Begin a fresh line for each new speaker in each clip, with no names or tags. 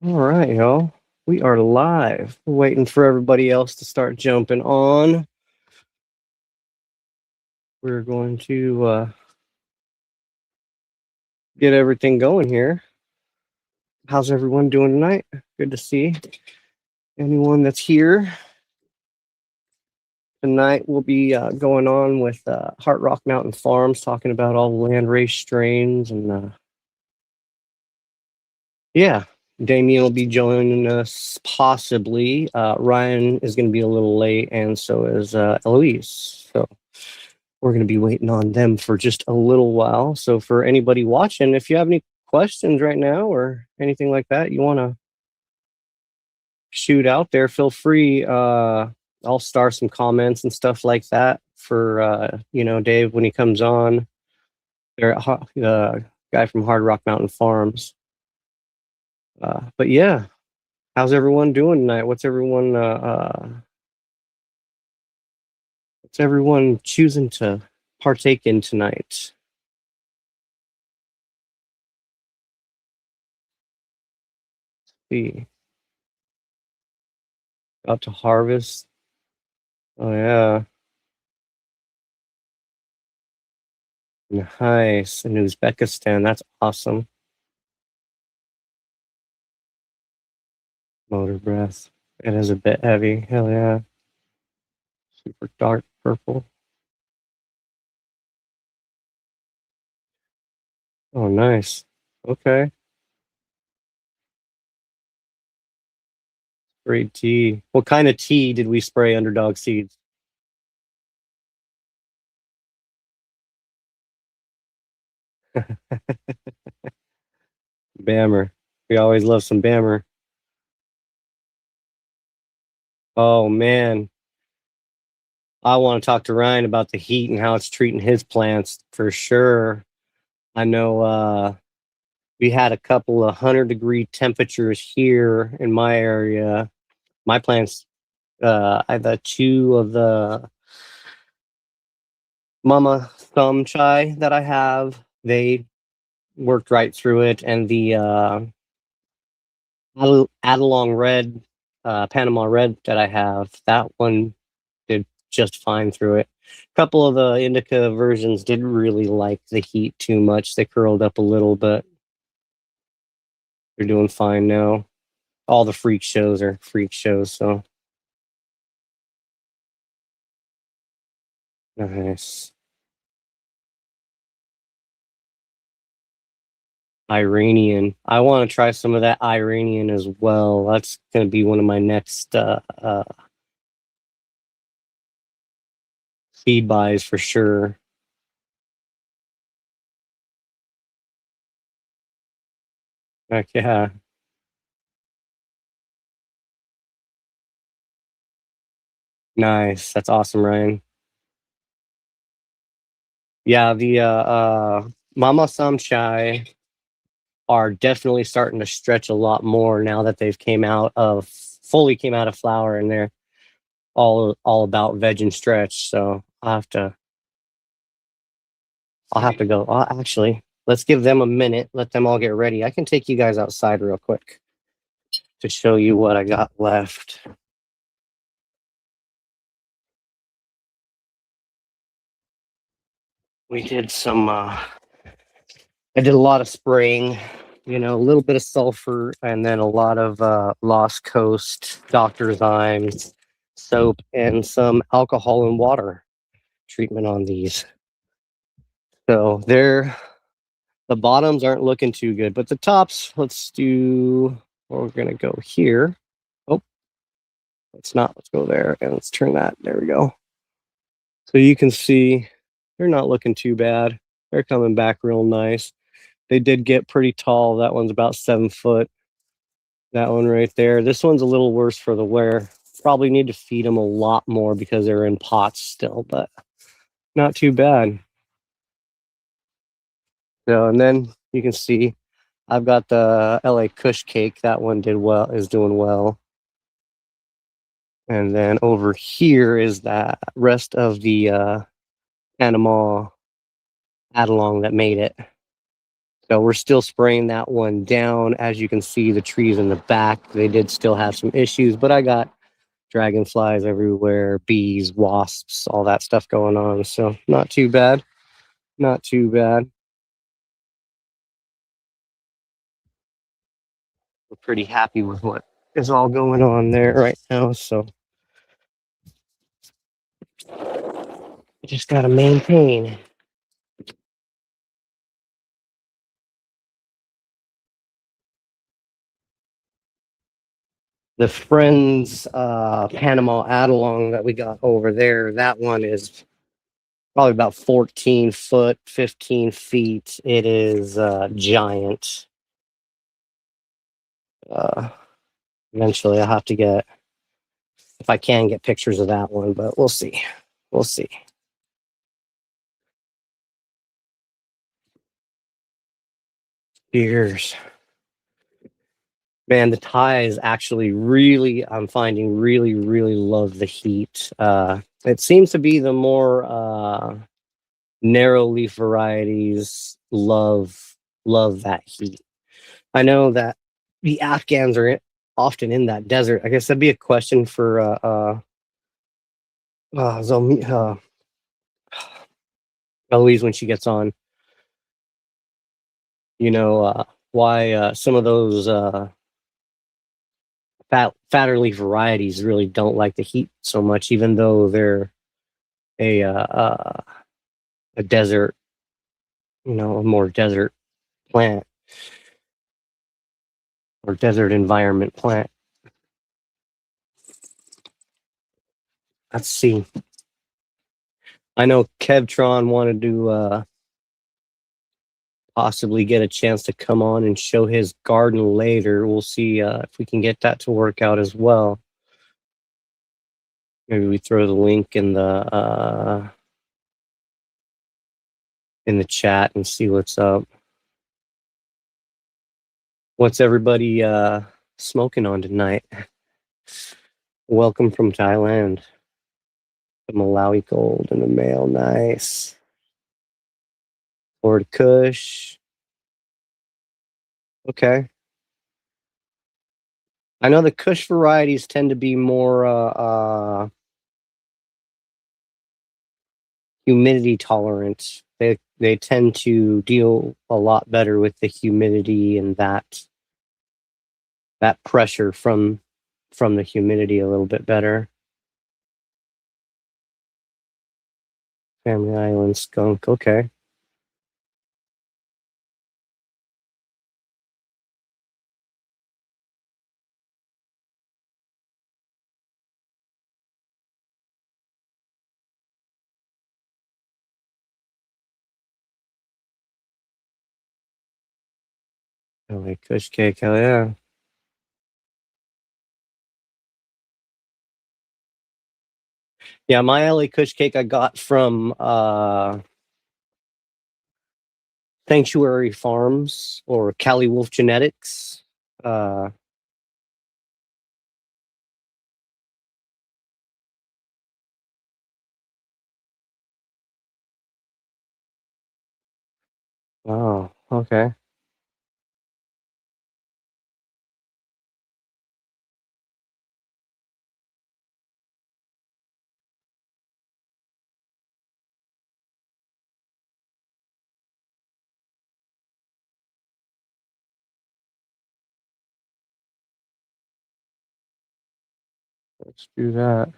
All right, y'all. We are live. We're waiting for everybody else to start jumping on. We're going to get everything going here. How's everyone doing tonight? Good to see anyone that's here. Tonight we'll be going on with Heartrock Mountain Farms, talking about all the landrace strains and yeah, Damien will be joining us possibly. Ryan is going to be a little late, and so is Eloise. So we're going to be waiting on them for just a little while. So for anybody watching, if you have any questions right now or anything like that you want to shoot out there, feel free. I'll start some comments and stuff like that for Dave when he comes on. The guy from Heartrock Mountain Farms. But yeah, how's everyone doing tonight? What's everyone choosing to partake in tonight? See, out to harvest. Oh yeah, nice. In Uzbekistan, that's awesome. Motor breath. It is a bit heavy. Hell yeah. Super dark purple. Oh, nice. Okay. Great tea. What kind of tea did we spray Underdog Seeds? Bammer. We always love some Bammer. Oh man. I want to talk to Ryan about the heat and how it's treating his plants for sure. I know we had a couple of 100-degree temperatures here in my area. My plants, I the two of the Mama Thumb chai that I have, they worked right through it, and the Adelong Red, Panama Red that I have, that one did just fine through it. A couple of the indica versions didn't really like the heat too much. They curled up a little, but they're doing fine now. All the freak shows are freak shows, so nice. Iranian. I want to try some of that Iranian as well. That's going to be one of my next feed buys for sure. Heck yeah. Nice. That's awesome, Ryan. Yeah, the Mama Samchai are definitely starting to stretch a lot more now that they've fully came out of flower, and they're all about veg and stretch. So I'll have to go. Actually, let's give them a minute. Let them all get ready. I can take you guys outside real quick to show you what I got left. We did some. I did a lot of spraying. A little bit of sulfur, and then a lot of Lost Coast, Dr. Zymes, soap, and some alcohol and water treatment on these. So the bottoms aren't looking too good, but the tops, let's we're gonna go here. Oh, let's go there and let's turn that. There we go. So you can see they're not looking too bad. They're coming back real nice. They did get pretty tall. That one's about 7 foot. That one right there. This one's a little worse for the wear. Probably need to feed them a lot more because they're in pots still, but not too bad. So, and then you can see I've got the LA Kush cake. That one is doing well. And then over here is that rest of the Panama Adelong that made it. So we're still spraying that one down. As you can see, the trees in the back, they did still have some issues, but I got dragonflies everywhere, bees, wasps, all that stuff going on. So not too bad. Not too bad. We're pretty happy with what is all going on there right now. So you just got to maintain. The Friends Panama Adelong that we got over there, that one is probably about 14 foot, 15 feet. It is giant. Uh, Eventually, I'll have to get, if I can, get pictures of that one, but we'll see. We'll see. Cheers. Man, the ties actually really, I'm finding really, really love the heat. It seems to be the more narrow leaf varieties love that heat. I know that the Afghans are often in that desert. I guess that'd be a question for Eloise when she gets on. You know, why some of those fatter leaf varieties really don't like the heat so much, even though they're a desert, a more desert plant or desert environment plant. Let's see. I know Kevtron wanted to possibly get a chance to come on and show his garden later. We'll see if we can get that to work out as well. Maybe we throw the link in the chat and see what's up. What's everybody smoking on tonight? Welcome from Thailand. The Malawi Gold in the mail. Nice. Florida Kush. Okay. I know the Kush varieties tend to be more humidity tolerant. They tend to deal a lot better with the humidity and that pressure from the humidity a little bit better. Family Island skunk. Okay. LA Kush cake. Hell yeah. Yeah, my LA Kush cake I got from Sanctuary Farms or Cali Wolf Genetics. Oh, okay. Let's do that.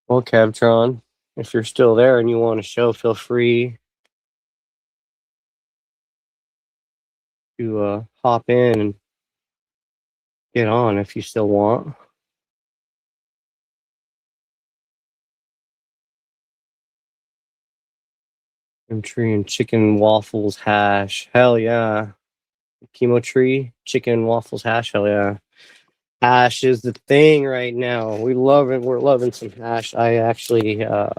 Well, Kevtron, if you're still there and you want to show, feel free to hop in and get on if you still want. Tree and chicken waffles hash. Hell yeah. Chemo tree, chicken waffles hash. Hell yeah. Hash is the thing right now. We love it. We're loving some hash. I actually have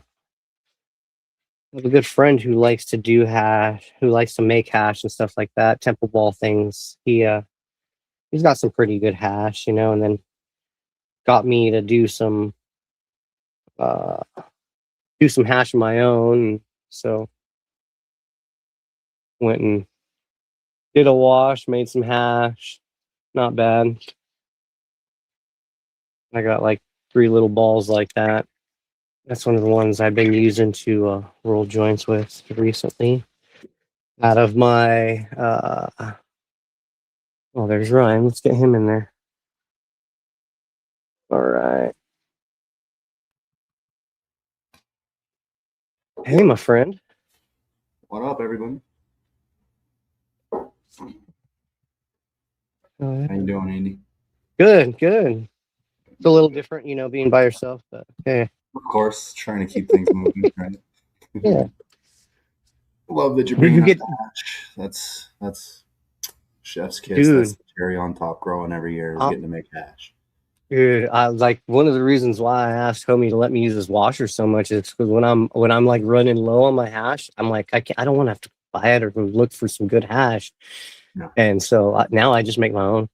a good friend who likes to do hash, who likes to make hash and stuff like that. Temple ball things. He's got some pretty good hash, and then got me to do some hash of my own. So went and did a wash, made some hash. Not bad. I got like 3 little balls like that. That's one of the ones I've been using to roll joints with recently. Out of my oh, there's Ryan. Let's get him in there. All right. Hey, my friend.
What up, everyone? How you doing, Andy?
Good, good. It's a little different, you know, being by yourself, but hey.
Of course, trying to keep things moving, right?
Yeah.
Love that you're
Did
bringing
you
up
get,
the hash. That's chef's kiss.
dude?
That's the cherry on top growing every year is getting to make hash.
Dude, I like one of the reasons why I asked homie to let me use his washer so much is because when I'm like running low on my hash, I'm like I don't want to have to buy it or look for some good hash,
No.
and so now I just make my own.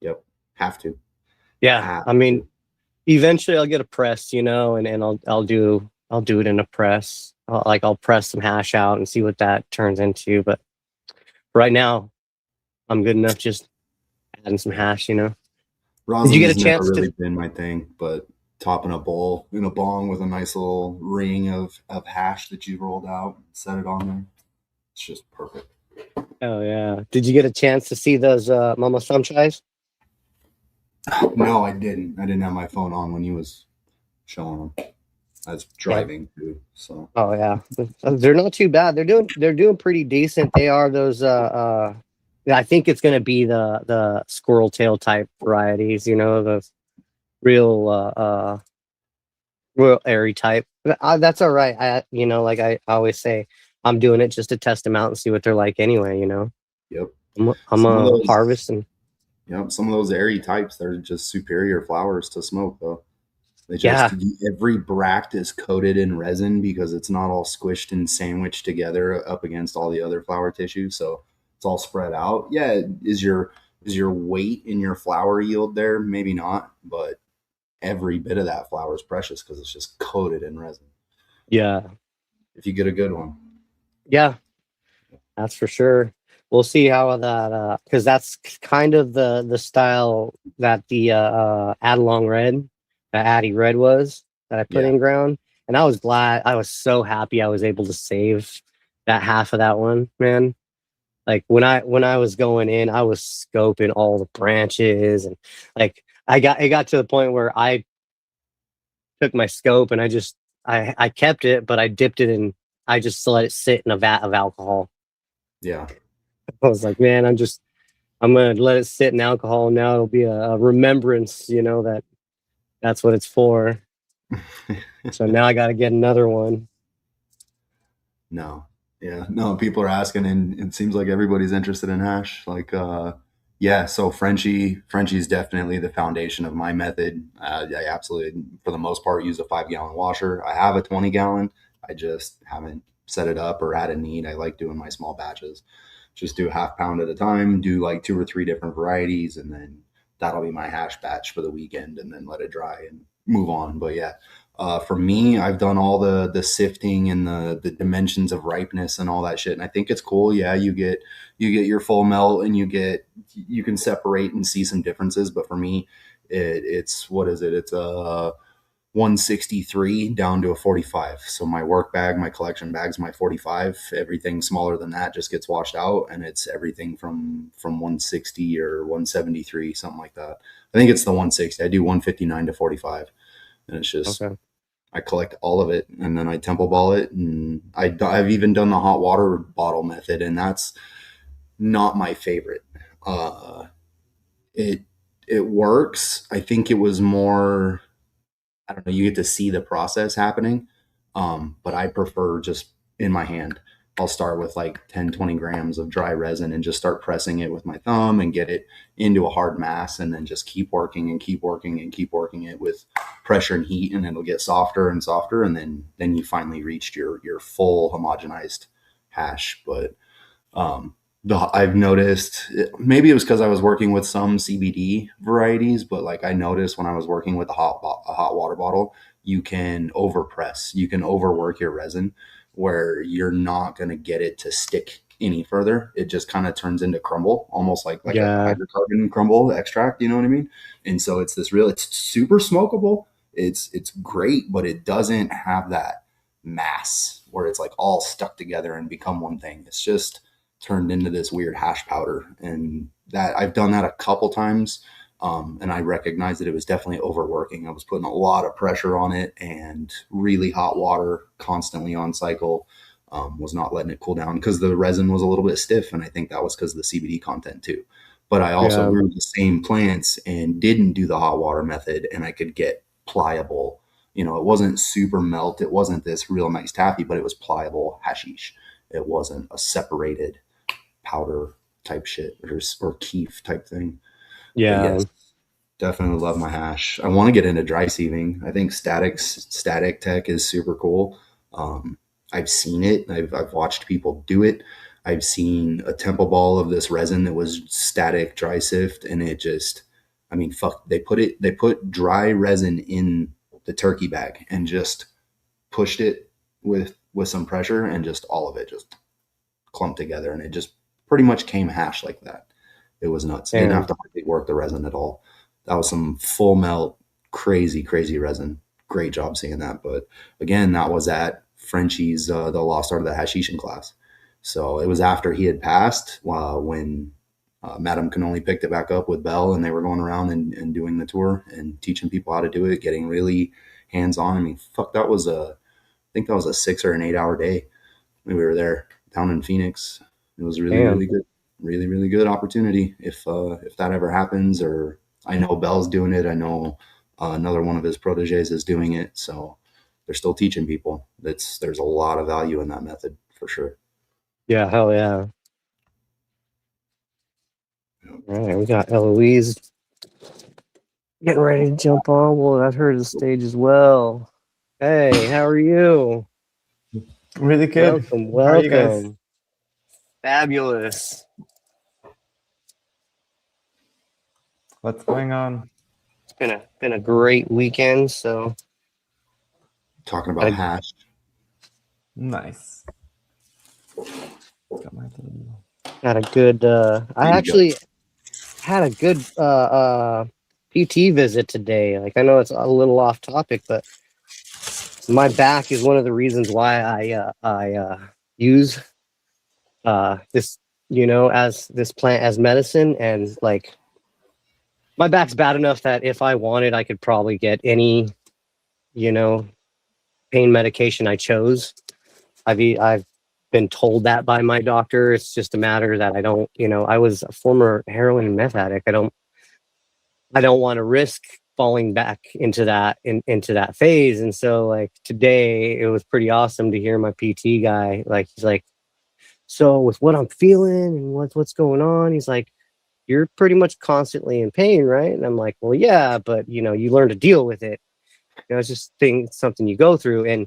Yep, have to.
Yeah, I mean, eventually I'll get a press, you know, and I'll do it in a press. I'll press some hash out and see what that turns into. But right now, I'm good enough just adding some hash, you know. Did you get a
Rosin's never
chance
really
to?
been my thing, but topping a bowl in a bong with a nice little ring of hash that you rolled out, set it on there. It's just perfect.
Oh yeah. Did you get a chance to see those Mama Sunshines?
No, I didn't. I didn't have my phone on when he was showing them. I was driving too, so.
Oh yeah, they're not too bad. They're doing pretty decent. They are those. I think it's gonna be the squirrel tail type varieties. You know, the real real airy type. That's all right. Like I always say, I'm doing it just to test them out and see what they're like anyway. You know,
Yep.
I'm
Some of
a
those,
harvest and
some of those airy types, they're just superior flowers to smoke, though. They
yeah,
just every bract is coated in resin because it's not all squished and sandwiched together up against all the other flower tissue, so it's all spread out. Yeah, is your weight in your flower yield there? Maybe not, but every bit of that flower is precious because it's just coated in resin.
yeah,
If you get a good one,
yeah. That's for sure. We'll see how that because that's kind of the style that the Adelong Red, the Addy Red was that I put
yeah,
in ground. And I was glad, I was so happy I was able to save that half of that one, man. Like when I was going in, I was scoping all the branches and like it got to the point where I took my scope and I kept it, but I dipped it in, I just let it sit in a vat of alcohol.
yeah.
I was like, man, I'm gonna let it sit in alcohol. Now it'll be a remembrance, you know, that's what it's for. So now I got to get another one.
No. Yeah. No, people are asking and it seems like everybody's interested in hash. Like yeah, so Frenchie's definitely the foundation of my method. I absolutely for the most part use a 5-gallon washer. I have a 20-gallon. I just haven't set it up or had a need. I like doing my small batches. Just do a half pound at a time, do like 2 or 3 different varieties, and then that'll be my hash batch for the weekend and then let it dry and move on. But yeah, for me, I've done all the sifting and the dimensions of ripeness and all that shit, and I think it's cool. Yeah, you get your full melt, and you can separate and see some differences. But for me, it's what is it? It's a 163 down to a 45. So my work bag, my collection bag's my 45. Everything smaller than that just gets washed out, and it's everything from 160 or 173, something like that. I think it's the 160. I do 159 to 45, and it's just
Okay.
I collect all of it and then I temple ball it. And I've even done the hot water bottle method, and that's not my favorite. Uh, it it works. I think it was more. I don't know. You get to see the process happening, but I prefer just in my hand. I'll start with like 10, 20 grams of dry resin and just start pressing it with my thumb and get it into a hard mass, and then just keep working and keep working and keep working it with pressure and heat, and it'll get softer and softer, and then you finally reached your full homogenized hash. But I've noticed maybe it was because I was working with some CBD varieties, but like I noticed when I was working with a hot water bottle, you can overpress, you can overwork your resin, where you're not going to get it to stick any further, it just kind of turns into crumble, almost like a
Yeah.
hydrocarbon crumble extract. You know what I mean? And so it's this real. It's super smokable. It's great, but it doesn't have that mass where it's like all stuck together and become one thing. It's just turned into this weird hash powder, and that I've done that a couple times. And I recognized that it was definitely overworking. I was putting a lot of pressure on it and really hot water constantly on cycle. Was not letting it cool down because the resin was a little bit stiff. And I think that was because of the CBD content too. But I also
Yeah.
grew the same plants and didn't do the hot water method, and I could get pliable. It wasn't super melt. It wasn't this real nice taffy, but it was pliable hashish. It wasn't a separated powder type shit or keef type thing. But
Yeah.
yes, definitely love my hash. I want to get into dry sieving. I think static tech is super cool. I've seen it. I've watched people do it. I've seen a temple ball of this resin that was static dry sift, and it just, I mean, fuck. They put dry resin in the turkey bag and just pushed it with some pressure, and just all of it just clumped together, and it just pretty much came hash like that. It was nuts. Didn't have
And
to hardly work the resin at all. That was some full melt, crazy, crazy resin. Great job seeing that. But again, that was at Frenchie's, the Lost Art of the Hashishin class. So it was after he had passed when Madame Cannoli picked it back up with Bell, and they were going around and doing the tour and teaching people how to do it, getting really hands on. I mean, fuck, I think that was a 6 or 8 hour day. We were there down in Phoenix. It was really,
damn.
really good. Really, really good opportunity if that ever happens. Or I know Bell's doing it. I know another one of his proteges is doing it. So they're still teaching people. There's a lot of value in that method for sure.
Yeah, hell yeah. All right, we got Eloise getting ready to jump on. Well, I've heard the stage as well. Hey, how are you?
Really good.
Welcome,
How are you guys?
welcome. Fabulous.
What's going on?
It's been a great weekend. So
Talking about
got a,
hash.
Nice. Got my little...
got a good. I
Way to go.
actually had a good PT visit today. Like I know it's a little off topic, but my back is one of the reasons why I use this as this plant as medicine. And like my back's bad enough that if I wanted I could probably get any you know pain medication I chose. I've been told that by my doctor. It's just a matter that I don't, I was a former heroin and meth addict. I don't want to risk falling back into that phase. And so like today it was pretty awesome to hear my PT guy, like he's like, so with what I'm feeling and what's going on, he's like, you're pretty much constantly in pain, right? And I'm like, well, yeah, but you learn to deal with it. It's just something you go through. And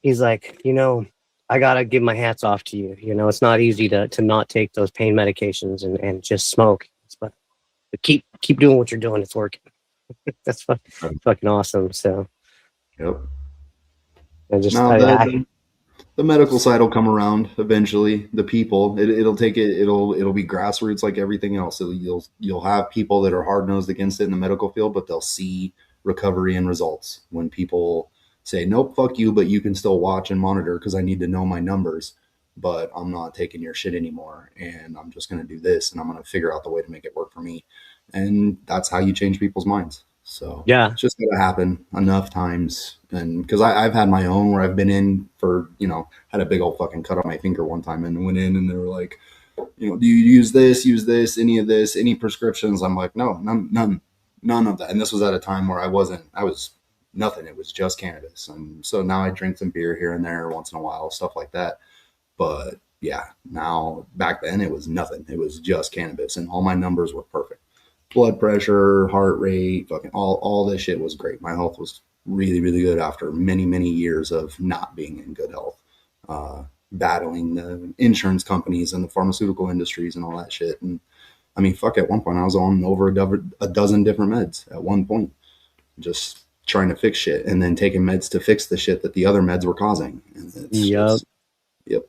he's like, I gotta give my hats off to you. It's not easy to not take those pain medications and just smoke. But keep doing what you're doing. It's working. That's fucking awesome. So
Yep.
I just
Now the medical side will come around eventually. The people, it'll take it. It'll be grassroots like everything else. So you'll have people that are hard nosed against it in the medical field, but they'll see recovery and results when people say, "Nope, fuck you," but you can still watch and monitor because I need to know my numbers. But I'm not taking your shit anymore, and I'm just going to do this, and I'm going to figure out the way to make it work for me. And that's how you change people's minds. So
yeah,
it's just going to happen enough times. And because I've had my own where I've been in for, had a big old fucking cut on my finger one time and went in and they were like, do you use this, any of this, any prescriptions? I'm like, no, none of that. And this was at a time where I was nothing. It was just cannabis. And so now I drink some beer here and there once in a while, stuff like that. But yeah, now back then it was nothing. It was just cannabis and all my numbers were perfect. Blood pressure, heart rate, fucking all this shit was great. My health was really, really good after many, many years of not being in good health, battling the insurance companies and the pharmaceutical industries and all that shit. And I mean, fuck, at one point I was on over a dozen different meds at one point, just trying to fix shit and then taking meds to fix the shit that the other meds were causing. And it's
yep.
just, yep.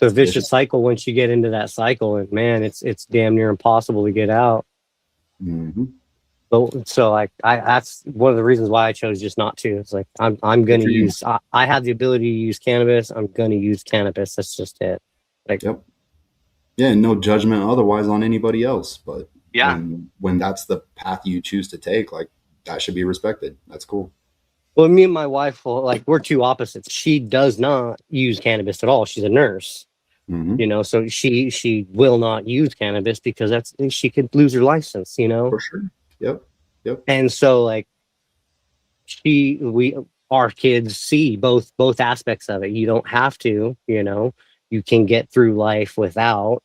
a vicious cycle once you get into that cycle, and man, it's damn near impossible to get out.
Mm-hmm.
So like that's one of the reasons why I chose just not to. It's like I'm
Good
gonna
for you.
use I have the ability to use cannabis. I'm gonna use cannabis. That's just it. Like
Yep. Yeah, no judgment otherwise on anybody else. But
yeah.
when that's the path you choose to take, like that should be respected. That's cool.
Well, me and my wife, like we're two opposites. She does not use cannabis at all. She's a nurse,
Mm-hmm.
you know, so she will not use cannabis because she could lose her license, you know.
For sure. Yep. Yep.
And so like our kids see both aspects of it. You don't have to, you know, you can get through life without,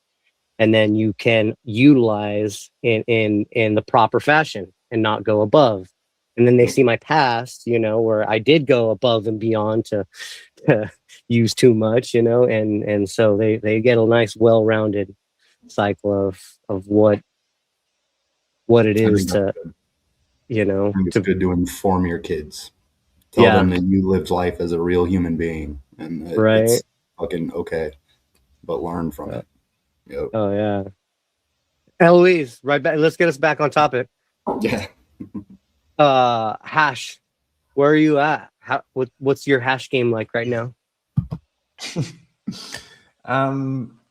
and then you can utilize in the proper fashion and not go above. And then they see my past, you know, where I did go above and beyond to use too much, you know, and so they get a nice well-rounded cycle of what it
I
is
think that's
to,
good.
you know,
I think it's
to
good to inform your kids. Tell them that you lived life as a real human being, and
right.
it's fucking okay, but learn from it. Yep.
Oh yeah. Eloise, right back. Let's get us back on topic.
Yeah.
Hash, where are you at? What's your hash game like right now?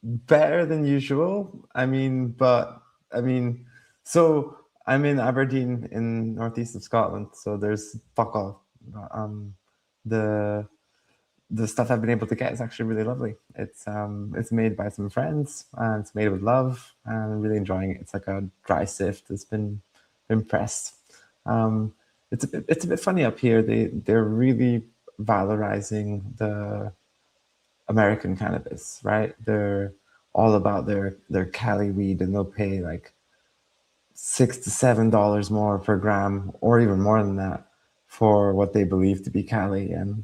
Better than usual. So I'm in Aberdeen in northeast of Scotland. So there's fuck all. The stuff I've been able to get is actually really lovely. It's made by some friends and it's made with love, and I'm really enjoying it. It's like a dry sift. It's been pressed. It's a bit funny up here. They're really valorizing the American cannabis, right? They're all about their Cali weed, and they'll pay like $6 to $7 more per gram, or even more than that, for what they believe to be Cali. And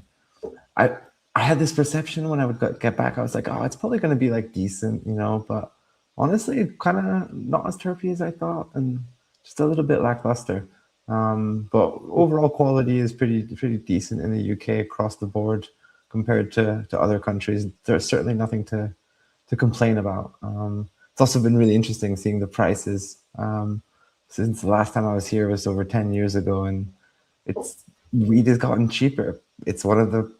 I had this perception when I would get back. I was like, oh, it's probably going to be like decent, you know. But honestly, kind of not as terpy as I thought, and just a little bit lackluster. But overall quality is pretty decent in the UK across the board compared to other countries. There's certainly nothing to complain about. It's also been really interesting seeing the prices. Since the last time I was here was over 10 years ago, and weed has gotten cheaper. It's one of the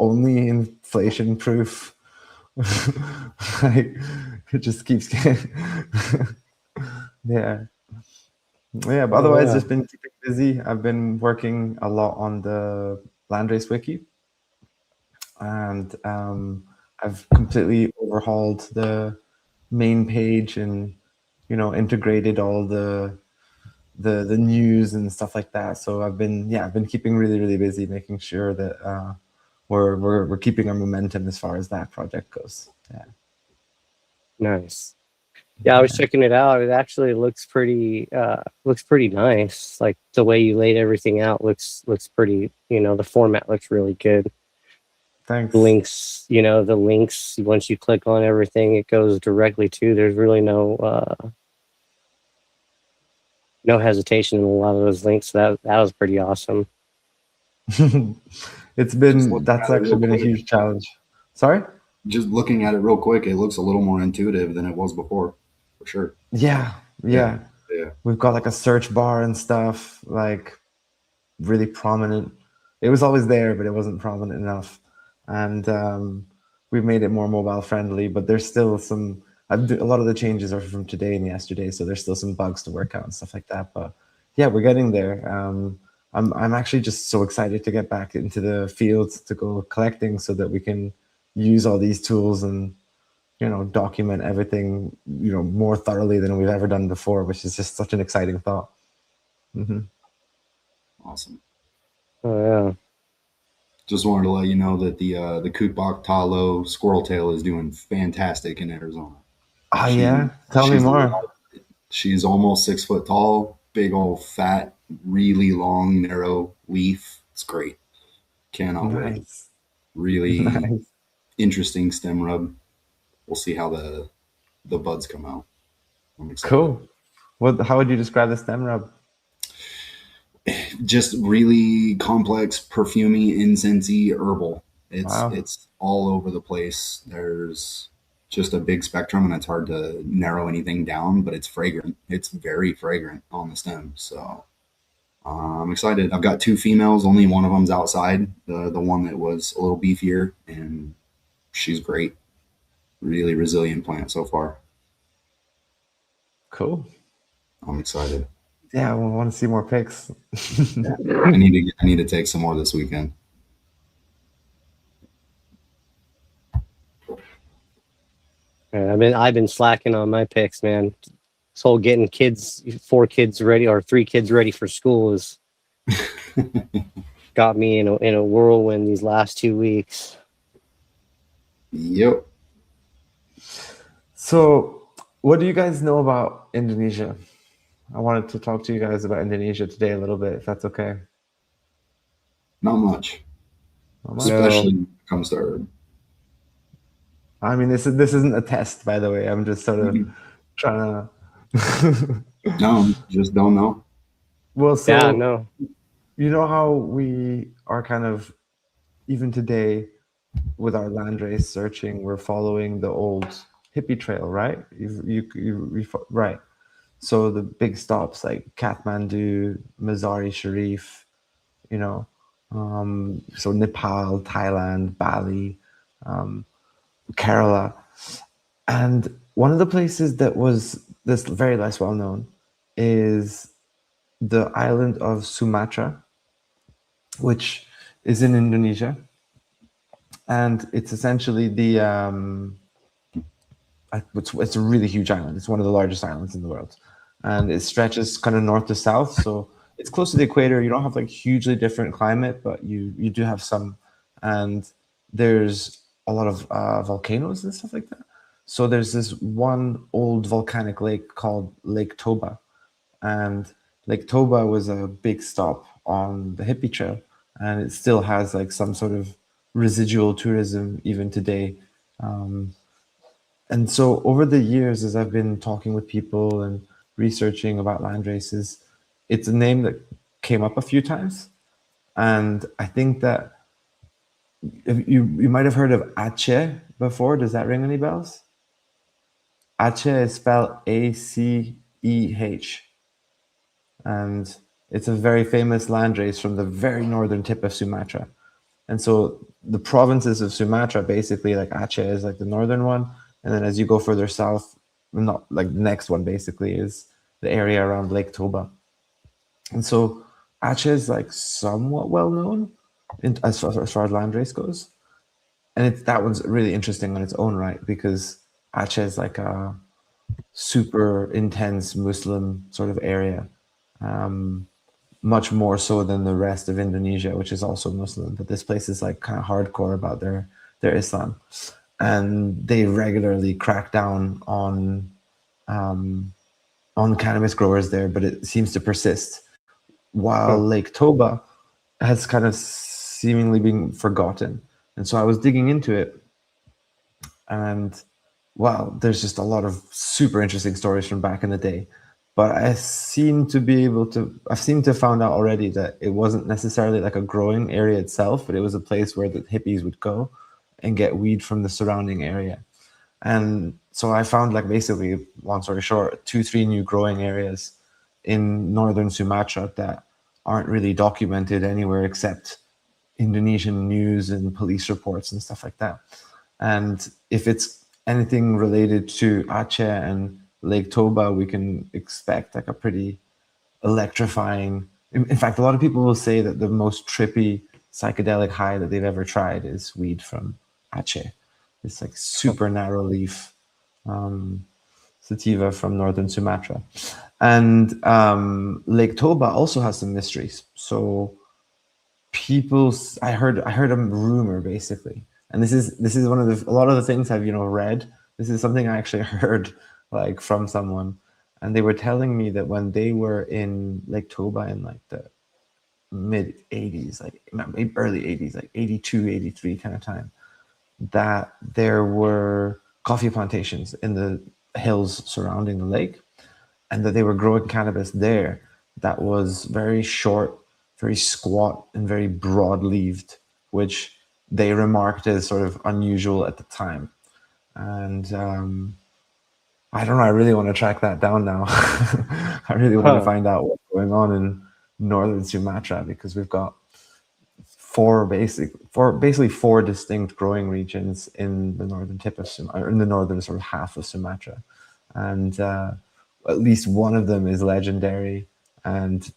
only inflation proof. Like, it just keeps getting yeah. But otherwise just been keeping busy. I've been working a lot on the Landrace wiki, and I've completely overhauled the main page and, you know, integrated all the news and stuff like that. So I've been keeping really busy, making sure that we're keeping our momentum as far as that project goes. Yeah.
Nice. Yeah, I was checking it out. It actually looks pretty nice. Like the way you laid everything out looks pretty, you know, the format looks really good.
Thanks.
Links, you know, the links, once you click on everything, it goes directly to. There's really no hesitation in a lot of those links. So that was pretty awesome.
That's actually been a huge challenge. Sorry?
Just looking at it real quick, it looks a little more intuitive than it was before, for sure.
Yeah. We've got like a search bar and stuff, like really prominent. It was always there, but it wasn't prominent enough. And we've made it more mobile friendly, but there's still some. A lot of the changes are from today and yesterday, so there's still some bugs to work out and stuff like that. But yeah, we're getting there. I'm actually just so excited to get back into the field to go collecting, so that we can use all these tools and, you know, document everything, you know, more thoroughly than we've ever done before, which is just such an exciting thought. Mm-hmm.
Awesome.
Oh yeah.
Just wanted to let you know that the Kutbach Talo Squirrel Tail is doing fantastic in Arizona.
Oh yeah, tell me more.
She's almost 6 foot tall, big old fat, really long, narrow leaf. It's great. Cannot wait. Really interesting stem rub. We'll see how the buds come out. I'm excited.
Cool. How would you describe the stem rub?
Just really complex, perfumey, incensey, herbal. It's all over the place. There's just a big spectrum, and it's hard to narrow anything down. But it's fragrant. It's very fragrant on the stem. So I'm excited. I've got two females. Only one of them's outside. The one that was a little beefier, and she's great. Really resilient plant so far.
Cool.
I'm excited.
Yeah, I want to see more pics.
I need to take some more this weekend.
Yeah, I've been slacking on my picks, man. This whole getting four kids ready or three kids ready for school is got me in a whirlwind these last 2 weeks.
Yep.
So, what do you guys know about Indonesia? I wanted to talk to you guys about Indonesia today a little bit, if that's okay.
Not much.
Not much?
Especially when it comes to herb.
I mean, this isn't a test, by the way. I'm just sort of trying to.
No, just don't know.
Well, so
Yeah, no.
you know how we are kind of, even today, with our landrace searching, we're following the old hippie trail, right? Right. So the big stops like Kathmandu, Mazar-i Sharif, you know, so Nepal, Thailand, Bali, Kerala. And one of the places that was this very less well known is the island of Sumatra, which is in Indonesia. And it's essentially it's a really huge island. It's one of the largest islands in the world. And it stretches kind of north to south. So it's close to the equator. You don't have like hugely different climate, but you do have some. And there's a lot of volcanoes and stuff like that. So there's this one old volcanic lake called Lake Toba. And Lake Toba was a big stop on the hippie trail. And it still has like some sort of residual tourism even today. And so over the years, as I've been talking with people and researching about land races, it's a name that came up a few times. And I think that if you might have heard of Aceh before. Does that ring any bells? Aceh is spelled Aceh. And it's a very famous landrace from the very northern tip of Sumatra. And so the provinces of Sumatra, basically, like Aceh is like the northern one. And then as you go further south, not like the next one basically is the area around Lake Toba. And so Aceh is like somewhat well known as far as landrace goes. And that one's really interesting on its own right, because Aceh is like a super intense Muslim sort of area. Much more so than the rest of Indonesia, which is also Muslim. But this place is like kind of hardcore about their Islam. And they regularly crack down on cannabis growers there, but it seems to persist. While Lake Toba has kind of seemingly been forgotten. And so I was digging into it, and wow, there's just a lot of super interesting stories from back in the day. But I've seemed to found out already that it wasn't necessarily like a growing area itself, but it was a place where the hippies would go and get weed from the surrounding area. And so I found, like, basically, long story short, 2-3 new growing areas in northern Sumatra that aren't really documented anywhere except Indonesian news and police reports and stuff like that. And if it's anything related to Aceh and Lake Toba, we can expect like a pretty electrifying. In fact, a lot of people will say that the most trippy psychedelic high that they've ever tried is weed from Aceh. It's like super narrow leaf sativa from northern Sumatra. And Lake Toba also has some mysteries. So I heard a rumor basically, and this is one of a lot of the things I've read. This is something I actually heard like from someone, and they were telling me that when they were in Lake Toba in like the mid 80s, like maybe early 80s, like 82, 83 kind of time, that there were coffee plantations in the hills surrounding the lake, and that they were growing cannabis there that was very short, very squat, and very broad-leaved, which they remarked as sort of unusual at the time. and I don't know. I really want to track that down now. I really want to
Huh.
find out what's going on in northern Sumatra, because we've got basically four distinct growing regions in the northern tip of Sumatra, or in the northern sort of half of Sumatra, and at least one of them is legendary, and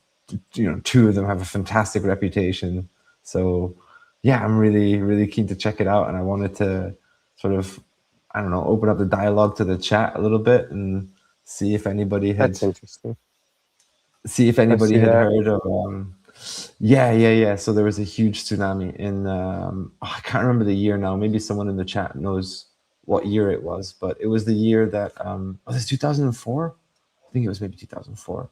two of them have a fantastic reputation. So yeah, I'm really keen to check it out, and I wanted to sort of, I don't know, open up the dialogue to the chat a little bit and see if anybody had
That's interesting. I
heard
see that.
of yeah. So there was a huge tsunami in I can't remember the year now. Maybe someone in the chat knows what year it was, but it was the year that was it 2004? I think it was maybe 2004.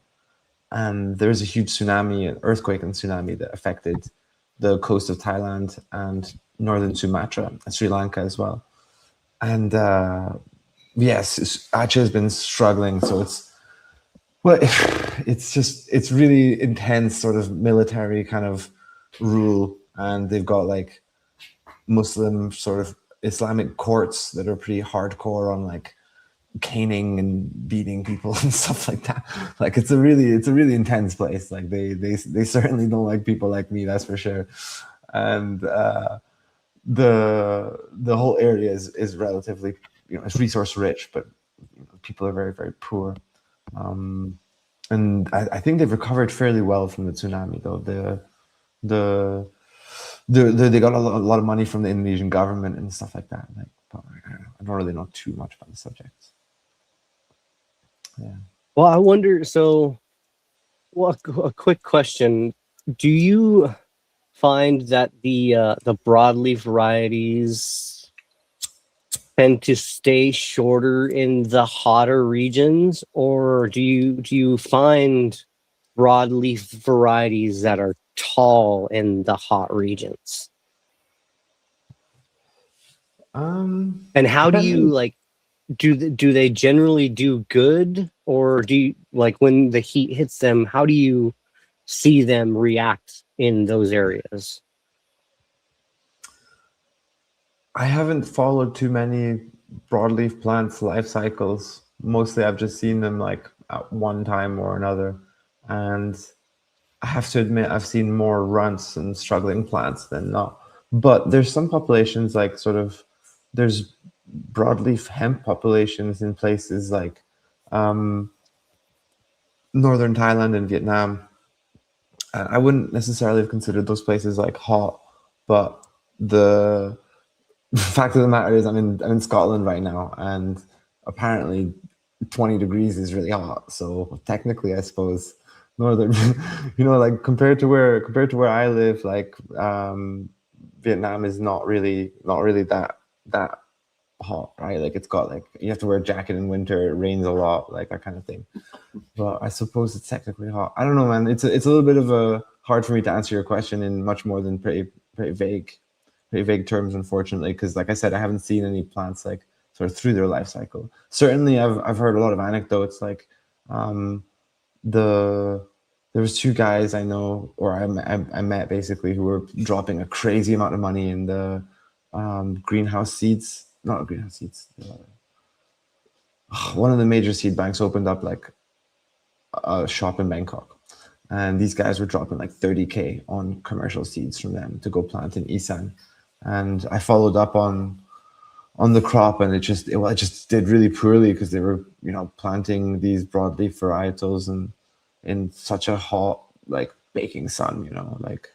And there was a huge tsunami, an earthquake and tsunami that affected the coast of Thailand and northern Sumatra and Sri Lanka as well. And yes, Aceh has been struggling, so it's really intense sort of military kind of rule, and they've got like Muslim sort of Islamic courts that are pretty hardcore on like caning and beating people and stuff like that. Like it's a really intense place. Like they certainly don't like people like me, that's for sure. And the whole area is relatively, it's resource rich, but people are very poor. And I think they've recovered fairly well from the tsunami, though. They got a lot of money from the Indonesian government and stuff like that. Like, but I don't really know too much about the subject. Yeah.
Well, I wonder. So, well, a quick question: do you find that the broadleaf varieties tend to stay shorter in the hotter regions, or do you find broadleaf varieties that are tall in the hot regions? And how do you
Depending.
like? Do they generally do good, or do you like when the heat hits them? How do you see them react in those areas?
I haven't followed too many broadleaf plants' life cycles. Mostly, I've just seen them like at one time or another, and I have to admit I've seen more runts and struggling plants than not. But there's some populations like sort of there's broadleaf hemp populations in places like northern Thailand and Vietnam. I wouldn't necessarily have considered those places like hot, but the fact of the matter is I'm in Scotland right now, and apparently 20 degrees is really hot. So technically, I suppose northern, like compared to where I live, like Vietnam is not really that hot, right? Like it's got like you have to wear a jacket in winter, it rains a lot, like that kind of thing. But I suppose it's technically hot. I don't know, man. It's a little bit of a hard for me to answer your question in much more than pretty vague terms, unfortunately, because like I said, I haven't seen any plants like sort of through their life cycle. Certainly, I've heard a lot of anecdotes like the there was two guys I know, or I met basically, who were dropping a crazy amount of money in the greenhouse seeds, not greenhouse seeds. One of the major seed banks opened up like a shop in Bangkok, and these guys were dropping like 30K on commercial seeds from them to go plant in Isan. And I followed up on the crop, and it just did really poorly because they were planting these broadleaf varietals and in such a hot like baking sun, like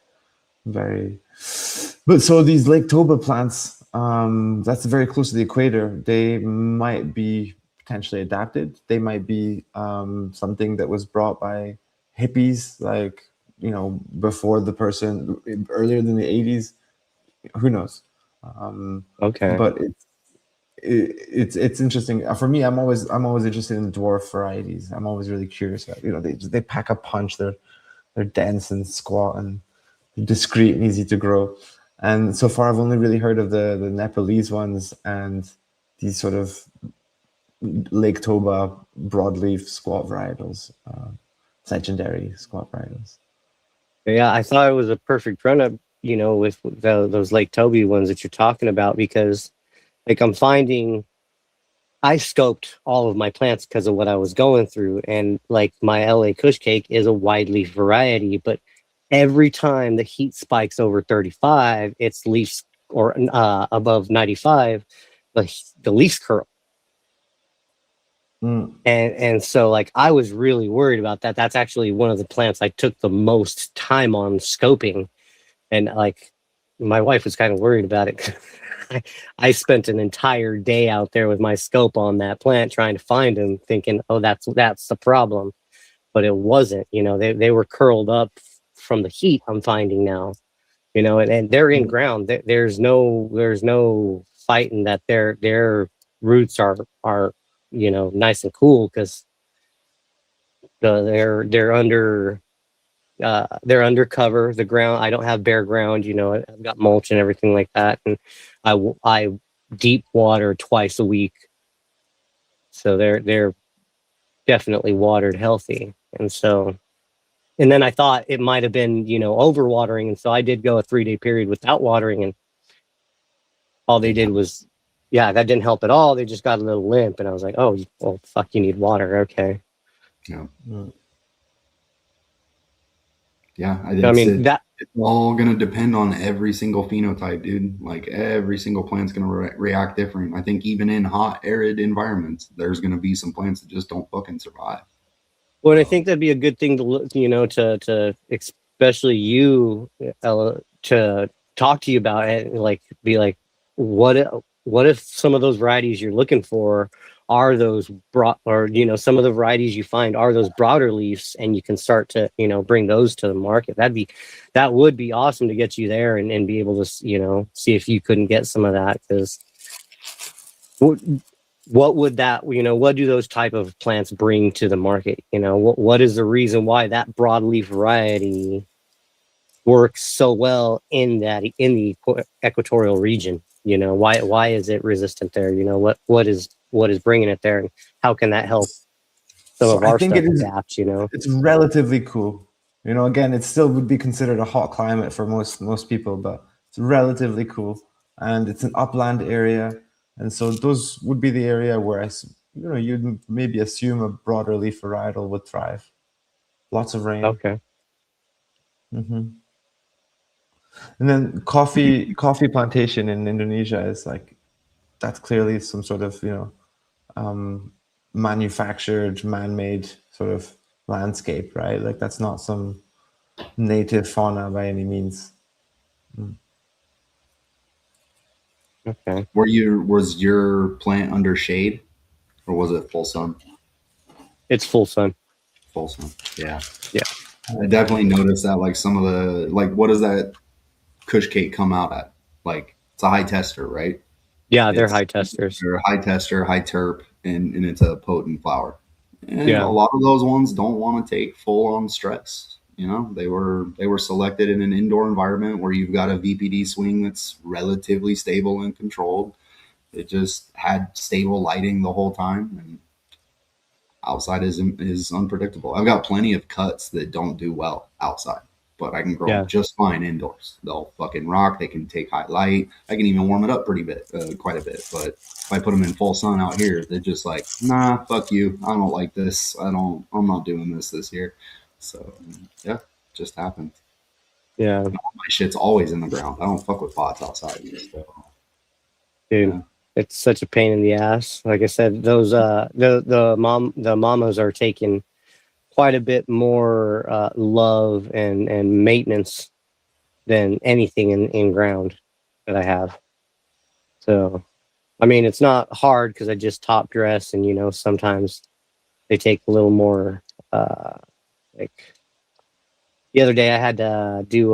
very. But so these Lake Toba plants, that's very close to the equator. They might be potentially adapted. They might be something that was brought by hippies, like before the person earlier than the 80s. Who knows?
Okay.
But it's interesting for me. I'm always interested in dwarf varieties. I'm always really curious. They pack a punch. They're dense and squat and discreet and easy to grow. And so far, I've only really heard of the Nepalese ones and these sort of Lake Toba broadleaf squat varietals, legendary squat varietals.
Yeah, I thought it was a perfect run up, with those Lake Toby ones that you're talking about, because like I'm finding I scoped all of my plants because of what I was going through. And like my LA Kush cake is a wide leaf variety, but every time the heat spikes over 35, its leaves or above 95, the leaves curl. And so like I was really worried about that. That's actually one of the plants I took the most time on scoping. And like my wife was kind of worried about it. I spent an entire day out there with my scope on that plant trying to find him, thinking, oh, that's the problem. But it wasn't, they were curled up from the heat I'm finding now, and they're in ground. There's no fighting that their roots are nice and cool because they're under cover the ground. I don't have bare ground, I've got mulch and everything like that, and I deep water twice a week, so they're definitely watered healthy. And then I thought it might have been over watering, and so I did go a 3-day period without watering, and all they did was, yeah, that didn't help at all. They just got a little limp, and I was like, oh well, fuck, you need water. Okay.
Yeah,
I mean that
it's all going to depend on every single phenotype, dude. Like every single plant's going to react different. I think even in hot, arid environments, there's going to be some plants that just don't fucking survive.
Well, and I think that'd be a good thing to look, to especially you, Ella, to talk to you about it, and like be like, what if some of those varieties you're looking for are those broad, or some of the varieties you find are those broader leaves, and you can start to bring those to the market. That would be awesome to get you there and be able to see if you couldn't get some of that, because what would that, what do those type of plants bring to the market? What is the reason why that broadleaf variety works so well in the equatorial region? Why is it resistant there? What is bringing it there, and how can that help some of our stuff adapt?
It's relatively cool. Again, it still would be considered a hot climate for most people, but it's relatively cool, and it's an upland area. And so those would be the area where you'd maybe assume a broader leaf varietal would thrive. Lots of rain.
Okay.
And then coffee plantation in Indonesia is like, that's clearly some sort of manufactured, man-made sort of landscape, right? Like that's not some native fauna by any means.
Okay.
Was your plant under shade, or was it full sun?
It's full sun.
Full sun. Yeah.
Yeah.
I definitely noticed that. Like some of the, like, what does that Kush cake come out at? Like it's a high tester, right?
Yeah, they're high testers.
They're a high tester, high terp, and it's a potent flower. And
Yeah.
a lot of those ones don't want to take full on stress. They were selected in an indoor environment where you've got a VPD swing that's relatively stable and controlled. It just had stable lighting the whole time, and outside is unpredictable. I've got plenty of cuts that don't do well outside, but I can grow them just fine indoors. They'll fucking rock. They can take high light. I can even warm it up quite a bit. But if I put them in full sun out here, they're just like, nah, fuck you. I don't like this. I'm not doing this year. So yeah, just happened.
Yeah.
My shit's always in the ground. I don't fuck with pots outside. So,
dude. Yeah. It's such a pain in the ass. Like I said, those the mamas are taking quite a bit more love and maintenance than anything in ground that I have. So, I mean, it's not hard because I just top dress, and sometimes they take a little more. Like the other day, I had to do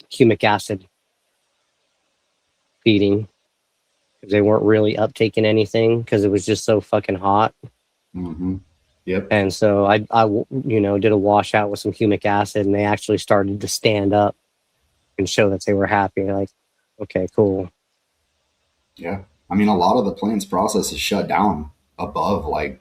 humic acid feeding, because they weren't really uptaking anything because it was just so fucking hot.
Yep.
And so I did a washout with some humic acid, and they actually started to stand up and show that they were happy. Like, okay, cool.
Yeah. I mean, a lot of the plant's process is shut down above like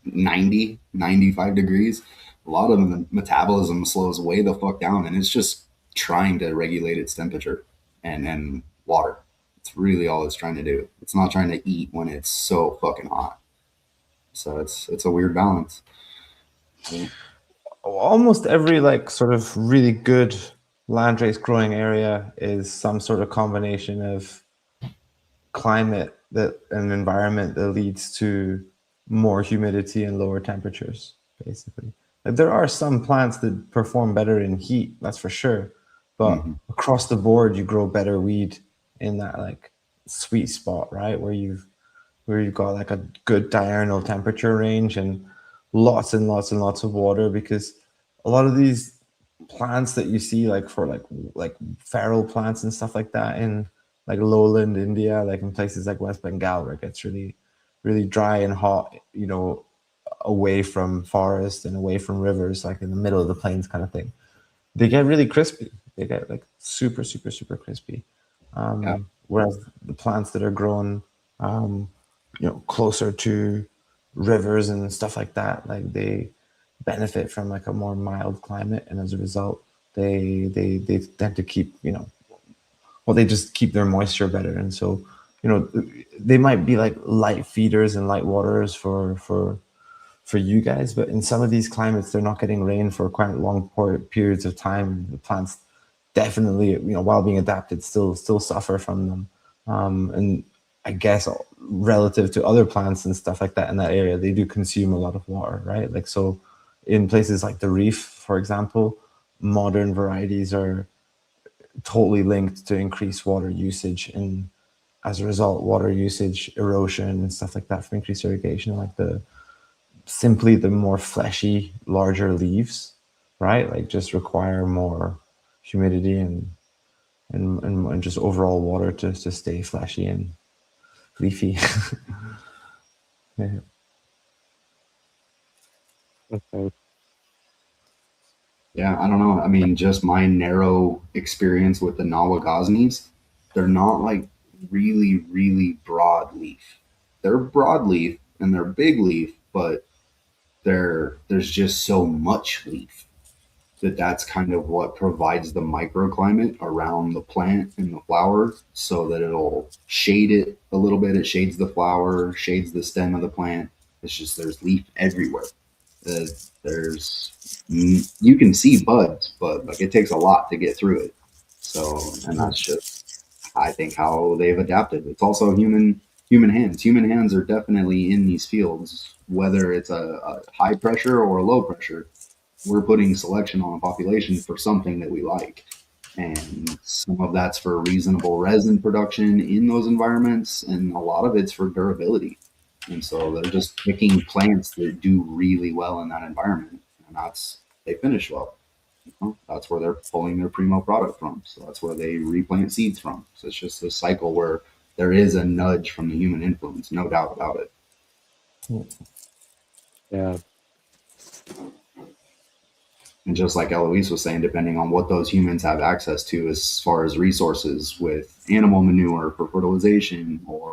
90, 95 degrees. A lot of the metabolism slows way the fuck down, and it's just trying to regulate its temperature and water. It's really all it's trying to do. It's not trying to eat when it's so fucking hot. So it's a weird balance. Yeah.
Almost every like sort of really good landrace growing area is some sort of combination of climate that an environment that leads to more humidity and lower temperatures, basically. Like, there are some plants that perform better in heat, that's for sure. But
Mm-hmm.
across the board, you grow better weed in that like sweet spot, right? Where you've got like a good diurnal temperature range and lots and lots and lots of water, because a lot of these plants that you see like for like feral plants and stuff like that in like lowland India, like in places like West Bengal where it gets really, really dry and hot, away from forest and away from rivers, like in the middle of the plains kind of thing. They get really crispy. They get like super, super, super crispy.
Yeah.
Whereas the plants that are grown, closer to rivers and stuff like that, like they benefit from like a more mild climate, and as a result, they tend to keep, they just keep their moisture better, and so they might be like light feeders and light waterers for you guys, but in some of these climates, they're not getting rain for quite long periods of time. The plants definitely, while being adapted, still suffer from them. And I guess relative to other plants and stuff like that in that area, they do consume a lot of water, right? Like, so in places like the Reef, for example, modern varieties are totally linked to increased water usage, and as a result, water usage, erosion, and stuff like that from increased irrigation, like the more fleshy, larger leaves, right? Like just require more humidity and just overall water to stay fleshy and leafy. Yeah.
Okay.
Yeah, I don't know. I mean, just my narrow experience with the Nawagaznis, they're not like really, really broad leaf. They're broadleaf and they're big leaf, but there's just so much leaf that's kind of what provides the microclimate around the plant and the flower so that it'll shade it a little bit. It shades the flower, shades the stem of the plant. It's just there's leaf everywhere. There's you can see buds, but like it takes a lot to get through it. So, and that's just I think how they've adapted. It's also human hands. Human hands are definitely in these fields, whether it's a high pressure or a low pressure. We're putting selection on a population for something that we like. And some of that's for reasonable resin production in those environments, and a lot of it's for durability. And so they're just picking plants that do really well in that environment, and they finish well. That's where they're pulling their primo product from. So that's where they replant seeds from. So it's just a cycle where there is a nudge from the human influence, no doubt about it.
Yeah.
And just like Eloise was saying, depending on what those humans have access to as far as resources with animal manure for fertilization, or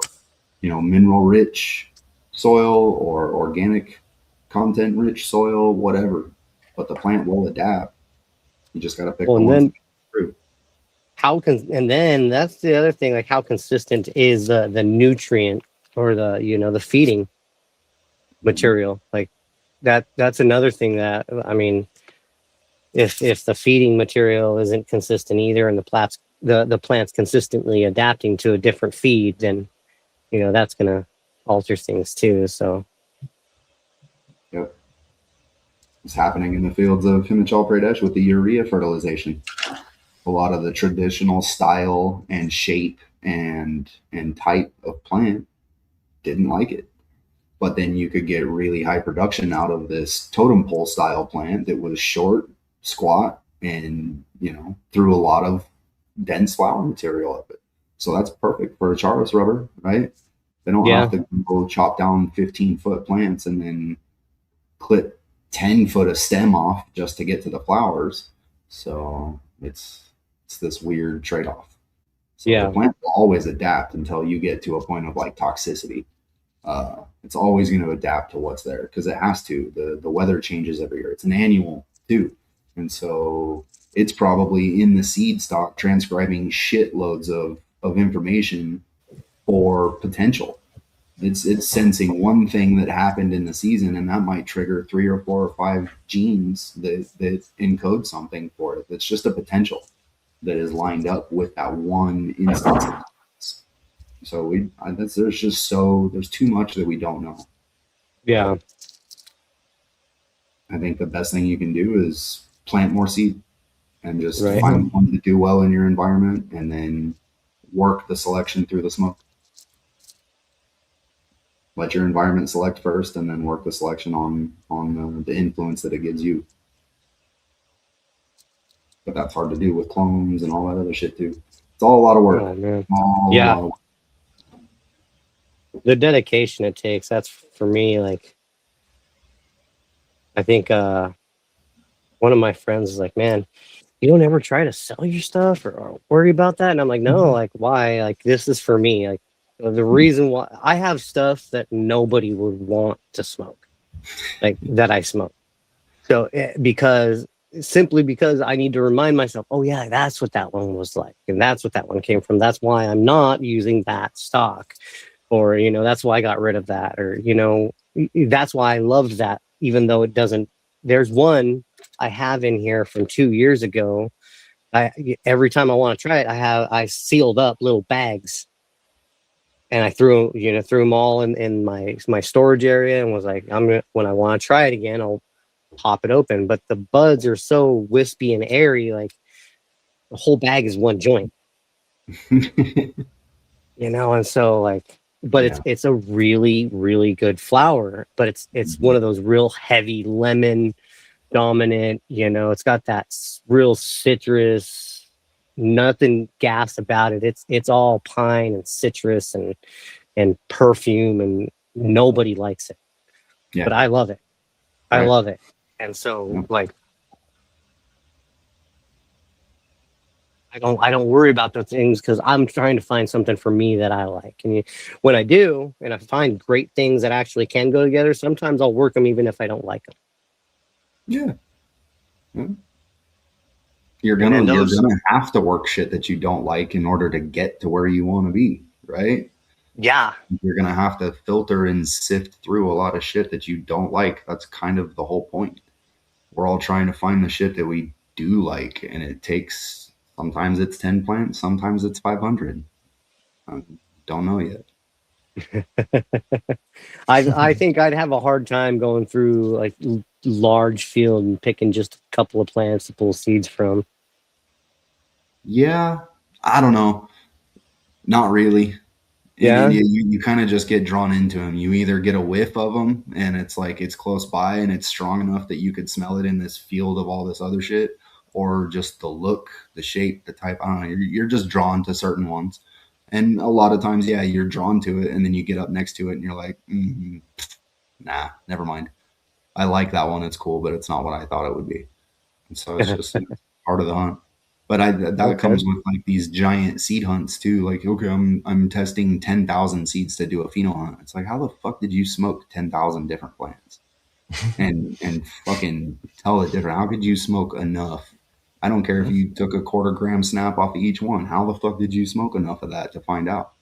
mineral rich soil or organic content rich soil, whatever. But the plant will adapt. You just got to pick
Well,
the
and
ones
then
that fruit.
and then that's the other thing, like how consistent is the nutrient or the feeding material. Like that's another thing that, I mean, if the feeding material isn't consistent either, and the plant's consistently adapting to a different feed, then that's gonna alter things too. So
Yep. It's happening in the fields of Himachal Pradesh with the urea fertilization. A lot of the traditional style and shape and type of plant didn't like it. But then you could get really high production out of this totem pole style plant that was short, squat, and threw a lot of dense flower material up it. So that's perfect for a Charos rubber, right? They don't have to go chop down 15-foot plants and then clip 10 foot of stem off just to get to the flowers. So it's this weird trade-off. So the plant will always adapt until you get to a point of like toxicity. It's always going to adapt to what's there because it has to. The weather changes every year. It's an annual too. And so it's probably in the seed stock transcribing shitloads of of information for potential. It's sensing one thing that happened in the season, and that might trigger 3 or 4 or 5 genes that encode something for it. That's just a potential that is lined up with that one instance. So there's too much that we don't know.
Yeah.
I think the best thing you can do is plant more seed and just
Right.
find one to do well in your environment, and then work the selection through the smoke. Let your environment select first, and then work the selection on the influence that it gives you. But that's hard to do with clones and all that other shit too. It's all a lot of work.
Oh, man.
All
Yeah.
a lot of
The dedication it takes, that's for me, like, I think one of my friends is like, man, you don't ever try to sell your stuff or worry about that? And I'm like, no, like, why? Like, this is for me. Like, the reason why I have stuff that nobody would want to smoke, like that I smoke. So simply because I need to remind myself, oh yeah, that's what that one was like, and that's what that one came from. That's why I'm not using that stock, or that's why I got rid of that, or that's why I loved that, even though it doesn't. There's one I have in here from 2 years ago. Every time I want to try it, I sealed up little bags, and I threw them all in my storage area, and was like, when I want to try it again, I'll pop it open. But the buds are so wispy and airy, like the whole bag is one joint, and so like, but
Yeah.
it's a really, really good flower, but it's one of those real heavy lemon dominant, it's got that real citrus, nothing gas about it. It's all pine and citrus and perfume, and nobody likes it.
Yeah.
But I love it. I
Right.
love it. And so
Yeah.
like, I don't worry about those things, because I'm trying to find something for me that I like. And when I do, and I find great things that actually can go together, sometimes I'll work them even if I don't like them.
Yeah. Yeah. You're gonna have to work shit that you don't like in order to get to where you want to be, right?
Yeah.
You're gonna have to filter and sift through a lot of shit that you don't like. That's kind of the whole point. We're all trying to find the shit that we do like, and it takes, sometimes it's 10 plants, sometimes it's 500. Don't know yet.
I think I'd have a hard time going through like large field and picking just a couple of plants to pull seeds from.
Yeah, I don't know. Not really.
Yeah.
You kind of just get drawn into them. You either get a whiff of them, and it's like it's close by and it's strong enough that you could smell it in this field of all this other shit, or just the look, the shape, the type. I don't know. You're just drawn to certain ones, and a lot of times, yeah, you're drawn to it, and then you get up next to it, and you're like, nah, never mind. I like that one. It's cool, but it's not what I thought it would be. And so it's just part of the hunt. But that comes with like these giant seed hunts too. Like, okay, I'm testing 10,000 seeds to do a pheno hunt. It's like, how the fuck did you smoke 10,000 different plants and fucking tell it different? How could you smoke enough? I don't care if you took a 1/4 gram snap off of each one. How the fuck did you smoke enough of that to find out?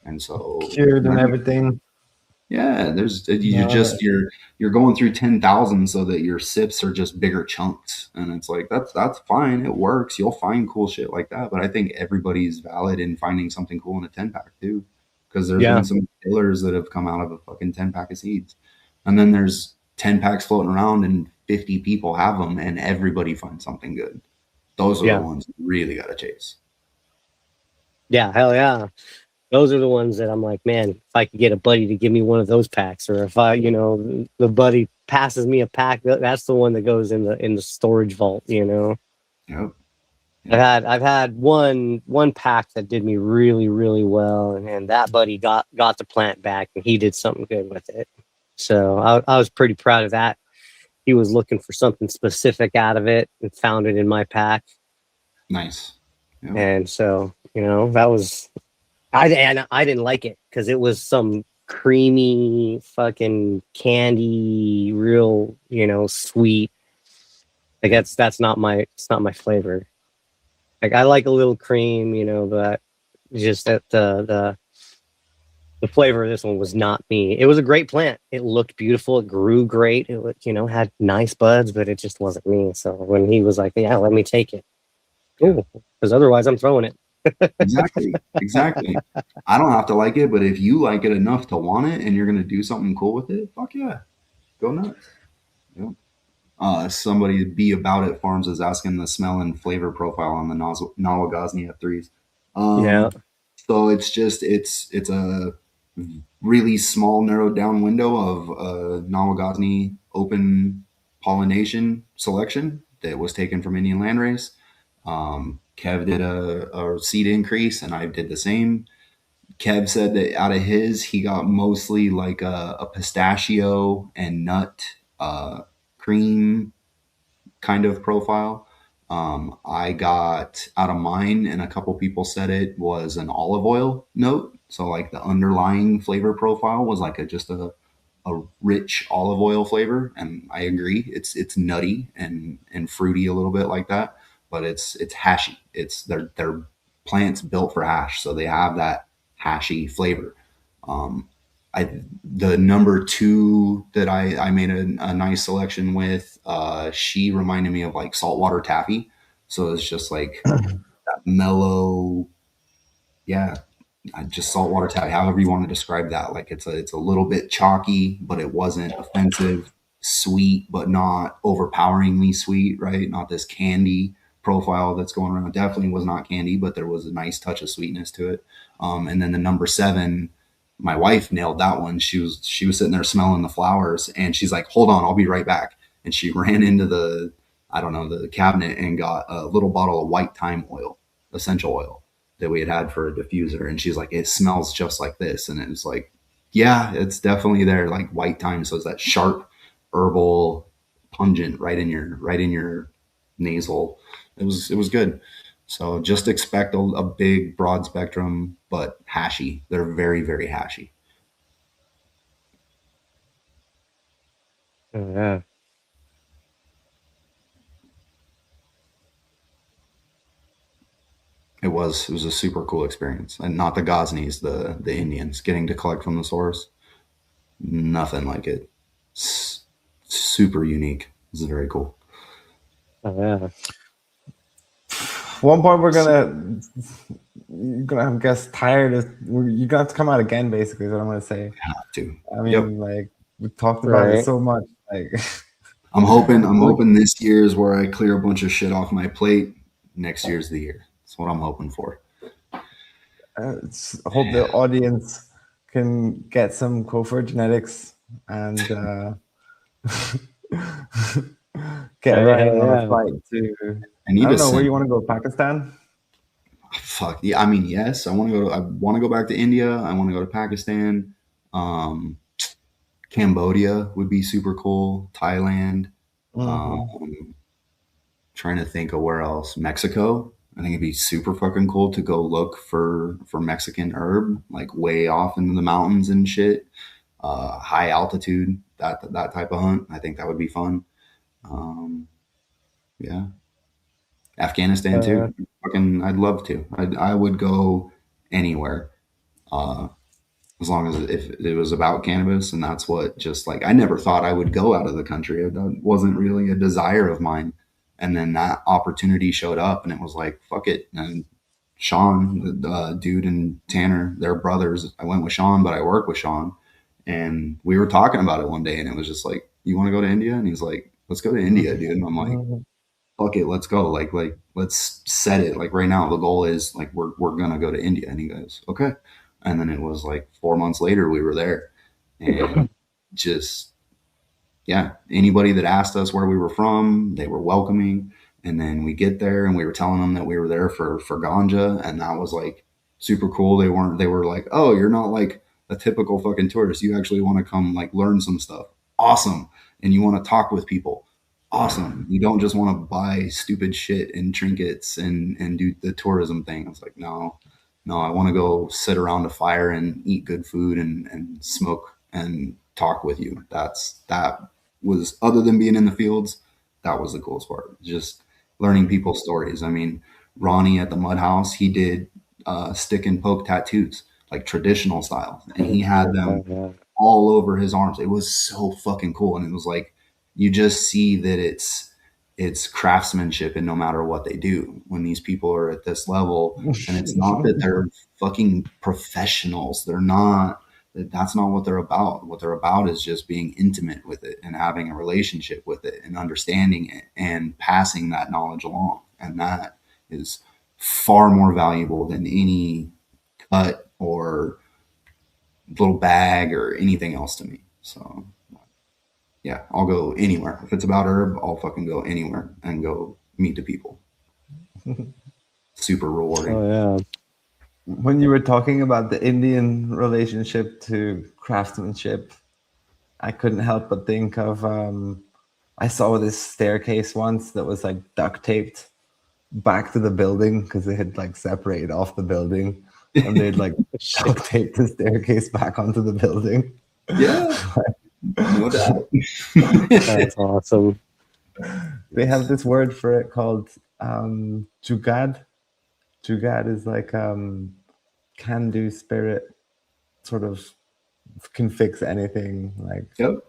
And so
Cured and everything.
yeah, you're going through 10,000 so that your sips are just bigger chunks, and it's like that's fine. It works. You'll find cool shit like that. But I think everybody's valid in finding something cool in a 10-pack too, because there's been some killers that have come out of a fucking 10-pack of seeds, and then there's 10 packs floating around and 50 people have them, and everybody finds something good. Those are the ones you really got to chase.
Yeah, hell yeah. Those are the ones that I'm like, man, if I could get a buddy to give me one of those packs, or if the buddy passes me a pack, that's the one that goes in the storage vault,
Yep.
I've had one pack that did me really, really well, and that buddy got the plant back, and he did something good with it. So I was pretty proud of that. He was looking for something specific out of it and found it in my pack.
Nice. Yep.
And so, that was, I didn't like it because it was some creamy fucking candy, real, sweet. Like it's not my flavor. Like I like a little cream, but Just that the flavor of this one was not me. It was a great plant. It looked beautiful. It grew great. It had nice buds, but it just wasn't me. So when he was like, "Yeah, let me take it," cool, because otherwise I'm throwing it.
Exactly. I don't have to like it, but if you like it enough to want it and you're gonna do something cool with it, fuck yeah, go nuts. Yep. Somebody Be About It Farms is asking the smell and flavor profile on the Nawagazni F3s.
Yeah.
So it's a really small, narrowed down window of Nawagazni open pollination selection that was taken from Indian Landrace. Kev did a seed increase, and I did the same. Kev said that out of his, he got mostly like a pistachio and nut cream kind of profile. I got out of mine, and a couple people said it was an olive oil note. So like the underlying flavor profile was like a rich olive oil flavor, and I agree. It's nutty and fruity a little bit like that, but it's hashy. It's they're plants built for hash, so they have that hashy flavor. Um, the number two that I made a nice selection with, she reminded me of like saltwater taffy, so it's just like that mellow, yeah, just saltwater taffy, however you want to describe that. Like it's a little bit chalky, but it wasn't offensive. Sweet, but not overpoweringly sweet, right? Not this candy profile that's going around. It definitely was not candy, but there was a nice touch of sweetness to it. And then the number seven, my wife nailed that one. She was sitting there smelling the flowers, and she's like, "Hold on, I'll be right back." And she ran into the, I don't know, the cabinet and got a little bottle of white thyme oil, essential oil that we had for a diffuser. And she's like, "It smells just like this." And it was like, yeah, it's definitely there, like white thyme. So it's that sharp herbal pungent right in your nasal. It was good. So just expect a big broad spectrum, but hashy. They're very, very hashy.
Oh, yeah.
It was a super cool experience. And not the Ghaznavis, the Indians, getting to collect from the source. Nothing like it. Super unique. This is very cool.
Oh, yeah.
One point you're gonna have guests tired of, you're gonna have to come out again, basically is what I'm gonna say.
Have to.
I
Yep.
mean, like, we talked about it
Right.
so much, like
I'm hoping this year is where I clear a bunch of shit off my plate. Next year's the year. That's what I'm hoping for.
hope the audience can get some Kofor genetics and get
Hey,
Ryan
hell
on a
yeah.
flight to,
I need
I
to
don't know, where
send.
you want to go, Pakistan?
Fuck yeah! I mean, yes. I want to go back to India. I want to go to Pakistan. Um, Cambodia would be super cool. Thailand.
Mm-hmm.
Trying to think of where else. Mexico. I think it'd be super fucking cool to go look for Mexican herb, like way off into the mountains and shit. High altitude, that type of hunt. I think that would be fun. Um, yeah, Afghanistan
Uh,
too. Fucking, I'd love to. I would go anywhere. Uh, as long as if it was about cannabis, and that's what, just like, I never thought I would go out of the country. That wasn't really a desire of mine. And then that opportunity showed up, and it was like, fuck it. And Sean, the dude, and Tanner, they're brothers. I went with Sean, but I work with Sean, and we were talking about it one day, and it was just like, "You want to go to India?" And he's like, "Let's go to India, dude." And I'm like,
Mm-hmm.
"Fuck it, let's go. Like let's set it. Like right now, the goal is like we're gonna go to India." And he goes, "Okay." And then it was like 4 months later, we were there, and just, yeah, anybody that asked us where we were from, they were welcoming. And then we get there, and we were telling them that we were there for ganja, and that was like super cool. They were like, "Oh, you're not like a typical fucking tourist. You actually want to come like learn some stuff. Awesome. And you want to talk with people. Awesome. You don't just want to buy stupid shit and trinkets and do the tourism thing." I was like, "No, no, I want to go sit around a fire and eat good food and smoke and talk with you." That was, other than being in the fields, that was the coolest part. Just learning people's stories. I mean, Ronnie at the Mud House, he did stick and poke tattoos, like traditional style, and he had them all over his arms. It was so fucking cool, and it was like you just see that it's craftsmanship, and no matter what they do, when these people are at this level, and it's not that they're fucking professionals. They're not. That's not what they're about. What they're about is just being intimate with it and having a relationship with it and understanding it and passing that knowledge along. And that is far more valuable than any cut or little bag or anything else to me. So yeah, I'll go anywhere. If it's about herb, I'll fucking go anywhere and go meet the people. Super rewarding.
Oh yeah.
When you were talking about the Indian relationship to craftsmanship, I couldn't help but think of I saw this staircase once that was like duct taped back to the building because they had like separated off the building, and they'd like duct tape the staircase back onto the building.
Yeah, no doubt.
That's awesome.
They have this word for it called jugad. Jugad is like can-do spirit, sort of can fix anything. Like
Yep.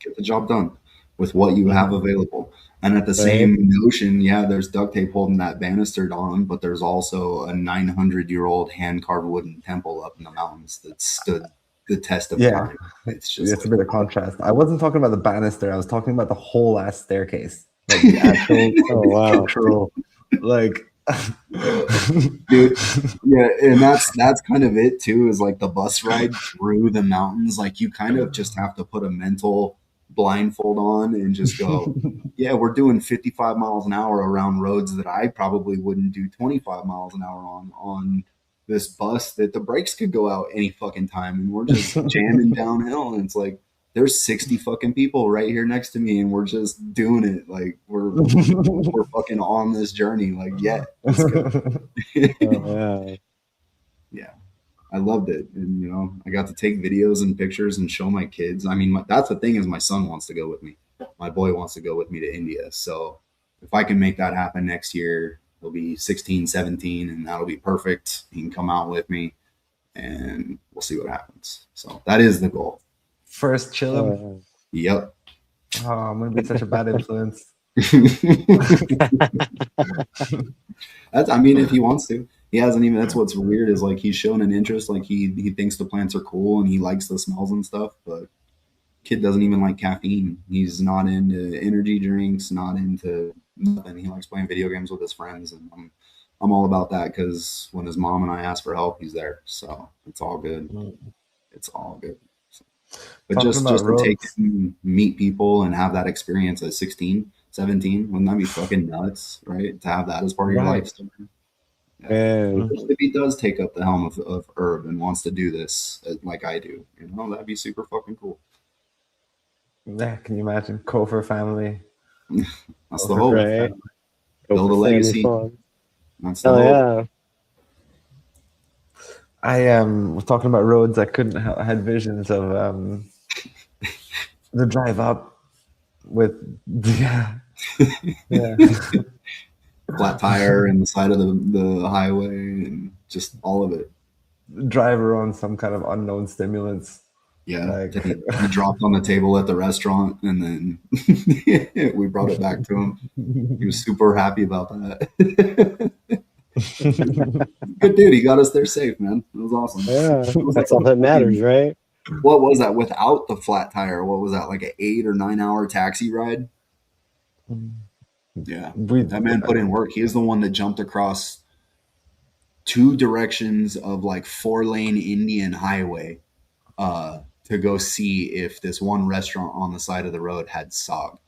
Get the job done with what you have available. And at the same notion, yeah, there's duct tape holding that banister on, but there's also a 900-year-old hand-carved wooden temple up in the mountains that stood the test of time. It's just
it's a bit of contrast. I wasn't talking about the banister. I was talking about the whole ass staircase. Like the actual structural, like
dude, yeah, and that's kind of it too, is like the bus ride through the mountains. Like you kind of just have to put a mental blindfold on and just go, yeah, we're doing 55 miles an hour around roads that I probably wouldn't do 25 miles an hour on this bus that the brakes could go out any fucking time, and we're just jamming downhill, and it's like there's 60 fucking people right here next to me, and we're just doing it. Like we're fucking on this journey. Like, yeah, let's go. Yeah, I loved it. And, you know, I got to take videos and pictures and show my kids. I mean, that's the thing, is my son wants to go with me. My boy wants to go with me to India. So if I can make that happen next year, he'll be 16, 17, and that'll be perfect. He can come out with me and we'll see what happens. So that is the goal.
First chill him.
Yep.
Oh, I'm going to be such a bad influence.
That's, I mean, if he wants to. He hasn't even, that's what's weird, is like he's shown an interest, like he thinks the plants are cool and he likes the smells and stuff, but kid doesn't even like caffeine. He's not into energy drinks, not into nothing. He likes playing video games with his friends, and I'm all about that, because when his mom and I ask for help, he's there. So it's all good. It's all good. So, but just to take it and meet people and have that experience at 16, 17, wouldn't that be fucking nuts, right? To have that as part of your life story. Yeah. If he does take up the helm of herb and wants to do this like I do, you know, that'd be super fucking cool.
Yeah, can you imagine? Kofor family.
That's the hope. Right? Build a legacy. That's the
hope.
I was talking about roads. I couldn't. I had visions of the drive up with
flat tire and the side of the highway and just all of it.
Driver on some kind of unknown stimulants.
Yeah, like, he dropped on the table at the restaurant, and then we brought it back to him. He was super happy about that. Good dude, he got us there safe, man. It was awesome.
Yeah, that's all that matters, right?
What was that without the flat tire? What was that, like an 8 or 9 hour taxi ride? Yeah, that man put in work. He is the one that jumped across 2 directions of like 4-lane Indian highway to go see if this one restaurant on the side of the road had sog.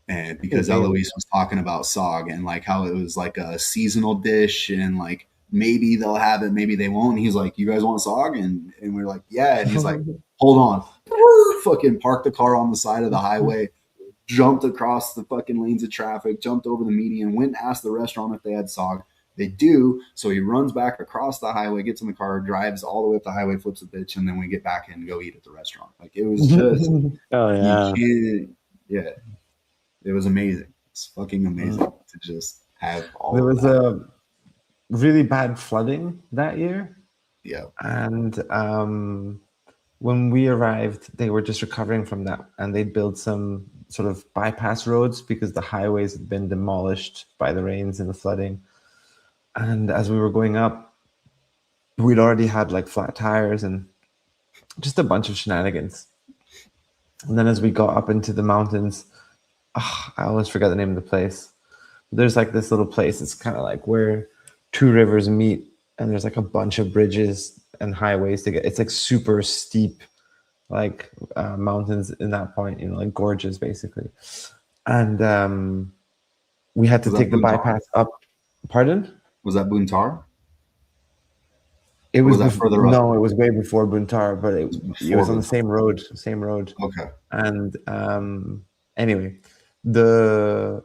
And because Eloise was talking about sog and like how it was like a seasonal dish, and like maybe they'll have it, maybe they won't. And he's like, "You guys want sog?" And we're like, "Yeah." And he's like, "Hold on." Fucking parked the car on the side of the highway, jumped across the fucking lanes of traffic, jumped over the median, went and asked the restaurant if they had sog. They do. So he runs back across the highway, gets in the car, drives all the way up the highway, flips the bitch, and then we get back in and go eat at the restaurant. Like, it was just, yeah, it was amazing. It's fucking amazing to just have all
there was really bad flooding that year.
Yeah.
And when we arrived, they were just recovering from that, and they built some sort of bypass roads because the highways had been demolished by the rains and the flooding. And as we were going up, we'd already had like flat tires and just a bunch of shenanigans. And then as we got up into the mountains, I always forget the name of the place. There's like this little place. It's kind of like where two rivers meet, and there's like a bunch of bridges and highways to get. It's like super steep, like mountains in that point, like gorges basically. And we had to
Was that
take the
Buntar?
bypass up. Pardon?
Was that Buntar?
It
Or
was
was that further up?
no, it was way before Buntar, but it
Before
was on the
Buntar.
same road, same road.
Okay.
And anyway, the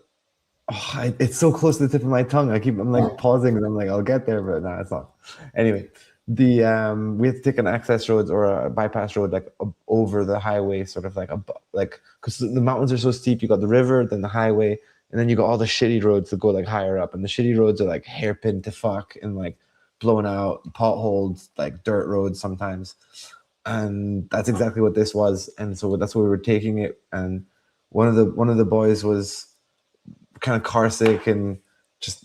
it's so close to the tip of my tongue. I'm like pausing, and I'm like, I'll get there, but no, it's not. Anyway, the we had to take an access road or a bypass road like over the highway, sort of like because the mountains are so steep. You got the river, then the highway, and then you got all the shitty roads that go like higher up, and the shitty roads are like hairpin to fuck and like blown out, potholes, like dirt roads sometimes. And that's exactly what this was. And so that's where we were taking it. And one of the boys was kind of car sick and just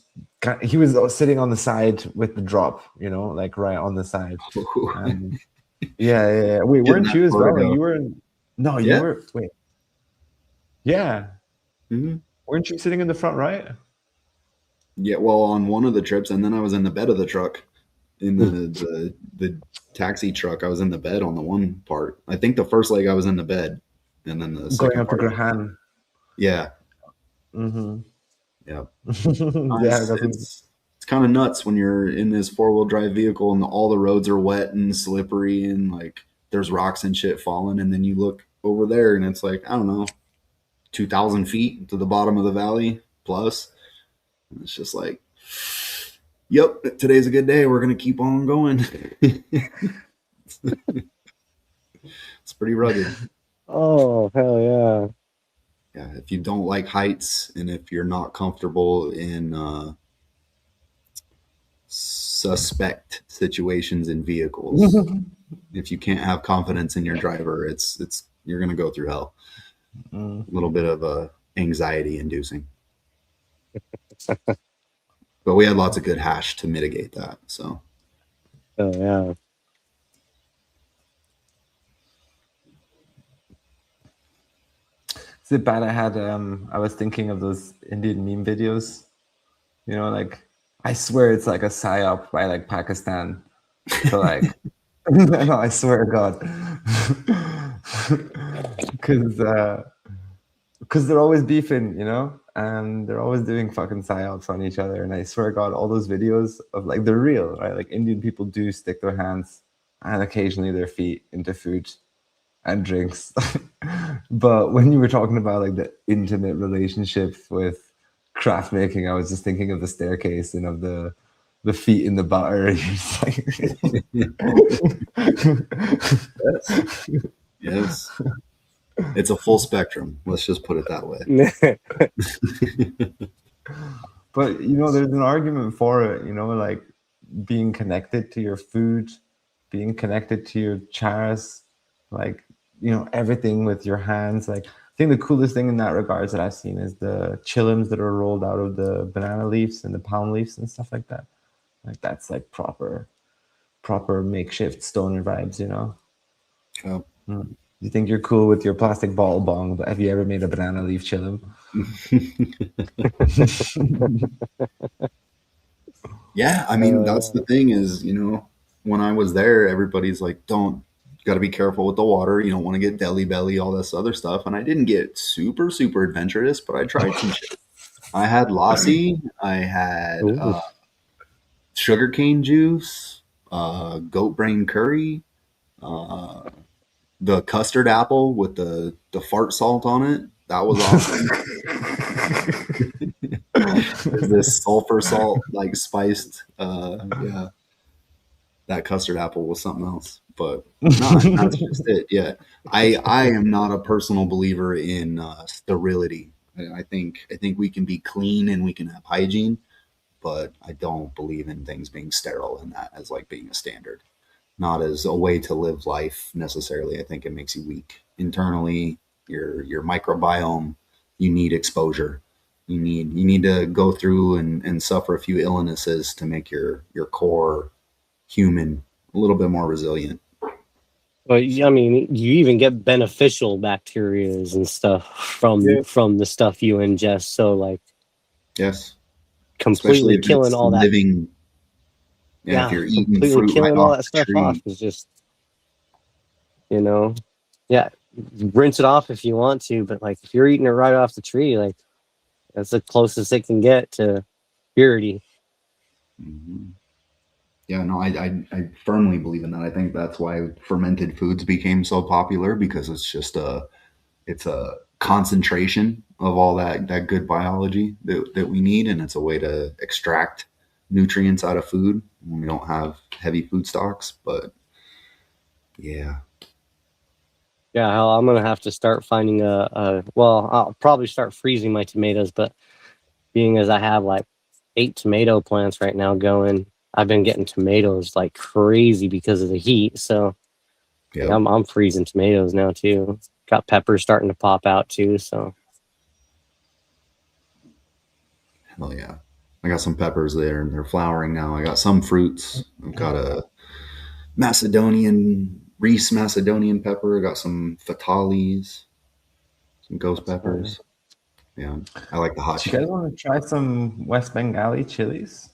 he was sitting on the side with the drop, like right on the side. And yeah. Wait, weren't you as well? Like, you were in, no, you were. Wait, yeah.
Mm-hmm.
Weren't you sitting in the front right?
Yeah, well, on one of the trips, and then I was in the bed of the truck, in the taxi truck. I was in the bed on the one part. I think the first leg I was in the bed, and then the second
going up
part,
to Grahan.
Yeah.
Mm-hmm.
Yeah.
Yeah,
it's kind of nuts when you're in this 4-wheel drive vehicle and all the roads are wet and slippery and like there's rocks and shit falling, and then you look over there and it's like, I don't know, 2,000 feet to the bottom of the valley plus. And it's just like, yep, today's a good day. We're going to keep on going. It's pretty rugged.
Oh, hell yeah.
Yeah, if you don't like heights and if you're not comfortable in suspect situations in vehicles, if you can't have confidence in your driver, it's you're going to go through hell. A little bit of anxiety inducing. But we had lots of good hash to mitigate that. So.
Oh yeah.
Is it bad? I was thinking of those Indian meme videos, like I swear it's like a psyop by like Pakistan to like no, I swear to God. Because they're always beefing, and they're always doing fucking psyops on each other. And I swear to God, all those videos of like, they're real, right? Like Indian people do stick their hands and occasionally their feet into food and drinks. But when you were talking about like the intimate relationship with craft making, I was just thinking of the staircase and of the feet in the butter.
Yes. It's a full spectrum. Let's just put it that way.
But there's an argument for it. Like being connected to your food, being connected to your charas, like everything with your hands. Like I think the coolest thing in that regards that I've seen is the chillums that are rolled out of the banana leaves and the palm leaves and stuff like that. Like that's like proper makeshift stoner vibes,
Oh.
You think you're cool with your plastic bottle bong, but have you ever made a banana leaf chillum?
Yeah, I mean, that's the thing is, when I was there, everybody's like, got to be careful with the water. You don't want to get deli belly, all this other stuff. And I didn't get super, super adventurous, but I tried some shit. I had lassi, I had sugarcane juice, goat brain curry, the custard apple with the fart salt on it. That was awesome. This sulfur salt, like spiced. Yeah, that custard apple was something else. But that's just it. Yeah, I am not a personal believer in sterility. I think we can be clean and we can have hygiene, but I don't believe in things being sterile in that as like being a standard, not as a way to live life necessarily. I think it makes you weak internally. Your microbiome, you need exposure. You need to go through and suffer a few illnesses to make your core human a little bit more resilient.
But I mean, you even get beneficial bacterias and stuff
Yeah.
from the stuff you ingest. So like
Yes, especially
completely
if
killing
it's
all that.
living. Yeah, if
Yeah,
you're eating
completely
fruit right
killing all
off
that
the
stuff off
tree.
is just, you know, yeah, rinse it off if you want to, but like if you're eating it right off the tree, like that's the closest it can get to purity.
Mhm. Yeah, no, I firmly believe in that. I think that's why fermented foods became so popular, because it's a concentration of all that good biology that we need, and it's a way to extract nutrients out of food when we don't have heavy food stocks. But yeah,
Yeah, hell, I'm gonna have to start finding well, I'll probably start freezing my tomatoes, but being as I have like 8 tomato plants right now going, I've been getting tomatoes like crazy because of the heat. So like,
yeah,
I'm freezing tomatoes now too. Got peppers starting to pop out too. So
hell yeah. I got some peppers there, and they're flowering now. I got some fruits. I've got a Reese Macedonian pepper. I got some fatales, some ghost peppers. Yeah, I like the hot
Do you guys
chili.
want to try some West Bengali chilies?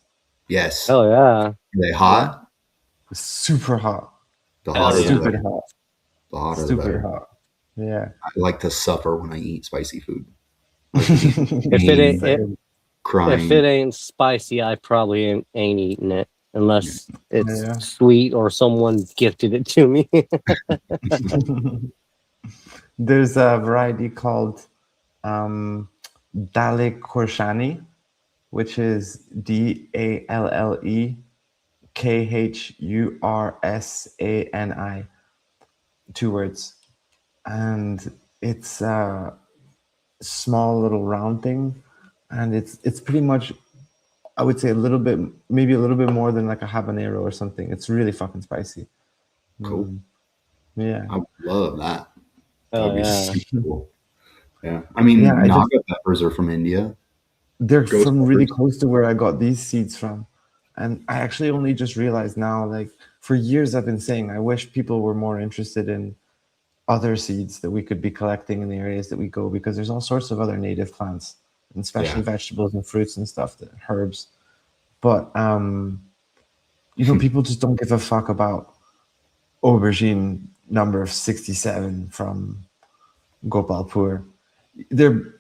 Yes.
hell yeah,
Are they
Yeah.
hot?
Super hot.
The
hell
hotter the
yeah.
Stupid
better.
hot.
The hotter the
Stupid
better.
hot. Yeah.
I like to suffer when I eat spicy food.
If it ain't
Pain,
if
crying.
it ain't spicy, I probably ain't eating it unless it's
Yeah.
sweet or someone gifted it to me.
There's a variety called um, Dale Khorshani, which is DALLEKHURSANI, 2 words, and it's a small little round thing, and it's pretty much, I would say, a little bit, maybe a little bit more than like a habanero or something. It's really fucking spicy.
Cool.
Yeah.
I would love that. That would
Oh
be
yeah.
super cool. Yeah. I mean,
Yeah,
naga peppers are from India.
they're
Ghost
from really
peppers.
close to where I got these seeds from. And I actually only just realized now, like for years I've been saying I wish people were more interested in other seeds that we could be collecting in the areas that we go, because there's all sorts of other native plants, and especially
Yeah.
vegetables and fruits and stuff, that herbs. But people just don't give a fuck about aubergine number 67 from Gopalpur. We're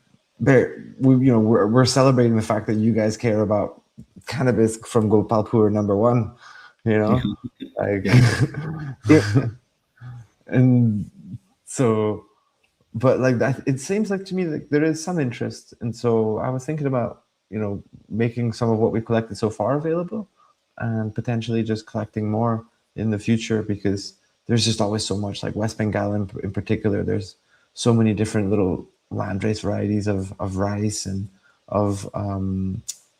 celebrating the fact that you guys care about cannabis from Gopalpur number one, like,
Yeah.
and so, but like that, it seems like to me like there is some interest, and so I was thinking about making some of what we collected so far available, and potentially just collecting more in the future, because there's just always so much, like West Bengal in particular. There's so many different little landrace varieties of rice and of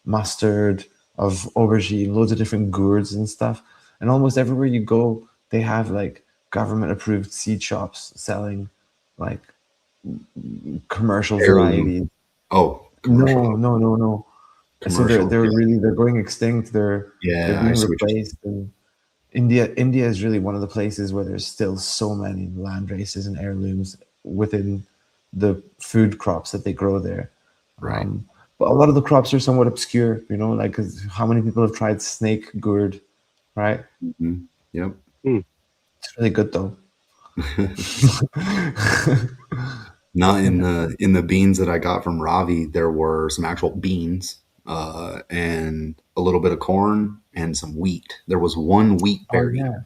mustard, of aubergine, loads of different gourds and stuff. And almost everywhere you go, they have like government approved seed shops selling like commercial
Heirloom.
varieties.
Oh, commercial.
No. So
Commercial.
they're going extinct. They're
Yeah, I
being
see what you're saying.
replaced. And India is really one of the places where there's still so many land races and heirlooms within the food crops that they grow there.
Right.
But a lot of the crops are somewhat obscure, like, 'cause how many people have tried snake gourd, right?
Mhm. Yep.
It's really good though.
Not in the beans that I got from Ravi, there were some actual beans, and a little bit of corn and some wheat. There was one wheat
Oh
berry,
yeah.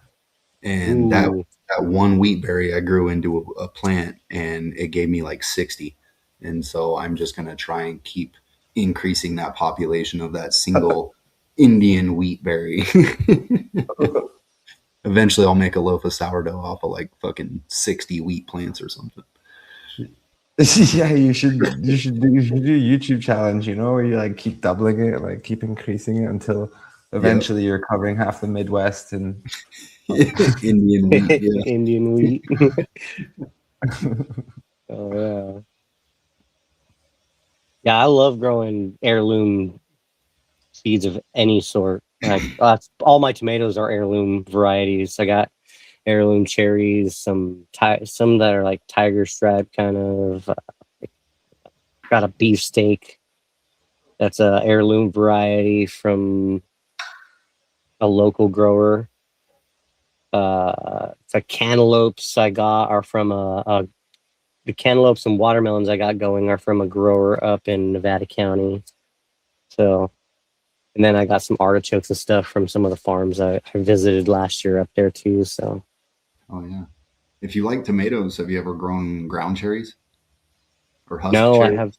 and that
Ooh.
that one wheat berry I grew into a plant, and it gave me like 60. And so I'm just gonna try and keep increasing that population of that single Indian wheat berry. Eventually, I'll make a loaf of sourdough off of like fucking 60 wheat plants or something.
Yeah, you should do a YouTube challenge, where you like keep doubling it, like keep increasing it until
Yep.
eventually you're covering half the Midwest and
Indian wheat. Yeah.
Indian wheat. Oh yeah. Yeah, I love growing heirloom seeds of any sort. Like all my tomatoes are heirloom varieties. I got heirloom cherries, some that are like tiger stripe kind of. Got a beefsteak that's a heirloom variety from a local grower. The cantaloupes I got are from the cantaloupes and watermelons I got going are from a grower up in Nevada County. So, and then I got some artichokes and stuff from some of the farms I visited last year up there too. So,
Oh yeah. If you like tomatoes, have you ever grown ground cherries or husk
no,
cherries?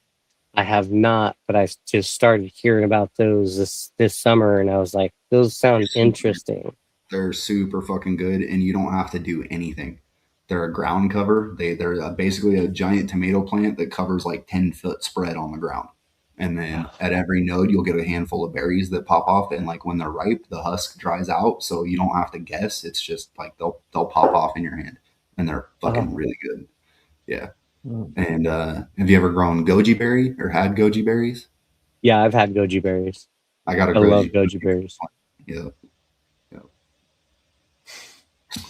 I have not, but I just started hearing about those this summer, and I was like, those sound interesting.
They're super fucking good, and you don't have to do anything. They're a ground cover. They're basically a giant tomato plant that covers like 10-foot spread on the ground. And then at every node, you'll get a handful of berries that pop off. And like when they're ripe, the husk dries out, so you don't have to guess. It's just like they'll pop off in your hand, and they're fucking
Oh,
really good. Yeah.
Mm.
And have you ever grown goji berry or had goji berries?
yeah, I've had goji berries.
I got a
I love
goji.
goji berries.
Yeah. Yeah.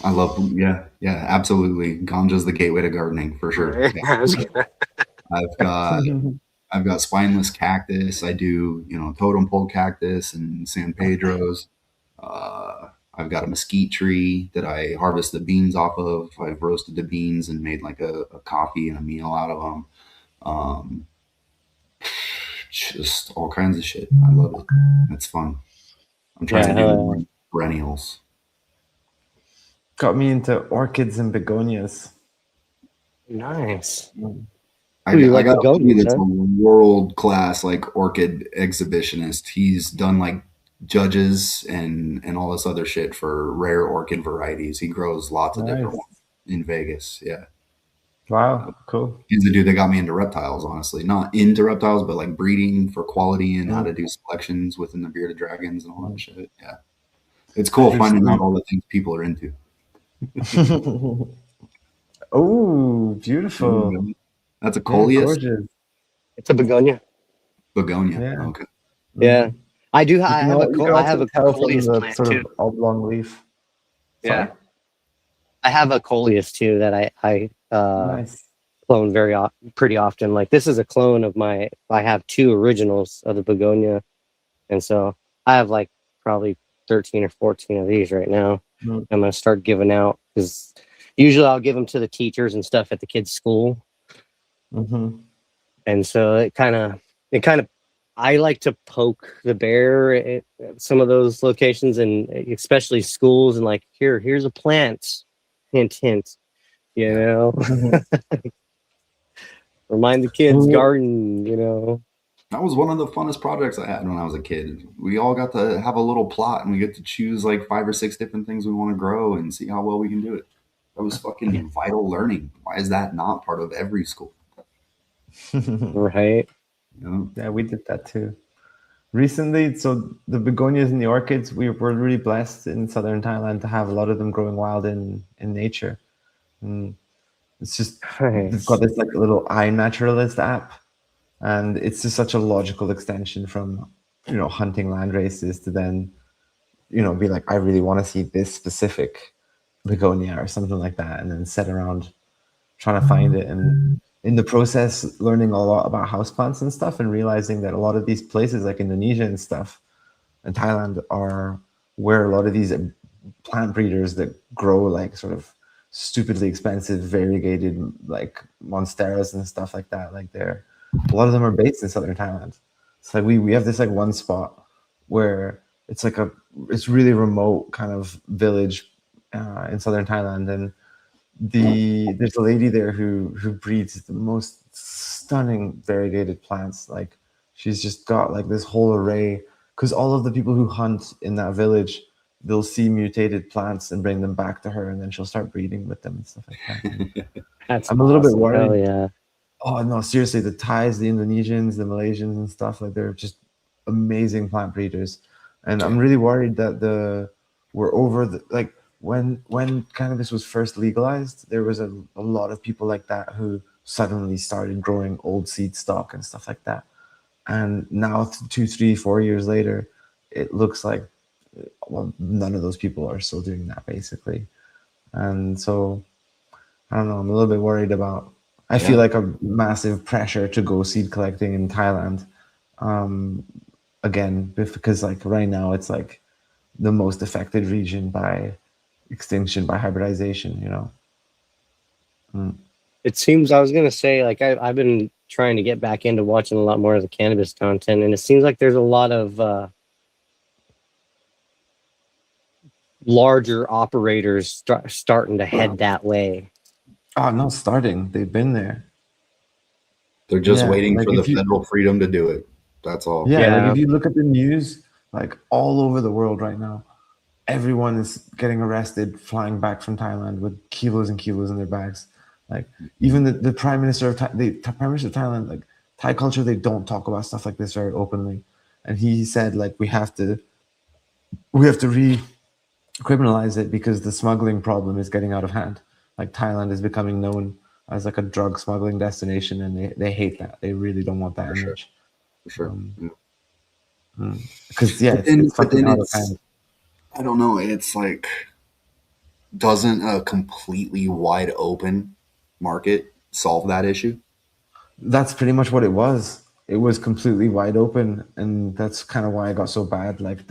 I love, yeah, yeah, absolutely. Ganja's the gateway to gardening for sure.
Right.
Yeah.
I was gonna-
I've got I've got spineless cactus. I do, totem pole cactus and San Pedro's. I've got a mesquite tree that I harvest the beans off of. I've roasted the beans and made like a coffee and a meal out of them. Um, just all kinds of shit. I love it. It's fun. I'm trying
yeah,
to do more perennials.
Got me into orchids and begonias.
nice.
Mm.
Ooh, you
I
like
got a buddy
begonias,
that's
huh?
a world class like orchid exhibitionist. He's done like judges and all this other shit for rare orchid varieties. He grows lots of different
Nice.
ones in Vegas. Yeah.
Wow, cool.
He's the dude that got me into reptiles, honestly. Not into reptiles, but like breeding for quality and how
Mm.
to do selections within the bearded dragons and all that
Mm.
shit. Yeah. It's cool
There's
finding out all the things people are into.
Oh, beautiful.
That's a
Yeah,
coleus?
gorgeous.
It's a begonia.
Begonia.
Yeah.
Okay.
Yeah,
Mhm.
I do.
You can you can
I
also
have a
tell from
coleus
the
plant
sort
too.
of oblong leaf.
Yeah,
Sorry?
I have a coleus too that I
Nice.
clone pretty often. Like this is a clone of my. I have two originals of the begonia, and so I have like probably 13 or 14 of these right now.
Mm.
I'm gonna start giving out because usually I'll give them to the teachers and stuff at the kids' school,
Mm-hmm.
and so it kind of I like to poke the bear at some of those locations and especially schools and like here's a plant, hint hint, you
Yeah.
know, remind the kids garden, you know.
That was one of the funnest projects I had when I was a kid. We all got to have a little plot and we get to choose like 5 or 6 different things we want to grow and see how well we can do it. That was fucking vital learning. Why is that not part of every school?
Right.
You know?
Yeah, we did that too. Recently, so the begonias and the orchids, we were really blessed in southern Thailand to have a lot of them growing wild in nature. And it's just we've got
Nice.
this like little iNaturalist app, and it's just such a logical extension from hunting land races to then be like, I really want to see this specific begonia or something like that, and then sit around trying to find it. And in the process, learning a lot about houseplants and stuff, and realizing that a lot of these places like Indonesia and stuff and Thailand are where a lot of these plant breeders that grow like sort of stupidly expensive variegated like monsteras and stuff like that, like they're a lot of them are based in southern Thailand. It's like we have this like one spot where it's really remote kind of village in southern Thailand, and there's a lady there who breeds the most stunning variegated plants. Like she's just got like this whole array, because all of the people who hunt in that village, they'll see mutated plants and bring them back to her, and then she'll start breeding with them and stuff like that. And
That's
I'm a little bit
awesome. Hell
worried.
yeah.
Oh no, seriously, the Thais, the Indonesians, the Malaysians and stuff, like they're just amazing plant breeders. And I'm
Yeah.
really worried that we're over the like when cannabis was first legalized, there was a lot of people like that who suddenly started growing old seed stock and stuff like that. And now 2, 3, 4 years later, it looks like well, none of those people are still doing that basically. And so I don't know. I'm a little bit worried about. I feel
Yeah.
like a massive pressure to go seed collecting in Thailand. Um, Again, because like right now it's like the most affected region by extinction, by hybridization. You know. Mm.
It seems I was gonna say like I've been trying to get back into watching a lot more of the cannabis content, and it seems like there's a lot of larger operators starting to head that way.
Oh, not starting. They've been there.
They're just
Yeah,
waiting
like
for the
if you
federal freedom to do it. That's all.
yeah, like
Yeah,
if you look at the news, like all over the world right now, everyone is getting arrested flying back from Thailand with kilos and kilos in their bags. Like even the prime minister of the prime minister of Thailand, like Thai culture, they don't talk about stuff like this very openly. And he said like we have to criminalize it because the smuggling problem is getting out of hand. Like Thailand is becoming known as like a drug smuggling destination, and they hate that. They really don't want that
For sure.
image.
For sure.
Um,
Yeah.
because yeah,
But then,
it's
but
fucking
then
out of
it's,
hand.
I don't know. It's like, doesn't a completely wide open market solve that issue?
That's pretty much what it was. It was completely wide open, and that's kind of why it got so bad. Like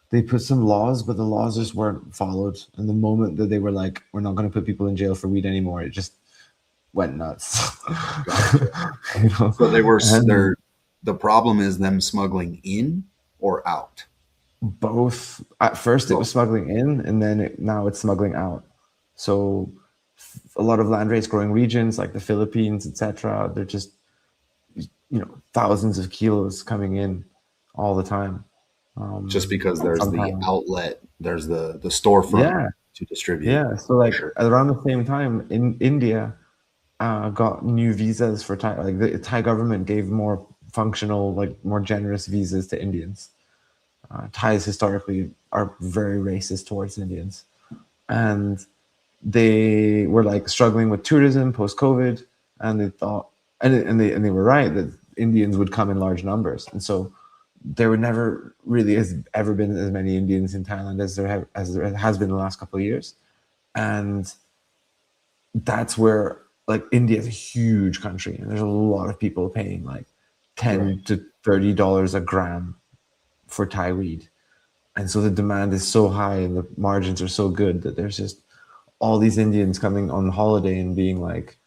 they put some laws, but the laws just weren't followed. And the moment that they were like, "We're not going to put people in jail for weed anymore," it just went nuts.
Gotcha.
You know,
So
and
the problem is them smuggling in or out.
both. At first, it was
Both.
smuggling in, and then now it's smuggling out. So a lot of landrace growing regions like the Philippines, etc., they're just thousands of kilos coming in all the time.
Just because there's
From
the
Thailand.
outlet, there's the storefront
Yeah,
to distribute.
yeah. So
For
like
sure.
around the same time, in India, got new visas for Thai. Like the Thai government gave more functional, like more generous visas to Indians. Thais historically are very racist towards Indians, and they were like struggling with tourism post COVID, and they thought, and they were right that Indians would come in large numbers, and so there would never really has ever been as many Indians in Thailand as there has been the last couple of years, and that's where like India is a huge country, and there's a lot of people paying like
Right.
$10 to $30 a gram for Thai weed, and so the demand is so high and the margins are so good that there's just all these Indians coming on holiday and being like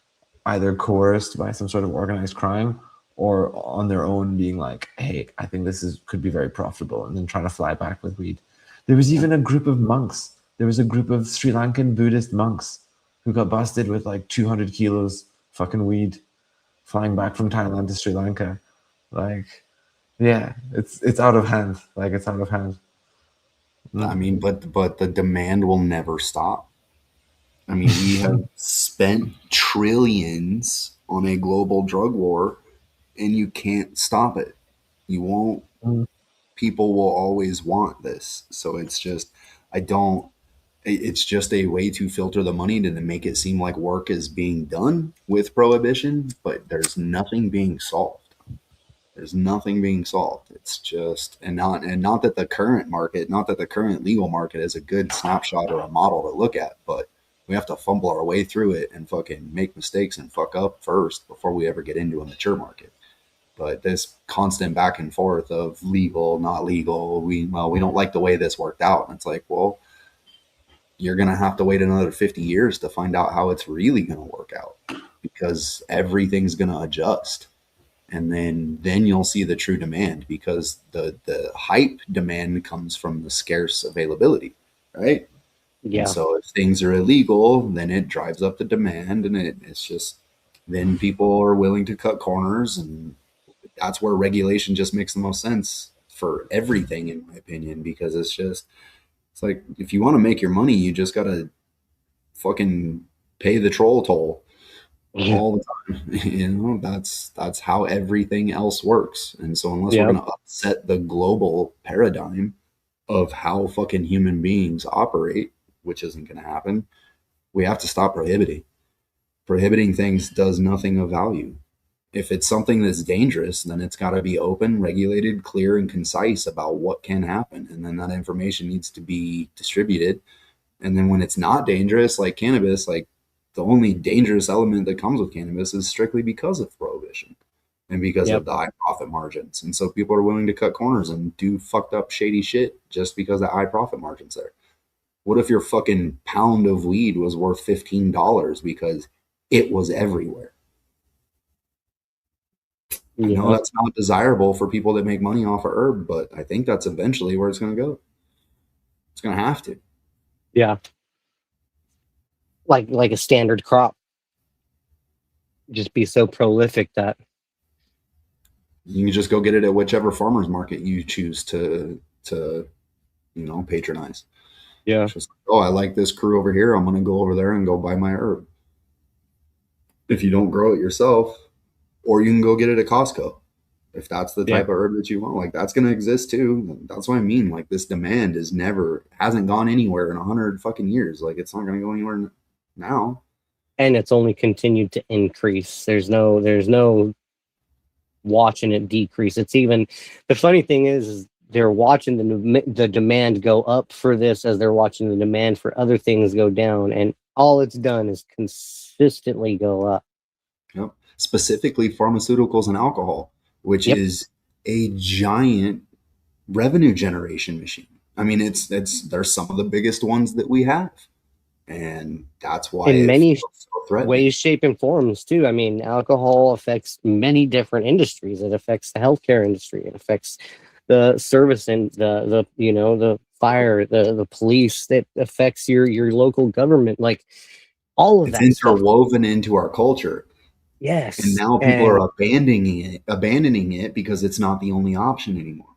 either coerced by some sort of organized crime or on their own being like, hey, I think this is could be very profitable, and then trying to fly back with weed. There was even a group of monks. There was a group of Sri Lankan Buddhist monks who got busted with like 200 kilos fucking weed flying back from Thailand to Sri Lanka. Like, yeah, it's out of hand. Like it's out of hand.
I
Mm.
mean, but the demand will never stop. I mean, we have spent trillions on a global drug war, and you can't stop it. You won't.
Mm.
People will always want this. So it's just, I don't. It's just a way to filter the money to make it seem like work is being done with prohibition, but there's nothing being solved. There's nothing being solved. It's just, and not that the current market, not that the current legal market is a good snapshot or a model to look at, but we have to fumble our way through it and fucking make mistakes and fuck up first before we ever get into a mature market. But this constant back and forth of legal, not legal, we don't like the way this worked out. And it's like, well, you're gonna have to wait another 50 years to find out how it's really gonna work out because everything's gonna adjust, and then you'll see the true demand because the hype demand comes from the scarce availability, right? And
yeah,
so if things are illegal, then it drives up the demand, and it's just, then people are willing to cut corners, and that's where regulation just makes the most sense for everything, in my opinion, because it's like if you want to make your money, you just gotta fucking pay the troll toll. all the time. That's how everything else works. And so unless we're
Yep.
going to upset the global paradigm of how fucking human beings operate, which isn't going to happen, we have to stop prohibiting. Prohibiting things does nothing of value. If it's something that's dangerous, then it's got to be open, regulated, clear, and concise about what can happen. And then that information needs to be distributed. And then when it's not dangerous, like cannabis, like the only dangerous element that comes with cannabis is strictly because of prohibition and because
Yep.
of the high profit margins. And so people are willing to cut corners and do fucked up, shady shit just because that high profit margin's there. What if your fucking pound of weed was worth $15 because it was everywhere? I know
Yep.
that's not desirable for people that make money off of herb, but I think that's eventually where it's going to go. It's going to have to.
Yeah. Like a standard crop. Just be so prolific that
You can just go get it at whichever farmer's market you choose to patronize.
yeah.
It's just like, oh, I like this crew over here. I'm going to go over there and go buy my herb. If you don't grow it yourself, or you can go get it at Costco. If that's the type of herb that you want, like that's going to exist too. That's what I mean. Like this demand hasn't gone anywhere in 100 fucking years. Like it's not going to go anywhere now.
And it's only continued to increase. There's no watching it decrease. It's even, the funny thing is they're watching the demand go up for this as they're watching the demand for other things go down, and all it's done is consistently go up.
Yep. Specifically pharmaceuticals and alcohol, which is a giant revenue generation machine. I mean, they're some of the biggest ones that we have. And that's why
in many
so
ways, shape, and forms too. I mean, alcohol affects many different industries. It affects the healthcare industry. It affects the service and the fire, the police. That affects your local government. Like all of
it's
that
interwoven into our culture.
Yes.
And now people are abandoning it because it's not the only option anymore.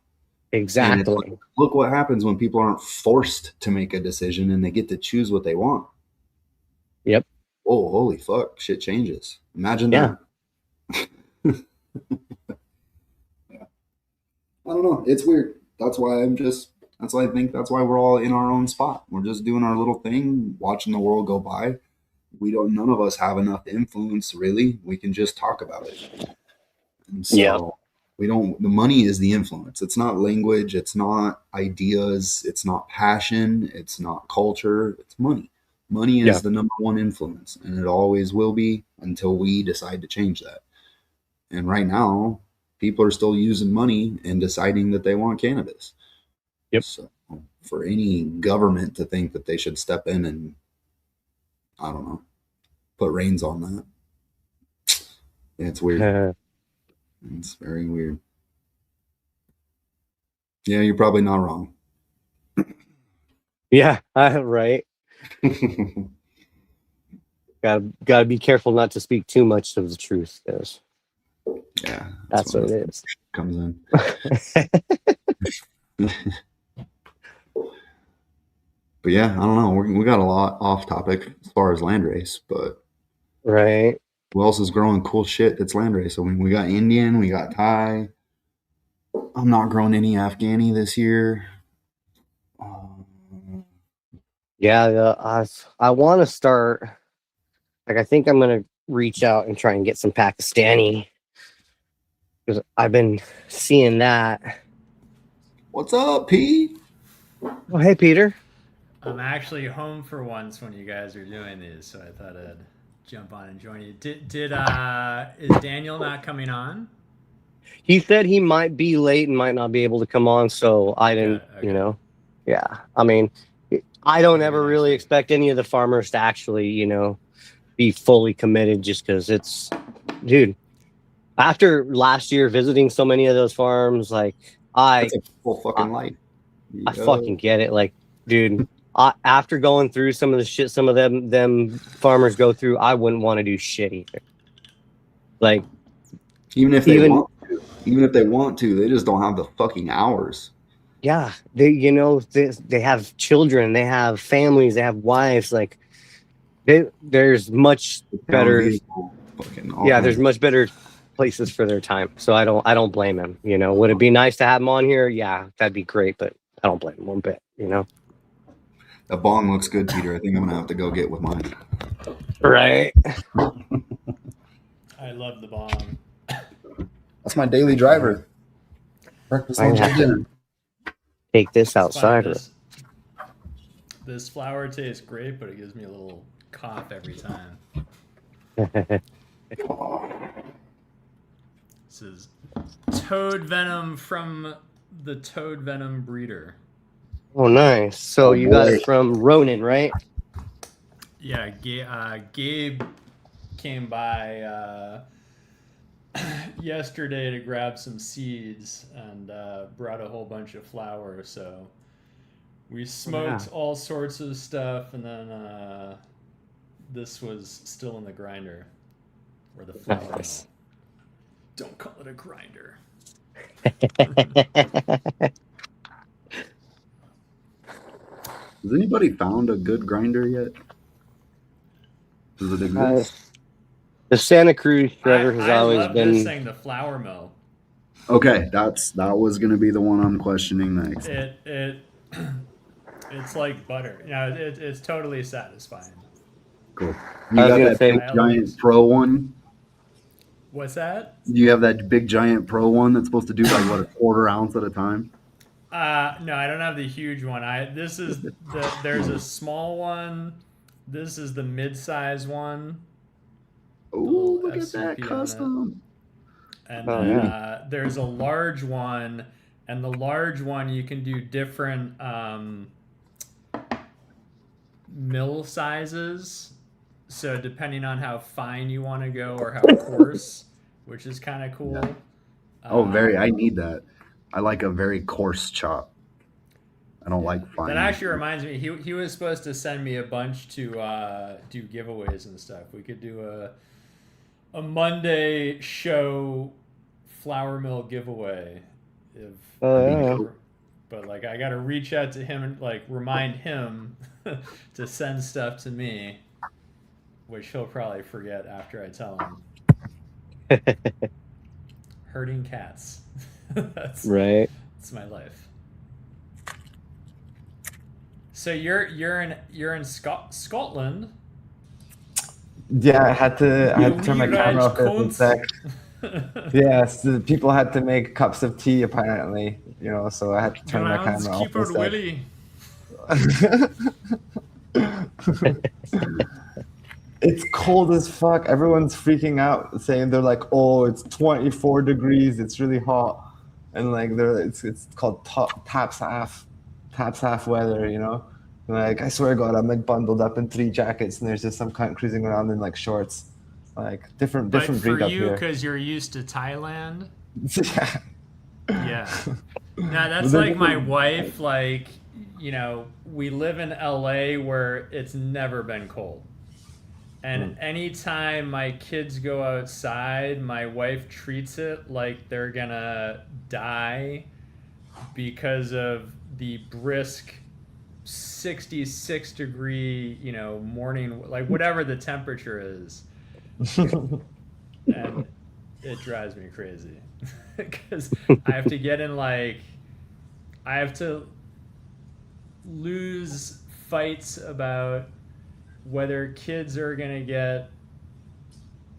Exactly.
And look what happens when people aren't forced to make a decision and they get to choose what they want.
Yep.
Oh, holy fuck. Shit changes. Imagine that. Yeah. I don't know. It's weird. That's why I think that's why we're all in our own spot. We're just doing our little thing, watching the world go by. None of us have enough influence really. We can just talk about it. And so the money is the influence. It's not language. It's not ideas. It's not passion. It's not culture. It's money. Money is the number one influence, and it always will be until we decide to change that. And right now, people are still using money and deciding that they want cannabis.
Yep.
So for any government to think that they should step in and, I don't know, put reins on that, it's weird. It's very weird. Yeah, you're probably not wrong.
Yeah, right. Gotta be careful not to speak too much of the truth, because that's what it is.
Comes in. But yeah, I don't know. We got a lot off topic as far as Landrace, but
right.
Who else is growing cool shit that's Landrace? I mean, we got Indian, we got Thai. I'm not growing any Afghani this year.
Yeah, I want to start. Like, I think I'm gonna reach out and try and get some Pakistani, because I've been seeing that.
What's up, Pete?
Oh, hey, Peter.
I'm actually home for once when you guys are doing these, so I thought I'd jump on and join you. Is Daniel not coming on?
He said he might be late and might not be able to come on, so I didn't, yeah. I mean, I don't ever really expect any of the farmers to actually, be fully committed, just because it's, dude, after last year visiting so many of those farms, like,
That's a full fucking life.
I fucking get it. Like, dude, after going through some of the shit some of them farmers go through, I wouldn't want to do shit either. Like,
even if they want to, they just don't have the fucking hours.
Yeah, they have children, they have families, they have wives. Like, there's much better.
Fucking
Yeah,
awesome.
there's much better places for their time. So I don't blame him. You know, would it be nice to have him on here? Yeah, that'd be great, but I don't blame him one bit, you know.
That bong looks good, Peter. I think I'm gonna have to go get with mine.
Right.
I love the bomb.
That's my daily driver. Breakfast,
I
lunch,
have
and
to
dinner.
take this
It's funny,
outside.
this flower tastes great, but it gives me a little cough every time. This is toad venom from the toad venom breeder.
Oh, nice. So
Oh,
you got
boy.
it from Ronin, right?
Yeah, Gabe came by yesterday to grab some seeds and brought a whole bunch of flour. So we smoked all sorts of stuff, and then this was still in the grinder, or the flour
Nice.
mill. Don't call it a grinder.
Has anybody found a good grinder yet? Does it exist?
The Santa Cruz shredder has
I
always
love
been.
this thing, the flour mill.
Okay, that was gonna be the one I'm questioning next.
It's like butter. You know, it's totally satisfying.
Cool.
I
You
was
got
gonna
that
say-
big giant pro one?
What's that?
Do you have that big giant pro one that's supposed to do like what, a quarter ounce at a time?
No, I don't have the huge one. There's a small one. This is the mid-size one.
Oh,
Little
look at
FCP
that
on it.
custom.
And
Oh,
then
yeah.
there's a large one, and the large one you can do different mill sizes. So depending on how fine you want to go or how coarse, which is kind of cool.
Yeah. Oh, I need that. I like a very coarse chop. I don't like fine.
That actually reminds me, he was supposed to send me a bunch to do giveaways and stuff. We could do a Monday show flour mill giveaway. But like I got to reach out to him and like remind him to send stuff to me, which he'll probably forget after I tell him. Herding cats. That's my life. So you're in Scotland.
Yeah, I had to turn my camera off for a sec. Yes, the people had to make cups of tea apparently, you know, so I had to turn my camera off for a sec.
Willie.
It's cold as fuck. Everyone's freaking out, saying they're like, "Oh, it's 24 degrees. It's really hot," and like it's called taps half weather, you know. Like I swear to God, I'm like bundled up in 3 jackets, and there's just some cunt cruising around in like shorts. Like different
But
breed
for
up
you,
here.
because you're used to Thailand.
Yeah.
Yeah. Now that's like my wife. Like, you know, we live in LA where it's never been cold. And anytime my kids go outside, my wife treats it like they're gonna die because of the brisk 66 degree, you know, morning, like whatever the temperature is. And it drives me crazy because I have to get in I have to lose fights about whether kids are gonna get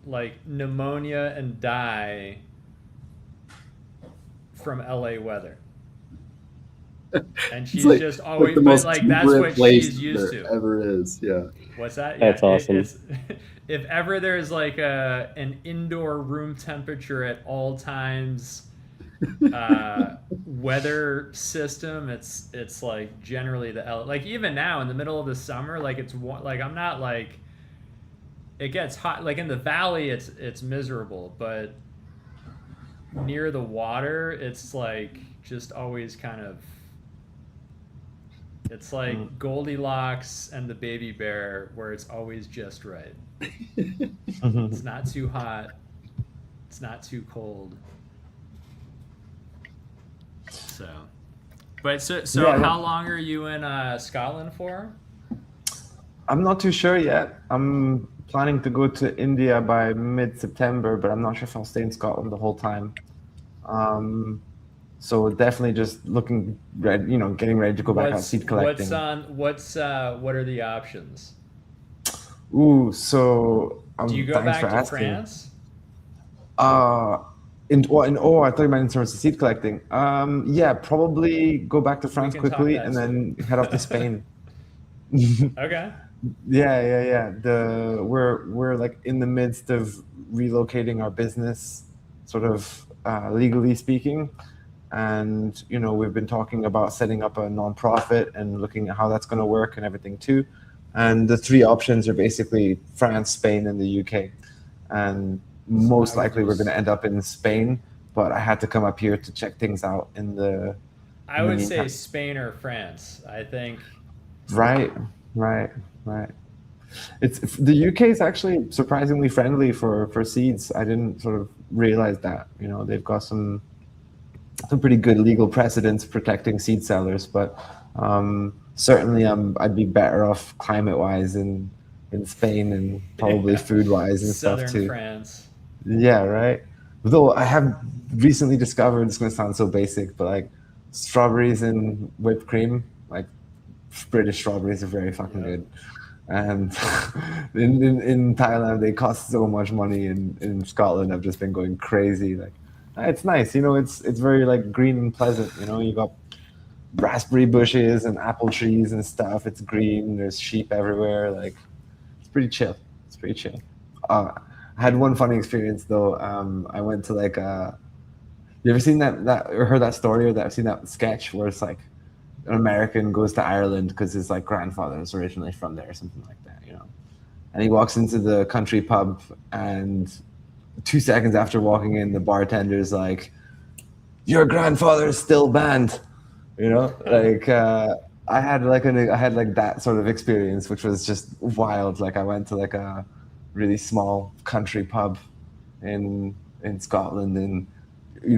like pneumonia and die from LA weather. And she's
like,
just always,
the
but
most
like that's
temperate
what
place
she's used
there
to.
ever is, yeah.
What's that?
That's awesome.
If ever there's like an indoor room temperature at all times weather system, it's like generally like even now in the middle of the summer, like it's like I'm not like it gets hot. Like in the valley, it's miserable, but near the water, it's like just always kind of. It's like Goldilocks and the baby bear, where it's always just right. It's not too hot. It's not too cold. So,
Yeah,
how long are you in Scotland for?
I'm not too sure yet. I'm planning to go to India by mid-September, but I'm not sure if I'll stay in Scotland the whole time. So definitely just looking ready, getting ready to go back out seed collecting.
What are the options?
Ooh, so
Do you go
thanks
back
for
to
asking.
France?
I thought you meant in terms of seed collecting. Yeah, probably go back to France
can talk
quickly
that
and then head off to Spain.
Okay.
Yeah. We're like in the midst of relocating our business, sort of legally speaking, and we've been talking about setting up a nonprofit and looking at how that's going to work and everything too. And the three options are basically France, Spain, and the UK. And most likely we're going to end up in Spain, but I had to come up here to check things out
I would say Spain or France. I think.
Right. It's the UK is actually surprisingly friendly for seeds. I didn't sort of realize that. They've got some pretty good legal precedents protecting seed sellers, but certainly I'd be better off climate-wise in Spain and probably food-wise and
Southern
stuff too.
France.
Yeah, right. Though I have recently discovered, it's going to sound so basic, but like strawberries and whipped cream, like British strawberries are very fucking good. And in Thailand, they cost so much money. In Scotland, I've just been going crazy. Like, it's nice, it's very like green and pleasant. You got raspberry bushes and apple trees and stuff. It's green. There's sheep everywhere. Like, it's pretty chill. I had one funny experience though. I went to like you ever seen that or heard that story, or that I've seen that sketch where it's like an American goes to Ireland because his like grandfather is originally from there or something like that, and he walks into the country pub, and 2 seconds after walking in, the bartender's like, "Your grandfather is still banned," like I had that sort of experience, which was just wild. Like I went to like a really small country pub in Scotland, and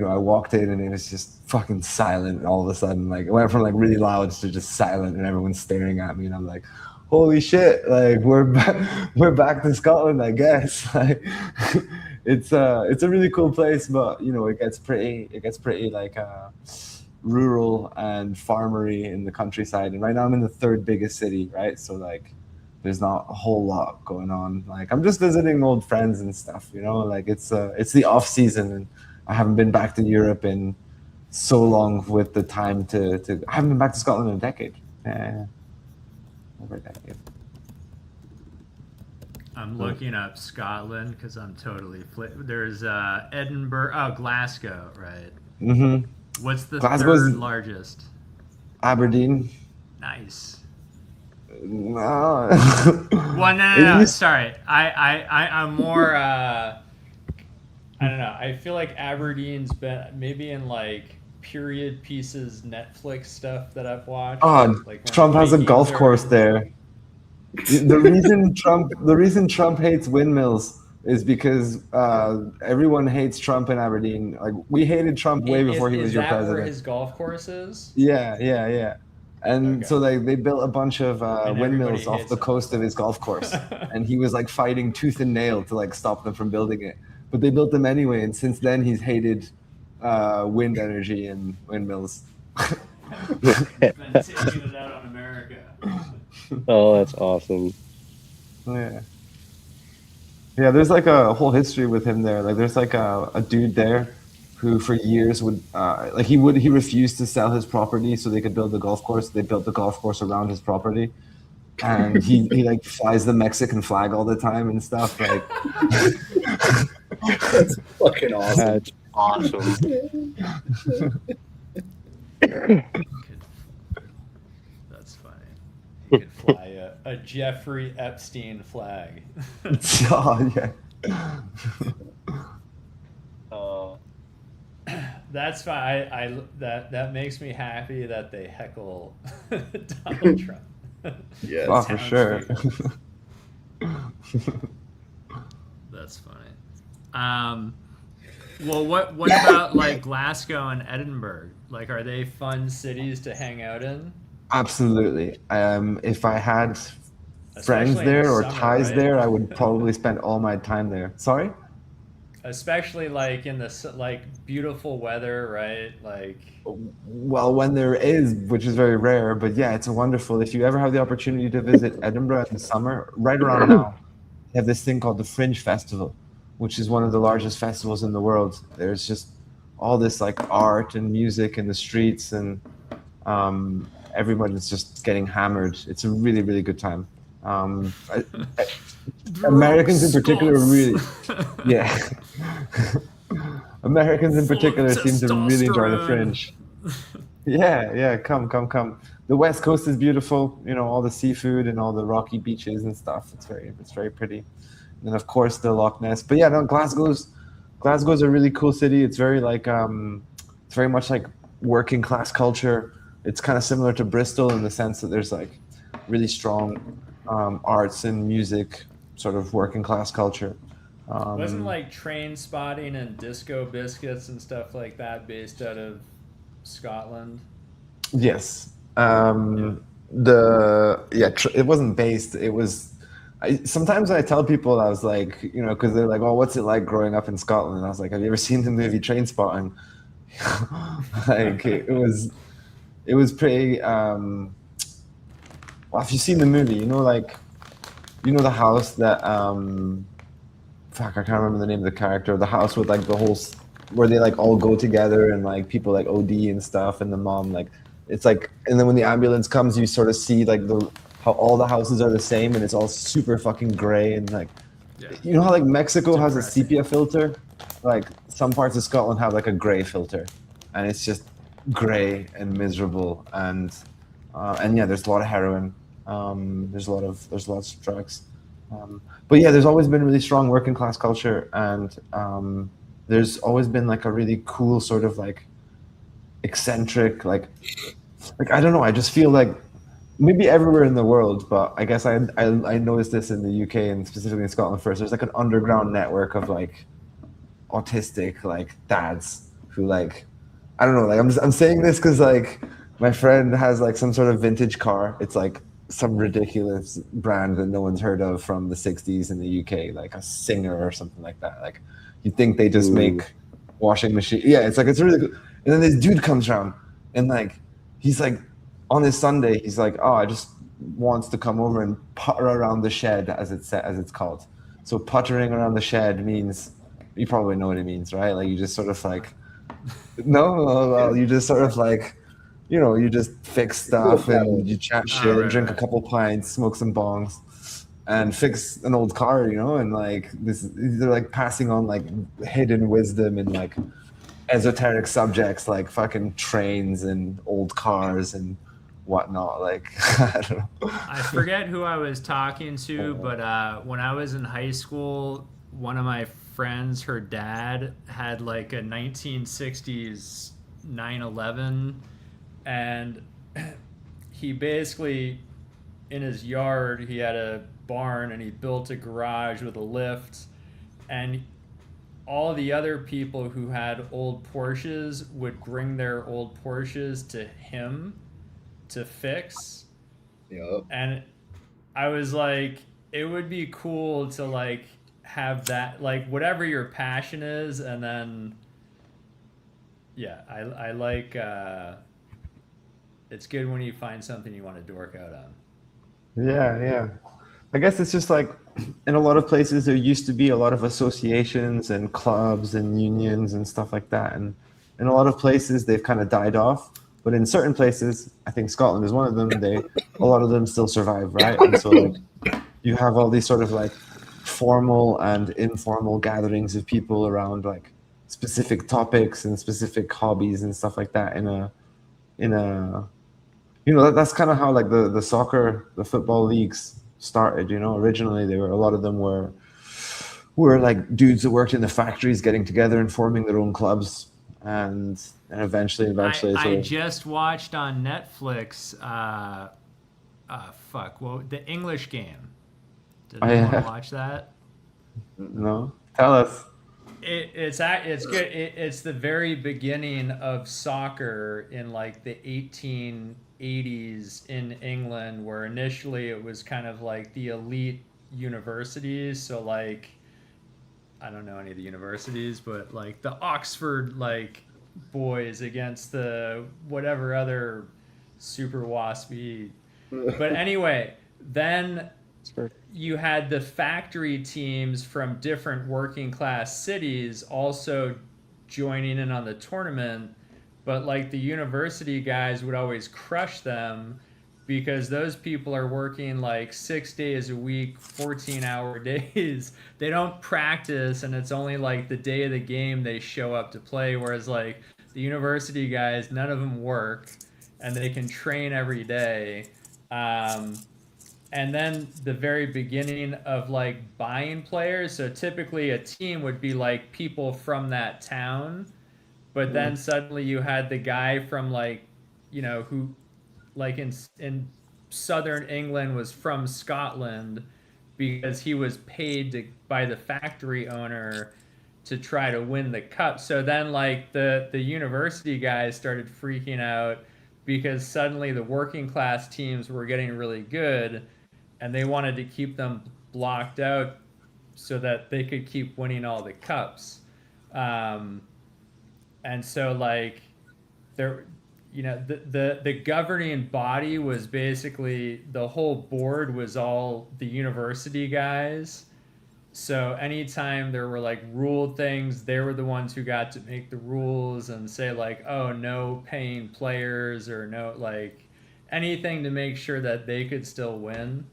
I walked in and it was just fucking silent. And all of a sudden, like it went from like really loud to just silent, and everyone's staring at me, and I'm like, holy shit, like we're back to Scotland, I guess. Like it's a really cool place, but it gets pretty like rural and farmery in the countryside. And right now I'm in the third biggest city, right? So like there's not a whole lot going on. Like I'm just visiting old friends and stuff, like it's the off season, and I haven't been back to Europe in so long with the time to I haven't been back to Scotland in a decade. Over a decade.
I'm looking up Scotland because I'm totally there's Edinburgh, Glasgow, right?
Mm-hmm.
What's the
Glasgow's
third largest?
Aberdeen.
Nice.
No.
Well, no. Sorry, I'm more. I don't know. I feel like Aberdeen's been maybe in like period pieces Netflix stuff that I've watched.
Oh,
like
Trump has a golf course there. The reason Trump hates windmills is because everyone hates Trump in Aberdeen. Like we hated Trump way before he was your president.
Is that where his golf course is?
Yeah. And so they built a bunch of windmills off the coast of his golf course, and he was like fighting tooth and nail to like stop them from building it. But they built them anyway, and since then he's hated wind energy and windmills.
He's been taking it out on America.
Oh, that's awesome.
Yeah, there's like a whole history with him there. Like there's like a dude there who for years would he refused to sell his property so they could build the golf course. They built the golf course around his property, and he like flies the Mexican flag all the time and stuff. Like
That's fucking awesome.
That's awesome.
That's funny. You could fly a Jeffrey Epstein flag.
Oh yeah.
That's fine. I that makes me happy that they heckle Donald Trump.
Yeah,
Oh, for sure.
That's funny. Well, what about like Glasgow and Edinburgh? Like, are they fun cities to hang out in?
Absolutely. If I had friends
Especially in
there
the
or
summer,
ties
right?
there, I would probably spend all my time there. Sorry?
Especially like in the like beautiful weather, right? Like,
Well, when there is, which is very rare, but yeah, it's a wonderful. If you ever have the opportunity to visit Edinburgh in the summer, right around now, they have this thing called the Fringe Festival, which is one of the largest festivals in the world. There's just all this like art and music in the streets, and everybody's just getting hammered. It's a really, really good time. I, Americans in particular
Scots.
really, yeah. Americans in
Full of
particular seem to really enjoy the
testosterone.
Fringe. Yeah, yeah, come, come, come. The West Coast is beautiful, you know, all the seafood and all the rocky beaches and stuff. It's very pretty. And then of course the Loch Ness. But yeah, no, Glasgow's a really cool city. It's very like it's very much like working class culture. It's kind of similar to Bristol in the sense that there's like really strong arts and music, sort of working class culture.
Wasn't
Um,
like Train Spotting and Disco Biscuits and stuff like that based out of Scotland?
Yes.
Yeah.
It wasn't based. It was. Sometimes I tell people I was like, you know, because they're like, "Oh, what's it like growing up in Scotland?" And I was like, "Have you ever seen the movie Trainspotting?" Like it was pretty. Well, if you've seen the movie, you know, like you know the house that fuck, I can't remember the name of the character. The house with like the whole where they like all go together and like people like OD and stuff, and the mom like it's like, and then when the ambulance comes, you sort of see like the how all the houses are the same and it's all super fucking gray and like
Yeah.
you know how like Mexico has a
Depressing.
sepia filter, like some parts of Scotland have like a gray filter, and it's just gray and miserable and yeah, there's a lot of heroin. There's lots of drugs. But yeah, there's always been really strong working class culture, and there's always been like a really cool sort of like eccentric, like I don't know. I just feel like maybe everywhere in the world, but I guess I noticed this in the UK and specifically in Scotland first. There's like an underground network of like autistic like dads who like I don't know. Like I'm saying this because like my friend has like some sort of vintage car. It's like some ridiculous brand that no one's heard of from the 60s in the UK, like a Singer or something like that. Like you think they just
Ooh.
make washing machine. Yeah, it's like it's really good. And then this dude comes around and like he's like on his Sunday, he's like, oh, I just wants to come over and putter around the shed as it's called. So puttering around the shed means you probably know what it means, right? Like you just sort of like no, well, you just sort of like, you know, you just fix stuff and you chat shit and
right,
drink a
right.
couple pints, smoke some bongs, and fix an old car, you know, and like this, they're like passing on like hidden wisdom and like esoteric subjects like fucking trains and old cars and whatnot. Like, I don't know.
I forget who I was talking to, but when I was in high school, one of my friends, her dad, had like a 1960s 911, and he basically, in his yard, he had a barn and he built a garage with a lift, and all the other people who had old Porsches would bring their old Porsches to him to fix.
Yep.
And I was like, it would be cool to like have that, like whatever your passion is, and then yeah, I like it's good when you find something you want to dork out on.
Yeah, yeah. I guess it's just like in a lot of places there used to be a lot of associations and clubs and unions and stuff like that. And in a lot of places they've kind of died off. But in certain places, I think Scotland is one of them, a lot of them still survive, right? And so like you have all these sort of like formal and informal gatherings of people around like specific topics and specific hobbies and stuff like that in a you know that's kind of how like the soccer the football leagues started, you know. Originally they were a lot of them were like dudes that worked in the factories getting together and forming their own clubs, and eventually
I
sort of
just watched on Netflix fuck, well, the English Game. Did
I
anyone watch that?
no, tell us.
It's good. It's the very beginning of soccer in like the 1880s in England, where initially it was kind of like the elite universities. So like I don't know any of the universities, but like the Oxford like boys against the whatever other super waspy. But anyway, then you had the factory teams from different working class cities also joining in on the tournament, but like the university guys would always crush them because those people are working like 6 days a week, 14-hour days. They don't practice, and it's only like the day of the game they show up to play. Whereas like the university guys, none of them work, and they can train every day. And then the very beginning of like buying players. So typically a team would be like people from that town, but then suddenly you had the guy from like, who like in southern England was from Scotland because he was paid by the factory owner to try to win the cup. So then like the university guys started freaking out because suddenly the working class teams were getting really good and they wanted to keep them blocked out so that they could keep winning all the cups. And so like there, the governing body was basically the whole board was all the university guys. So anytime there were like ruled things, they were the ones who got to make the rules and say like, oh, no paying players or no like anything to make sure that they could still win.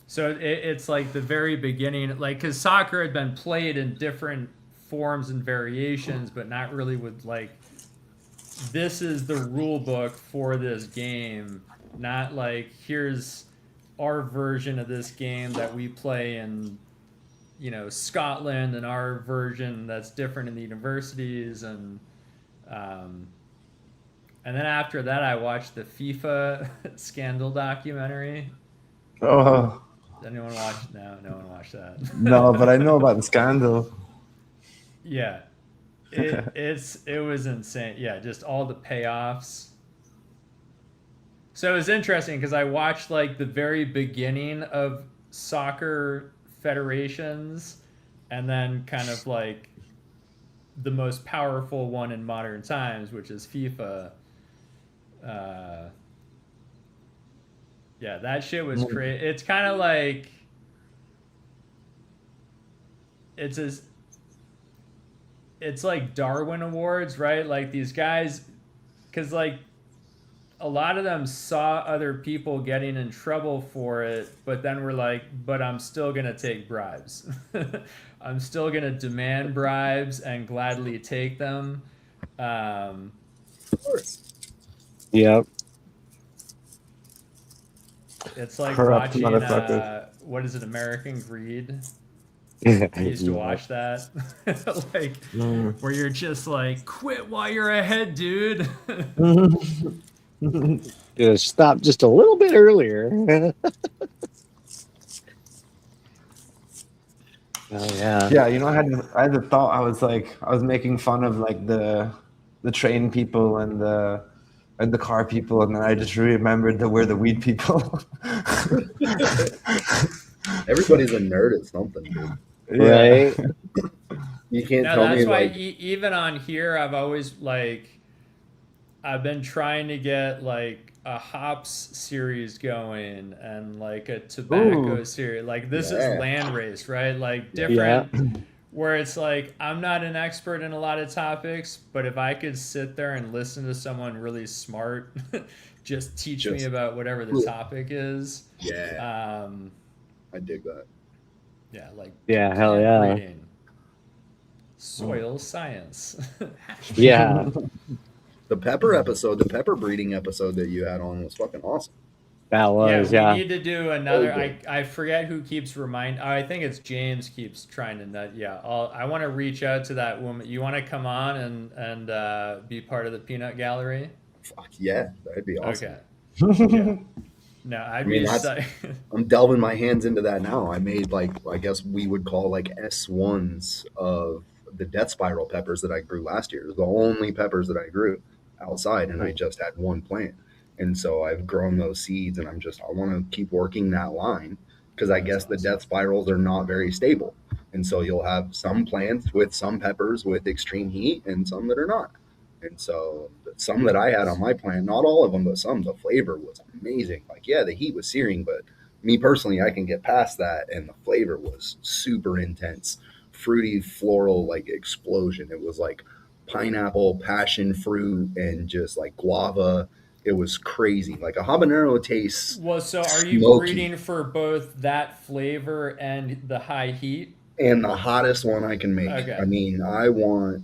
So it's like the very beginning, like because soccer had been played in different forms and variations, but not really with like, this is the rule book for this game, not like here's our version of this game that we play in Scotland and our version that's different in the universities and then after that I watched the FIFA scandal documentary.
Oh
Did anyone watch? No one watched that.
no, but I know about the scandal.
Yeah, it was insane. Yeah, just all the payoffs. So it was interesting because I watched like the very beginning of soccer federations and then kind of like the most powerful one in modern times, which is FIFA. Yeah, that shit was crazy. It's kind of like it's like Darwin Awards, right? Like these guys, because like a lot of them saw other people getting in trouble for it, but then were like, but I'm still going to take bribes. I'm still going to demand bribes and gladly take them.
Of course.
Yep.
It's like
Corrupt
watching,
motherfucker.
what is it, American Greed? I used to watch that. Like, where you're just like, quit while you're ahead, dude.
Just stop just a little bit earlier. Oh yeah.
Yeah, I had the thought. I was making fun of like the train people and the car people, and then I just remembered that we're the weed people.
Everybody's a nerd at something, dude.
Right.
You can't
No,
tell
that's
me
why
like
even on here, I've always like, I've been trying to get like a hops series going and like a tobacco series. Like this is Landrace, right? Like different, where it's like I'm not an expert in a lot of topics, but if I could sit there and listen to someone really smart, just teach me about whatever the topic is.
Yeah. I dig that.
Yeah, like
hell yeah.
breeding, soil science.
Yeah.
The pepper breeding episode that you had on was fucking awesome.
That was,
we need to do another. I forget who keeps I think it's James keeps trying to nut. Yeah, I want to reach out to that woman. You want to come on and be part of the peanut gallery?
Fuck yeah, that'd be awesome.
Okay. Yeah. No,
I
I'd
mean,
be
that's
so.
I'm delving my hands into that now. I made like I guess we would call like S1s of the death spiral peppers that I grew last year. The only peppers that I grew outside, and I just had one plant. And so I've grown those seeds, and I want to keep working that line because I
That's
guess the
awesome.
death spirals are not very stable. And so you'll have some plants with some peppers with extreme heat, and some that are not. And so some that I had on my plant, not all of them, but some, the flavor was amazing. Like, yeah, the heat was searing, but me personally, I can get past that, and the flavor was super intense, fruity, floral, like explosion. It was like pineapple, passion fruit, and just like guava. It was crazy. Like a habanero tastes
Well, so are you
smoky,
breeding for both that flavor and the high heat?
and the hottest one I can make. I
Okay.
mean,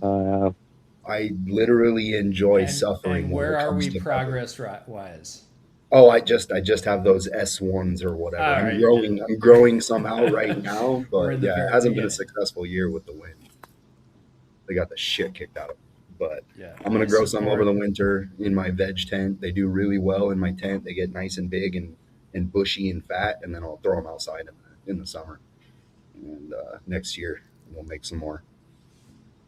Uh,
I literally enjoy
And
suffering when
where
it
are
comes
we
to pepper.
progress wise?
Oh, I just have those S1s or whatever.
All
I'm
right.
growing I'm growing somehow right now,
We're
but
in the
yeah, it
very
hasn't been a
beginning.
successful year with the wind. They got the shit kicked out of them. But
Yeah,
I'm gonna
I
grow some over
support.
the winter in my veg tent. They do really well in my tent. They get nice and big and bushy and fat, and then I'll throw them outside in the summer. And next year we'll make some more.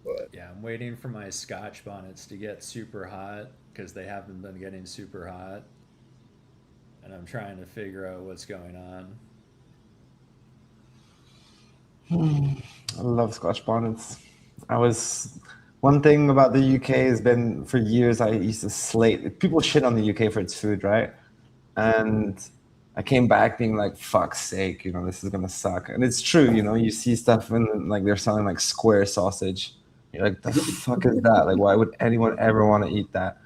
But
Yeah, I'm waiting for my Scotch bonnets to get super hot because they haven't been getting super hot, and I'm trying to figure out what's going on.
I love Scotch bonnets. I was One thing about the UK has been for years I used to slate people shit on the UK for its food, right? And I came back being like, fuck's sake, this is gonna suck. And it's true, you see stuff and like they're selling like square sausage. You're like, the fuck is that? Like, why would anyone ever want to eat that?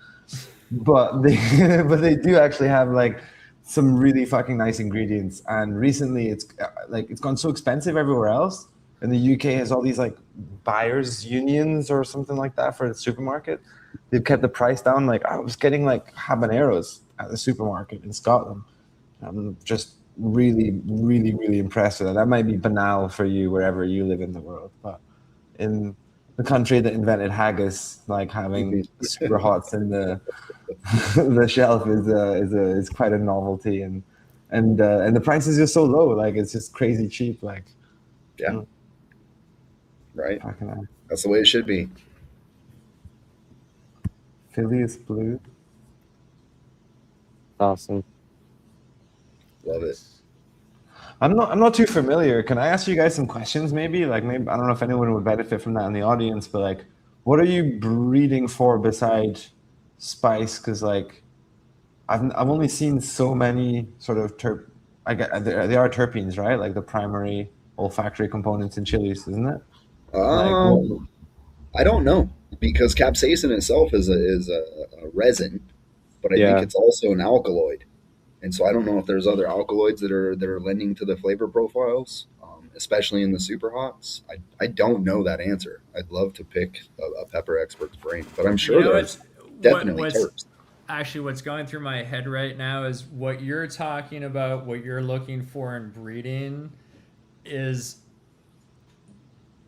But they but they do actually have like some really fucking nice ingredients. And recently it's gone so expensive everywhere else, and the UK has all these like buyers unions or something like that for the supermarket. They've kept the price down. Like, I was getting like habaneros at the supermarket in Scotland. I'm just really, really, really impressed with that. That might be banal for you wherever you live in the world, but in the country that invented haggis, like having super hots in the shelf is quite a novelty, and the price is just so low. Like, it's just crazy cheap. Like,
yeah, right.
fucking hell.
That's the way it should be.
Philly is blue.
awesome.
Love it.
Nice.
I'm not too familiar. Can I ask you guys some questions? Maybe I don't know if anyone would benefit from that in the audience, but like, what are you breeding for beside spice? Because like, I've only seen so many sort of they are terpenes, right? Like the primary olfactory components in chilies, isn't it? Like, what?
Um, I don't know because capsaicin itself is a resin, but I think
Yeah.
it's also an alkaloid, and so I don't know if there's other alkaloids that are lending to the flavor profiles, especially in the super hots. I don't know that answer. I'd love to pick a pepper expert's brain, but I'm
You
sure
know what's
there's
what
definitely
what's
terps.
actually what's going through my head right now is what you're talking about, what you're looking for in breeding is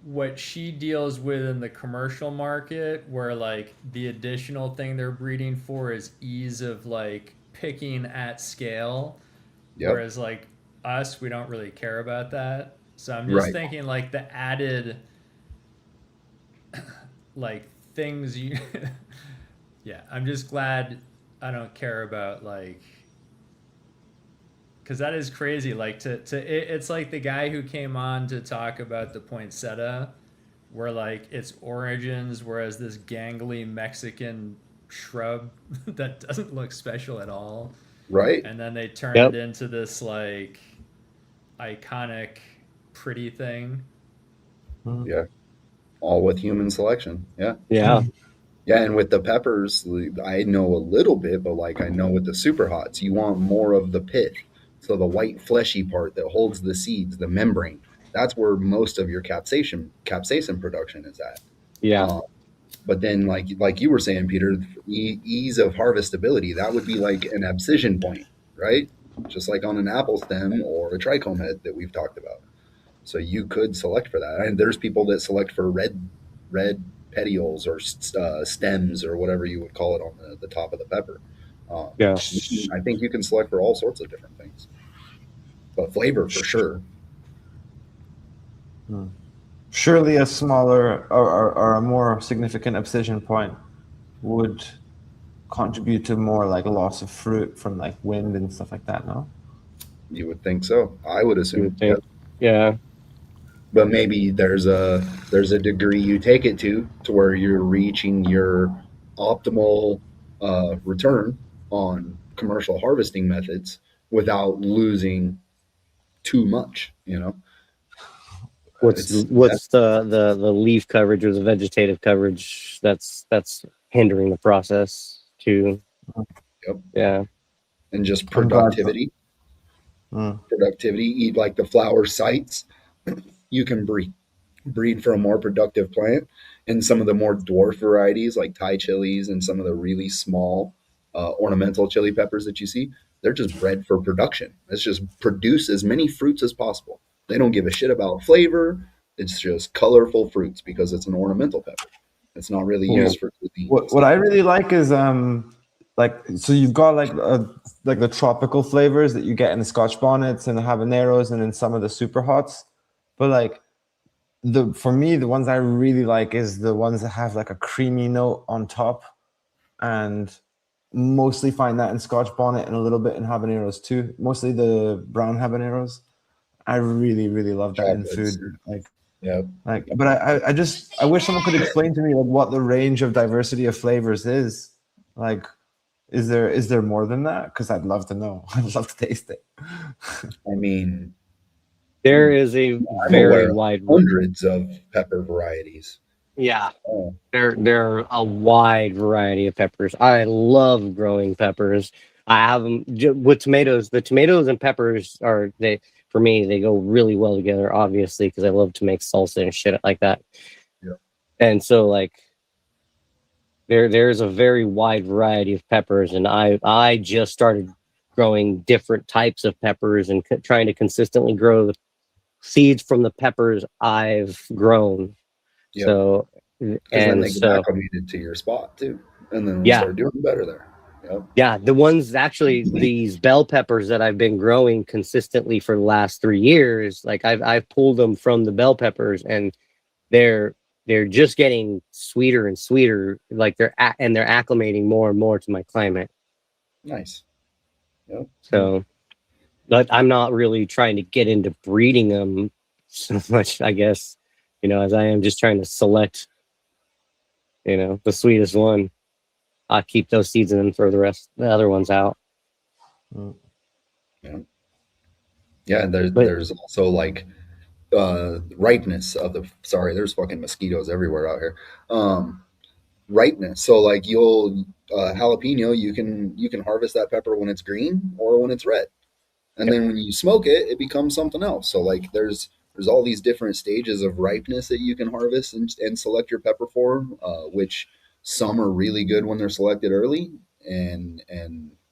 what she deals with in the commercial market, where like the additional thing they're breeding for is ease of like picking at scale,
Yep.
whereas like us, we don't really care about that. So I'm just
Right.
thinking like the added like things you yeah, I'm just glad I don't care about like because that is crazy. Like it's like the guy who came on to talk about the poinsettia, where like its origins, whereas this gangly Mexican shrub that doesn't look special at all,
Right.
and then they turn it
Yep.
into this like iconic, pretty thing.
Yeah. All with human selection. Yeah.
Yeah.
Yeah, and with the peppers, I know a little bit, but like I know with the super hots, you want more of the pith. So the white fleshy part that holds the seeds, the membrane, that's where most of your capsaicin production is at.
Yeah.
Uh, but then, like you were saying, Peter, ease of harvestability, that would be like an abscission point, right? Just like on an apple stem or a trichome head that we've talked about. So you could select for that. And there's people that select for red petioles or stems or whatever you would call it on the top of the pepper.
Yeah.
I think you can select for all sorts of different things, but flavor for sure.
Surely a smaller or a more significant abscission point would contribute to more like loss of fruit from like wind and stuff like that, no?
You would think so. I would
You
assume.
would think. Yeah.
But maybe there's a degree you take it to where you're reaching your optimal return on commercial harvesting methods without losing too much.
What's
It's
the leaf coverage or the vegetative coverage that's hindering the process too?
yep.
Yeah.
And just
I'm glad.
productivity. Eat like the flower sites. You can breed for a more productive plant. And some of the more dwarf varieties like Thai chilies and some of the really small ornamental chili peppers that you see, they're just bred for production. It's just produce as many fruits as possible. They don't give a shit about flavor. It's just colorful fruits because it's an ornamental pepper. It's not really
Yeah.
used for cuisine.
What I really like is like, so you've got like the tropical flavors that you get in the Scotch bonnets and the habaneros and in some of the super hots, but like for me the ones I really like is the ones that have like a creamy note on top, and mostly find that in Scotch bonnet and a little bit in habaneros too. Mostly the brown habaneros. I really love that in food.
Yeah.
But I wish someone could explain to me like what the range of diversity of flavors is. Like, is there more than that? Because I'd love to know. I'd love to taste it.
I mean,
there is a very wide
hundreds of pepper varieties.
Yeah. Oh. There are a wide variety of peppers. I love growing peppers. I have them with tomatoes. The tomatoes and peppers for me, they go really well together, obviously, because I love to make salsa and shit like that.
Yeah.
And so like there's a very wide variety of peppers, and I just started growing different types of peppers and trying to consistently grow the seeds from the peppers I've grown. Yep. So
then they get acclimated to your spot too, and then we start doing better there. Yep.
Yeah, the ones actually these bell peppers that I've been growing consistently for the last 3 years, like I've pulled them from the bell peppers, and they're just getting sweeter and sweeter. Like they're acclimating more and more to my climate.
Nice. Yep.
So, but I'm not really trying to get into breeding them so much, I guess, as I am just trying to select, the sweetest one. I'll keep those seeds in and throw the other ones out.
Yeah, there's also like ripeness of there's fucking mosquitoes everywhere out here. Ripeness. So like you'll jalapeno, you can harvest that pepper when it's green or when it's red. And then when you smoke it, it becomes something else. So like there's all these different stages of ripeness that you can harvest and select your pepper for, which some are really good when they're selected early, and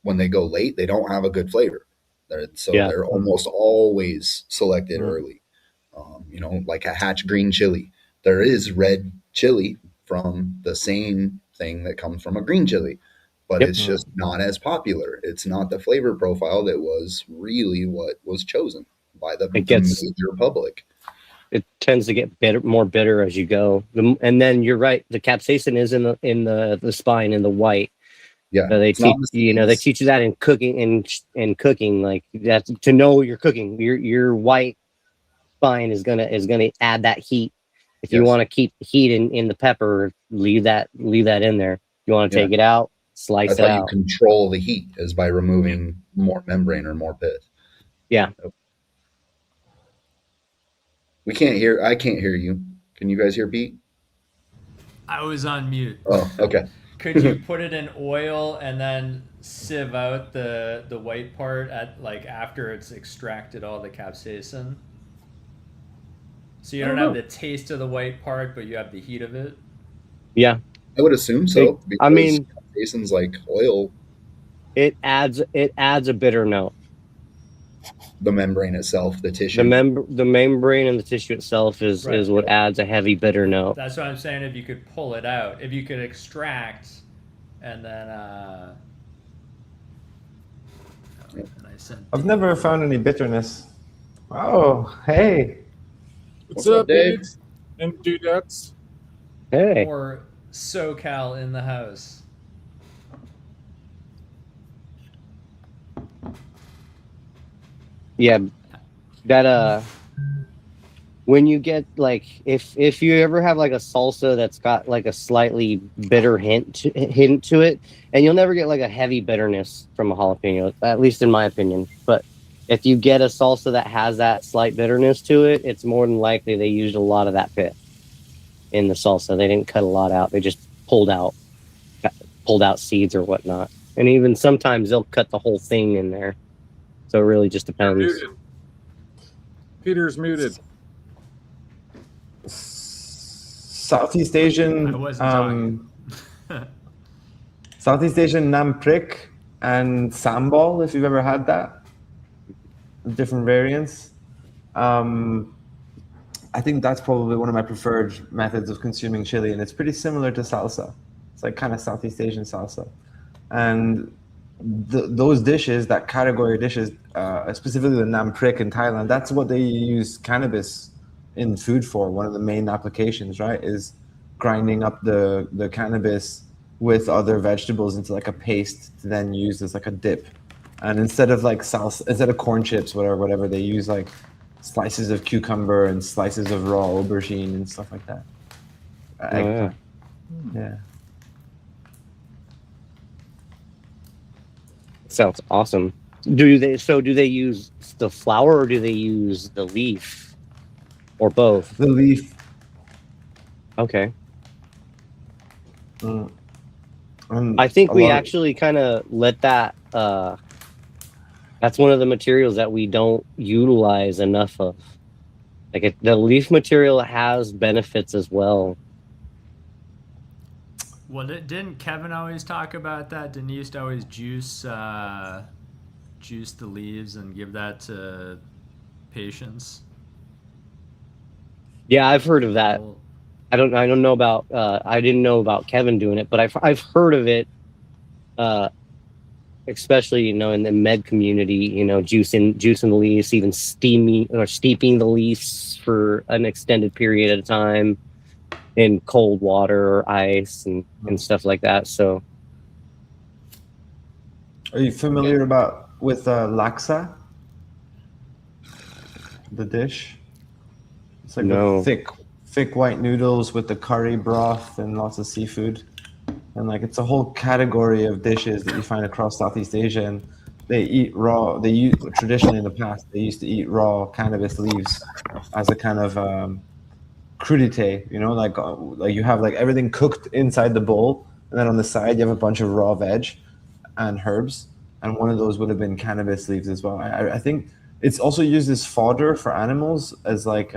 when they go late, they don't have a good flavor. They're almost always selected early. Like a hatch green chili. There is red chili from the same thing that comes from a green chili, but it's just not as popular. It's not the flavor profile that was really what was chosen by the major public.
It tends to get more bitter as you go. And then you're right. The capsaicin is in the spine in the white.
Yeah.
So they teach they teach you that in cooking and cooking, like that's to know you're cooking. Your white spine is gonna add that heat. If you want to keep heat in the pepper, leave that in there. You want to take it out, slice it out.
You control the heat is by removing more membrane or more pith.
Yeah.
I can't hear you. Can you guys hear Pete?
I was on mute.
Oh, okay.
Could you put it in oil and then sieve out the white part after it's extracted all the capsaicin? So you don't have the taste of the white part, but you have the heat of it?
Yeah.
I would assume so.
I mean,
capsaicin's like oil.
It adds a bitter note.
The membrane itself, the tissue.
The membrane and the tissue itself is what adds a heavy bitter note.
That's what I'm saying. If you could pull it out, if you could extract, and then And I said,
I've never found any bitterness. Oh, hey.
What's up, dudes and dudettes?
Hey.
more SoCal in the house.
Yeah, that when you get like if you ever have like a salsa that's got like a slightly bitter hint to it, and you'll never get like a heavy bitterness from a jalapeno, at least in my opinion. But if you get a salsa that has that slight bitterness to it, it's more than likely they used a lot of that pith in the salsa. They didn't cut a lot out. They just pulled out seeds or whatnot. And even sometimes they'll cut the whole thing in there. So it really just depends.
Muted. Peter's muted.
Southeast Asian.
I wasn't talking.
Southeast Asian namprik and sambal, if you've ever had that. Different variants. I think that's probably one of my preferred methods of consuming chili, and it's pretty similar to salsa. It's like kind of Southeast Asian salsa. And those dishes, that category of dishes, specifically the namprik in Thailand, that's what they use cannabis in food for. One of the main applications, right, is grinding up the cannabis with other vegetables into like a paste to then use as like a dip. And instead of like salsa, instead of corn chips, whatever, they use like slices of cucumber and slices of raw aubergine and stuff like that. Yeah.
Sounds awesome. Do they use the flower or do they use the leaf, or both?
The leaf.
Okay.
I
think we actually kind of let that. That's one of the materials that we don't utilize enough of. Like the leaf material has benefits as well.
Well, didn't Kevin always talk about that? Didn't he used to always juice the leaves and give that to patients? Yeah,
I've heard of that. I don't know about. I didn't know about Kevin doing it, but I've heard of it. Especially in the med community, juicing the leaves, even steeping the leaves for an extended period at a time in cold water or ice and stuff like that. So,
are you familiar with laksa? The dish. It's like
no.
thick white noodles with the curry broth and lots of seafood. And like it's a whole category of dishes that you find across Southeast Asia, and they eat raw. Traditionally in the past they used to eat raw cannabis leaves as a kind of crudité. Like you have like everything cooked inside the bowl, and then on the side you have a bunch of raw veg and herbs, and one of those would have been cannabis leaves as well. I think it's also used as fodder for animals as like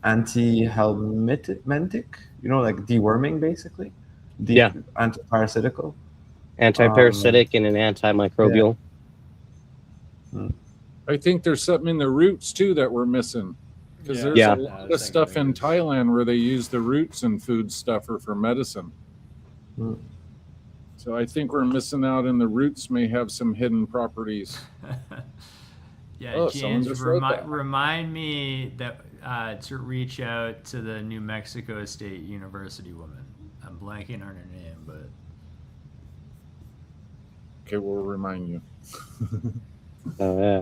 anti-helmintic, like deworming basically. Antiparasitical
and an antimicrobial.
I think there's something in the roots too that we're missing, because there's a lot of stuff in Thailand where they use the roots in food stuff or for medicine. So I think we're missing out, and the roots may have some hidden properties.
James, remind me that to reach out to the New Mexico State University woman. I'm blanking on her name, but
okay, we'll remind you.
Oh yeah.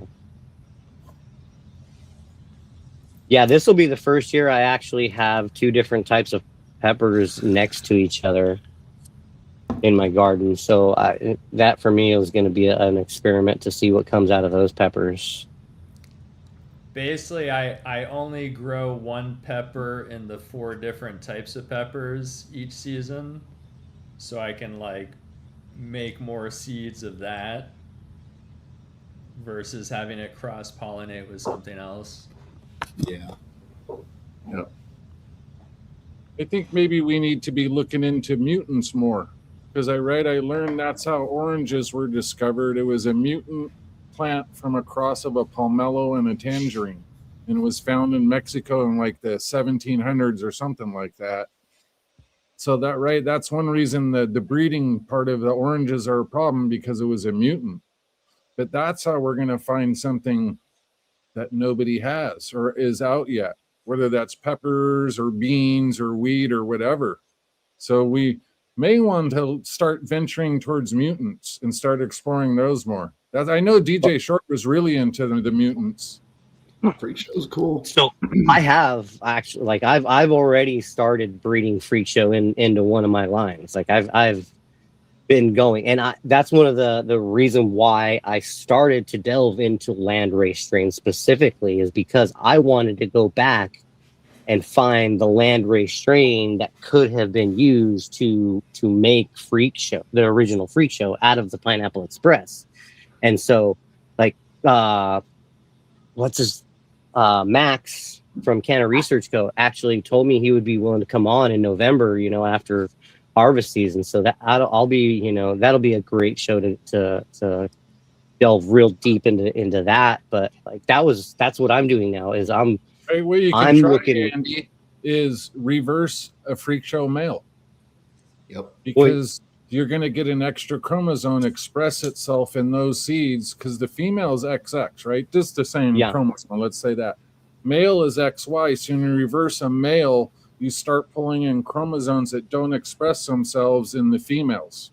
Yeah, this will be the first year I actually have two different types of peppers next to each other in my garden. So that for me is going to be an experiment to see what comes out of those peppers.
Basically, I only grow one pepper in the 4 different types of peppers each season, so I can like make more seeds of that versus having it cross-pollinate with something else.
Yeah.
I think maybe we need to be looking into mutants more, because I learned that's how oranges were discovered. It was a mutant plant from a cross of a pomelo and a tangerine, and it was found in Mexico in like the 1700s or something like that. So that's one reason that the breeding part of the oranges are a problem, because it was a mutant. But that's how we're going to find something that nobody has or is out yet, whether that's peppers or beans or wheat or whatever. So we may want to start venturing towards mutants and start exploring those more. I know DJ Short was really into the mutants.
Freak show's cool.
So I have actually, like, I've already started breeding Freak Show into one of my lines. Like I've been going, and that's one of the reason why I started to delve into Landrace strains specifically, is because I wanted to go back and find the Landrace strain that could have been used to make Freak Show, the original Freak Show, out of the Pineapple Express. And so, like, Max from Canna Research Co. actually told me he would be willing to come on in November, after harvest season. So that I'll be, that'll be a great show to delve real deep into that. But like that's what I'm doing now, is I'm
looking, Andy, is reverse a Freak Show male.
Yep.
Because you're going to get an extra chromosome express itself in those seeds, because the female is XX, right? Just the same chromosome. Let's say that. Male is XY. So when you reverse a male, you start pulling in chromosomes that don't express themselves in the females.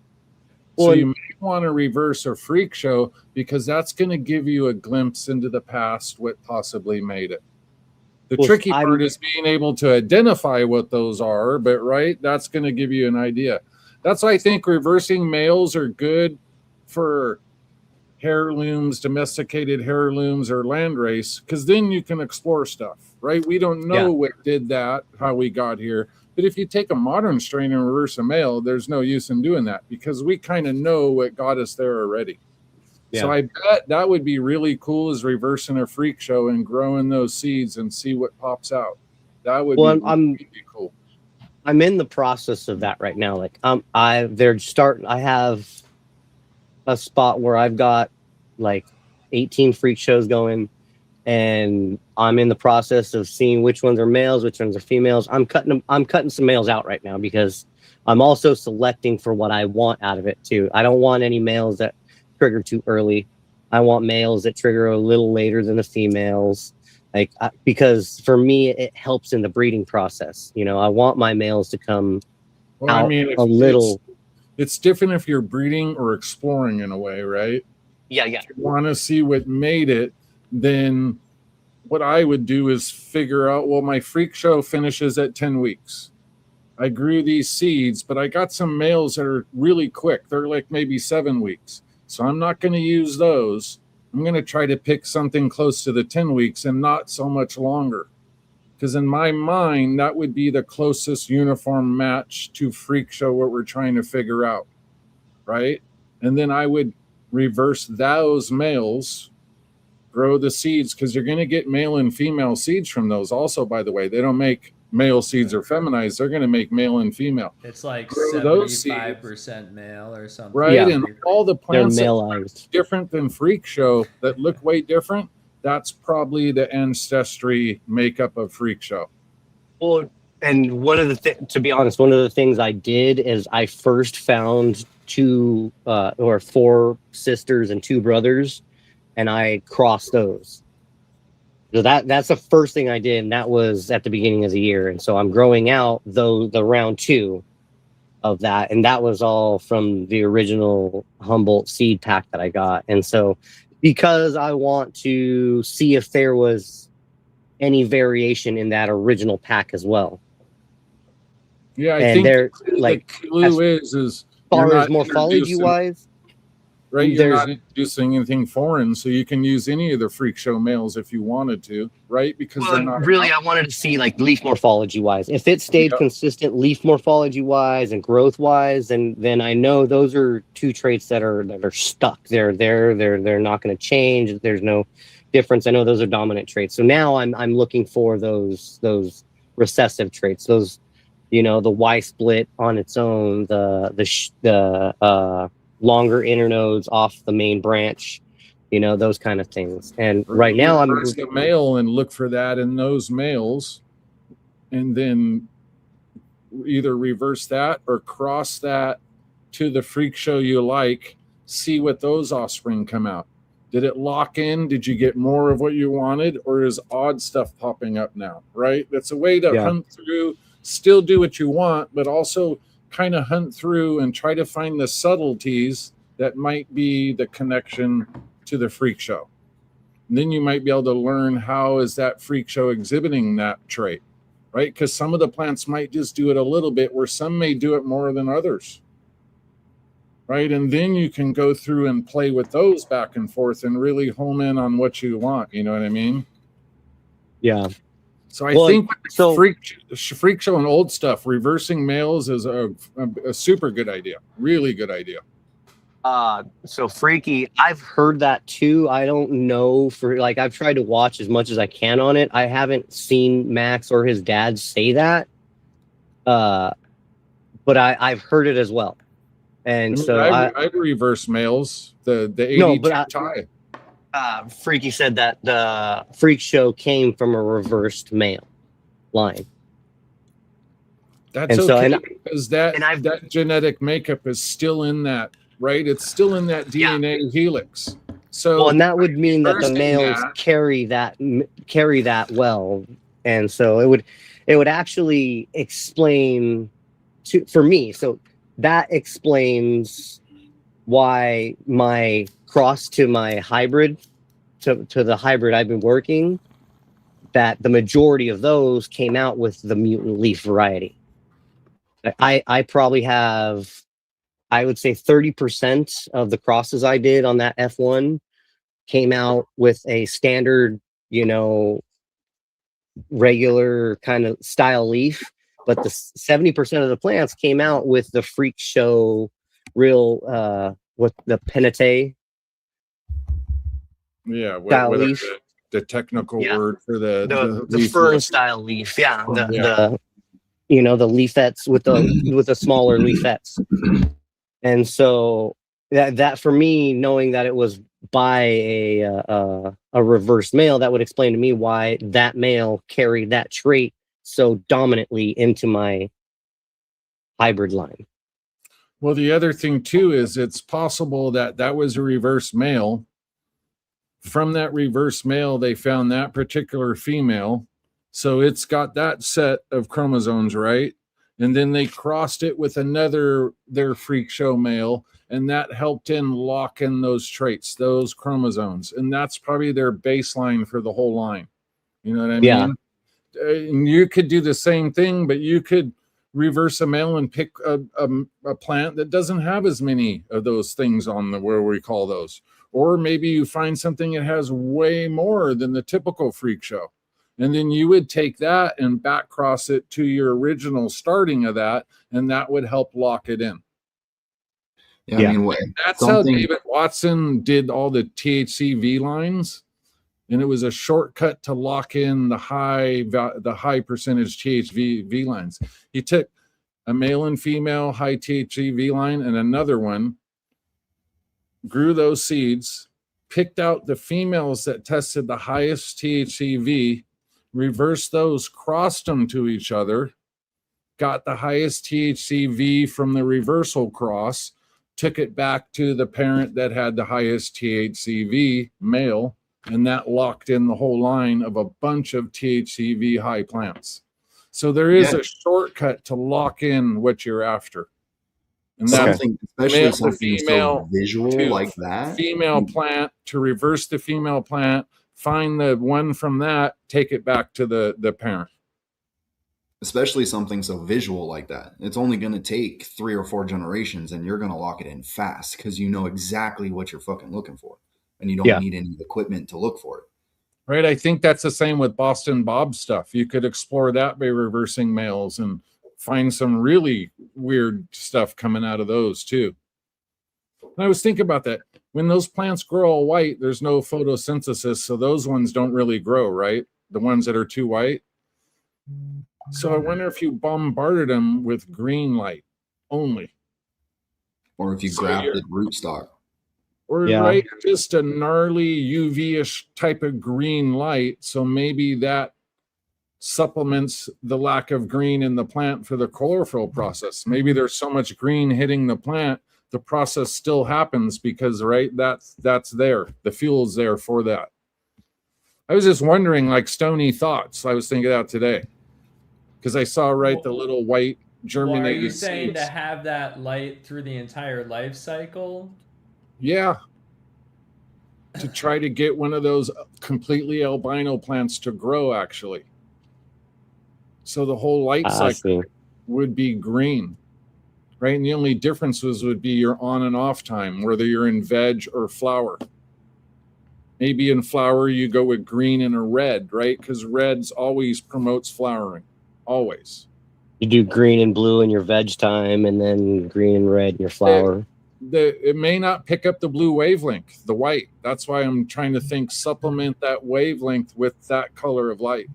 So you may want to reverse a Freak Show, because that's going to give you a glimpse into the past, what possibly made it. The tricky part is being able to identify what those are, but that's going to give you an idea. That's why I think reversing males are good for heirlooms, domesticated heirlooms, or landrace, because then you can explore stuff, right? We don't know what did that, how we got here. But if you take a modern strain and reverse a male, there's no use in doing that, because we kind of know what got us there already. Yeah. So I bet that would be really cool, is reversing a Freak Show and growing those seeds and see what pops out. That would be really cool.
I'm in the process of that right now. Like I have a spot where I've got like 18 Freak Shows going, and I'm in the process of seeing which ones are males, which ones are females. I'm cutting some males out right now, because I'm also selecting for what I want out of it too. I don't want any males that trigger too early. I want males that trigger a little later than the females. Because for me, it helps in the breeding process. I want my males to come out a little.
It's different if you're breeding or exploring in a way, right?
Yeah.
If you want to see what made it, then what I would do is figure out, well, my Freak Show finishes at 10 weeks. I grew these seeds, but I got some males that are really quick. They're like maybe 7 weeks. So I'm not going to use those. I'm going to try to pick something close to the 10 weeks and not so much longer. Because in my mind, that would be the closest uniform match to Freak Show, what we're trying to figure out, right? And then I would reverse those males, grow the seeds, because you're going to get male and female seeds from those also, by the way. They don't make male seeds or feminized. They're going to make male and female.
It's like 75% male or something.
Right, yeah. And all the plants that are different than Freak Show, that look way different, that's probably the ancestry makeup of Freak Show.
Well, and to be honest, one of the things I did is I first found 2 or 4 sisters and 2 brothers, and I crossed those. So that's the first thing I did, and that was at the beginning of the year. And so I'm growing out the round 2 of that, and that was all from the original Humboldt seed pack that I got. And so, because I want to see if there was any variation in that original pack as well.
Yeah, I think the clue is
as far as morphology wise.
Right, you're not introducing anything foreign, so you can use any of the Freak Show males if you wanted to, right? Because they're not
really. I wanted to see like leaf morphology wise. If it stayed consistent leaf morphology wise and growth wise, then I know those are 2 traits that are stuck. They're not going to change. There's no difference. I know those are dominant traits. So now I'm looking for those recessive traits. Those, the Y split on its own. The longer internodes off the main branch, those kind of things. And right now I'm
the male and look for that in those males, and then either reverse that or cross that to the Freak Show you like, see what those offspring come out. Did it lock in? Did you get more of what you wanted, or is odd stuff popping up now? Right? That's a way to hunt through, still do what you want, but also kind of hunt through and try to find the subtleties that might be the connection to the freak show. And then you might be able to learn how is that freak show exhibiting that trait, right? Because some of the plants might just do it a little bit, where some may do it more than others, right? And then you can go through and play with those back and forth and really home in on what you want. You know what I mean?
Yeah.
So I think freak show and old stuff, reversing males is a super good idea. Really good idea.
So freaky, I've heard that too. I don't know, for like, I've tried to watch as much as I can on it. I haven't seen Max or his dad say that. But I've heard it as well. And so
I've reversed males. The 82 tie.
Freaky said that the freak show came from a reversed male line.
That's because that genetic makeup is still in that, right? It's still in that DNA helix. So,
and that would mean that the males carry that well, and so it would actually explain for me. So that explains why my cross to my hybrid, to the hybrid I've been working, that the majority of those came out with the mutant leaf variety. I probably have, I would say 30% of the crosses I did on that F1 came out with a standard, regular kind of style leaf, but the 70% of the plants came out with the freak show real, with the penate.
Yeah, what leaf. The technical word for
the fern style leaf. Yeah, the leafettes with the smaller leafettes. And so that for me, knowing that it was by a reverse male, that would explain to me why that male carried that trait so dominantly into my hybrid line.
Well, the other thing too is it's possible that was a reverse male. From that reverse male, they found that particular female. So it's got that set of chromosomes, right? And then they crossed it with their freak show male, and that helped lock in those traits, those chromosomes. And that's probably their baseline for the whole line. You know what I mean? And you could do the same thing, but you could reverse a male and pick a plant that doesn't have as many of those things on where we call those. Or maybe you find something that has way more than the typical freak show. And then you would take that and back cross it to your original starting of that, and that would help lock it in.
Yeah. I mean,
that's how David Watson did all the THCV lines. And it was a shortcut to lock in the high percentage THCV lines. He took a male and female high THCV line and another one, grew those seeds, picked out the females that tested the highest THCV, reversed those, crossed them to each other, got the highest THCV from the reversal cross, took it back to the parent that had the highest THCV male, and that locked in the whole line of a bunch of THCV high plants. So there is a shortcut to lock in what you're after. And that's
especially something so visual like that.
Female plant to reverse the female plant, find the one from that, take it back to the parent.
Especially something so visual like that. It's only going to take 3 or 4 generations, and you're going to lock it in fast because you know exactly what you're fucking looking for, and you don't need any equipment to look for it.
Right. I think that's the same with Boston Bob stuff. You could explore that by reversing males and find some really weird stuff coming out of those too. And I was thinking about that. When those plants grow all white, there's no photosynthesis, so those ones don't really grow, right? The ones that are too white. So I wonder if you bombarded them with green light only.
Or if you grafted rootstock.
Or right, just a gnarly UV-ish type of green light. So maybe that supplements the lack of green in the plant for the chlorophyll process. Maybe there's so much green hitting the plant the process still happens because, right, that's there. The fuel's there for that. I was just wondering, like, stony thoughts. I was thinking that today because I saw, right, the little white germinated
Well, are you saying
seeds.
to have that light through the entire life cycle?
Yeah. To try to get one of those completely albino plants to grow, actually. So the whole light cycle would be green, right? And the only differences would be your on and off time, whether you're in veg or flower. Maybe in flower, you go with green and a red, right? Because reds always promotes flowering, always.
You do green and blue in your veg time, and then green and red in your flower.
It may not pick up the blue wavelength, the white. That's why I'm trying to think supplement that wavelength with that color of light.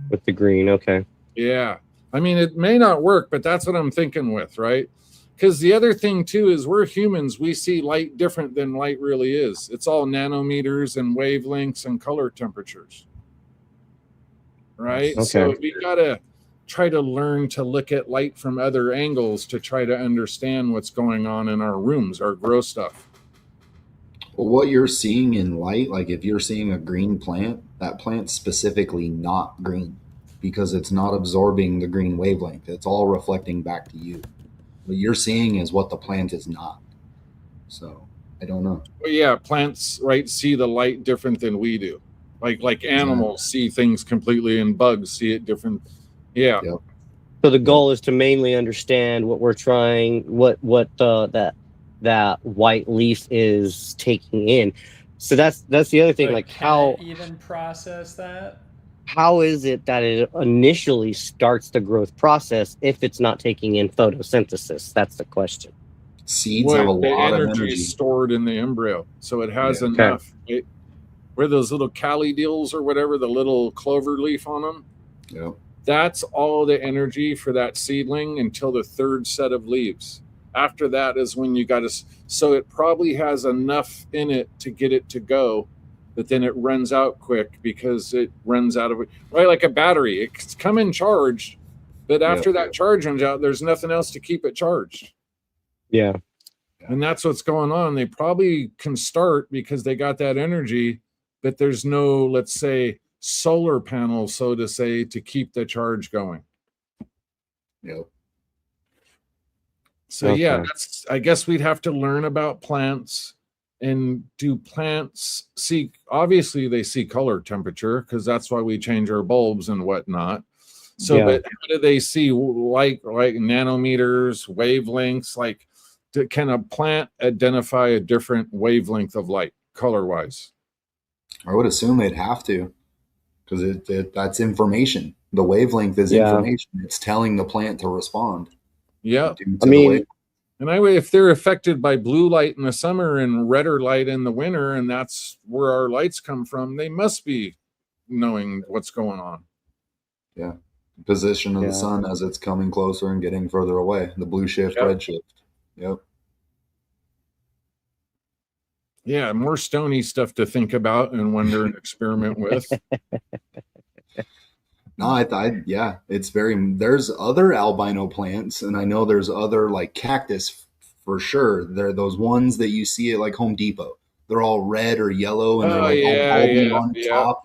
With the green, okay.
Yeah. I mean, it may not work, but that's what I'm thinking with, right? Because the other thing, too, is we're humans. We see light different than light really is. It's all nanometers and wavelengths and color temperatures, right?
Okay.
So we got to try to learn to look at light from other angles to try to understand what's going on in our rooms, our grow stuff.
Well, what you're seeing in light, like if you're seeing a green plant, that plant's specifically not green because it's not absorbing the green wavelength. It's all reflecting back to you. What you're seeing is what the plant is not. So I don't know.
Well, yeah, plants, right, see the light different than we do. Like animals see things completely, and bugs see it different. Yeah.
Yep.
So the goal is to mainly understand what we're trying, what that white leaf is taking in. So that's the other thing.
But
like
can
how
it even process that?
How is it that it initially starts the growth process if it's not taking in photosynthesis? That's the question.
Seeds have a lot of energy
is stored in the embryo, so it has
Yeah.
enough. Where those little cali deals or whatever, the little clover leaf on them,
Yep.
that's all the energy for that seedling until the third set of leaves. After that is when you got to. So it probably has enough in it to get it to go. But then it runs out quick because it runs out of it. Right, like a battery. It's coming charged, but after that charge runs out, there's nothing else to keep it charged.
Yeah.
And that's what's going on. They probably can start because they got that energy, but there's no, let's say, solar panel, so to say, to keep the charge going.
Yep.
So yeah, I guess we'd have to learn about plants. And do plants see, obviously they see color temperature because that's why we change our bulbs and whatnot. So, but how do they see like nanometers, wavelengths? Like, can a plant identify a different wavelength of light color-wise?
I would assume they'd have to because that's information. The wavelength is information. It's telling the plant to respond.
Yeah. If they're affected by blue light in the summer and redder light in the winter, and that's where our lights come from, they must be knowing what's going on.
Yeah. Position of the sun as it's coming closer and getting further away. The blue shift, red shift. Yep.
Yeah, more stony stuff to think about and wonder and experiment with.
No, it's there's other albino plants, and I know there's other like cactus for sure. They're those ones that you see at like Home Depot. They're all red or yellow and they're like all bulby on top.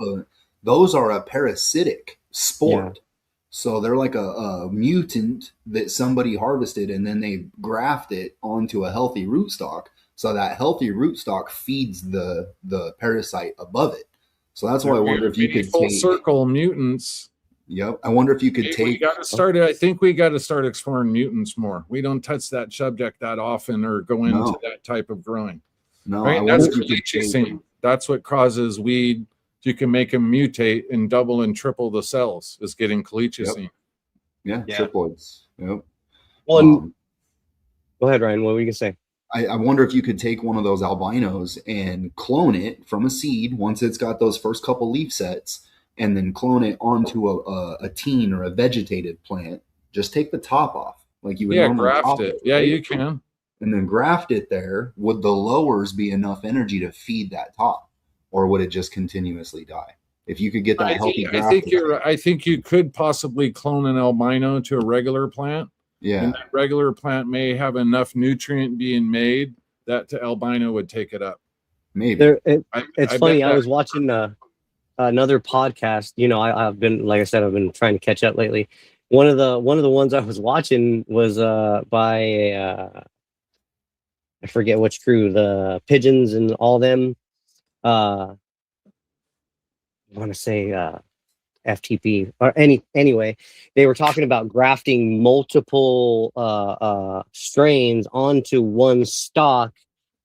Those are a parasitic sport. Yeah. So they're like a mutant that somebody harvested and then they graft it onto a healthy rootstock. So that healthy rootstock feeds the parasite above it. So that's why I wonder if you could
full circle mutants.
Yep. I wonder if you could take.
I think we got to start exploring mutants more. We don't touch that subject that often or go into that type of growing.
No,
right? That's calychicine. That's what causes weed. You can make them mutate and double and triple the cells. Is getting calychicine.
Yep. Yeah, triploids. Yep.
Well, go ahead, Ryan. What were you gonna say?
I wonder if you could take one of those albinos and clone it from a seed once it's got those first couple leaf sets, and then clone it onto a teen or a vegetative plant. Just take the top off, like you would normally
graft it. Yeah, you can.
And then graft it there. Would the lowers be enough energy to feed that top, or would it just continuously die? If you could get that healthy graft.
I think you could possibly clone an albino to a regular plant,
Yeah.
And that regular plant may have enough nutrient being made that the albino would take it up.
Maybe.
It's funny. I was watching another podcast. You know, I've been, like I said, I've been trying to catch up lately. One of the ones I was watching was by I forget which crew, the Pigeons and all them. I want to say FTP or anyway, they were talking about grafting multiple strains onto one stock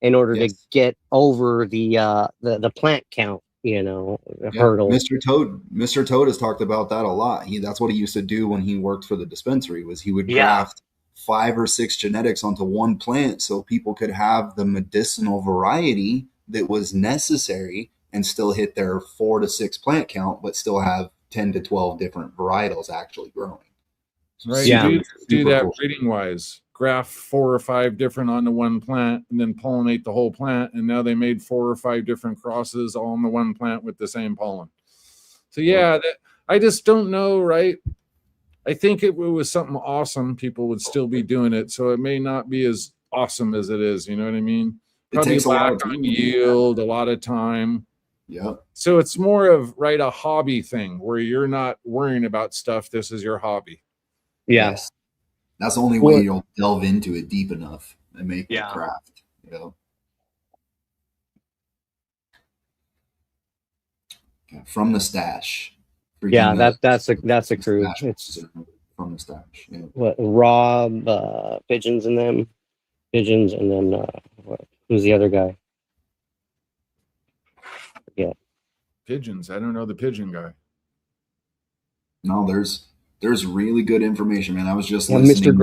in order to get over the plant count, you know, hurdle.
Mr. Toad has talked about that a lot. That's what he used to do when he worked for the dispensary, was he would graft 5 or 6 genetics onto one plant so people could have the medicinal variety that was necessary and still hit their 4 to 6 plant count, but still have 10 to 12 different varietals actually growing.
Right. Yeah. Do that cool. Breeding wise. Graft 4 or 5 different onto one plant and then pollinate the whole plant. And now they made 4 or 5 different crosses all on the one plant with the same pollen. So yeah, I just don't know, right? I think if it was something awesome, people would still be doing it. So it may not be as awesome as it is. You know what I mean? Probably lack on yield, a lot of time.
Yeah.
So it's more of a hobby thing where you're not worrying about stuff. This is your hobby.
Yes. That's the only way you'll delve into it deep enough and make the craft. You know? From the stash.
That's a crew. It's
from the stash. Yeah.
What, Rob, Pigeons, and then who's the other guy? Yeah.
Pigeons. I don't know the pigeon guy.
No, there's really good information, man. I was just
listening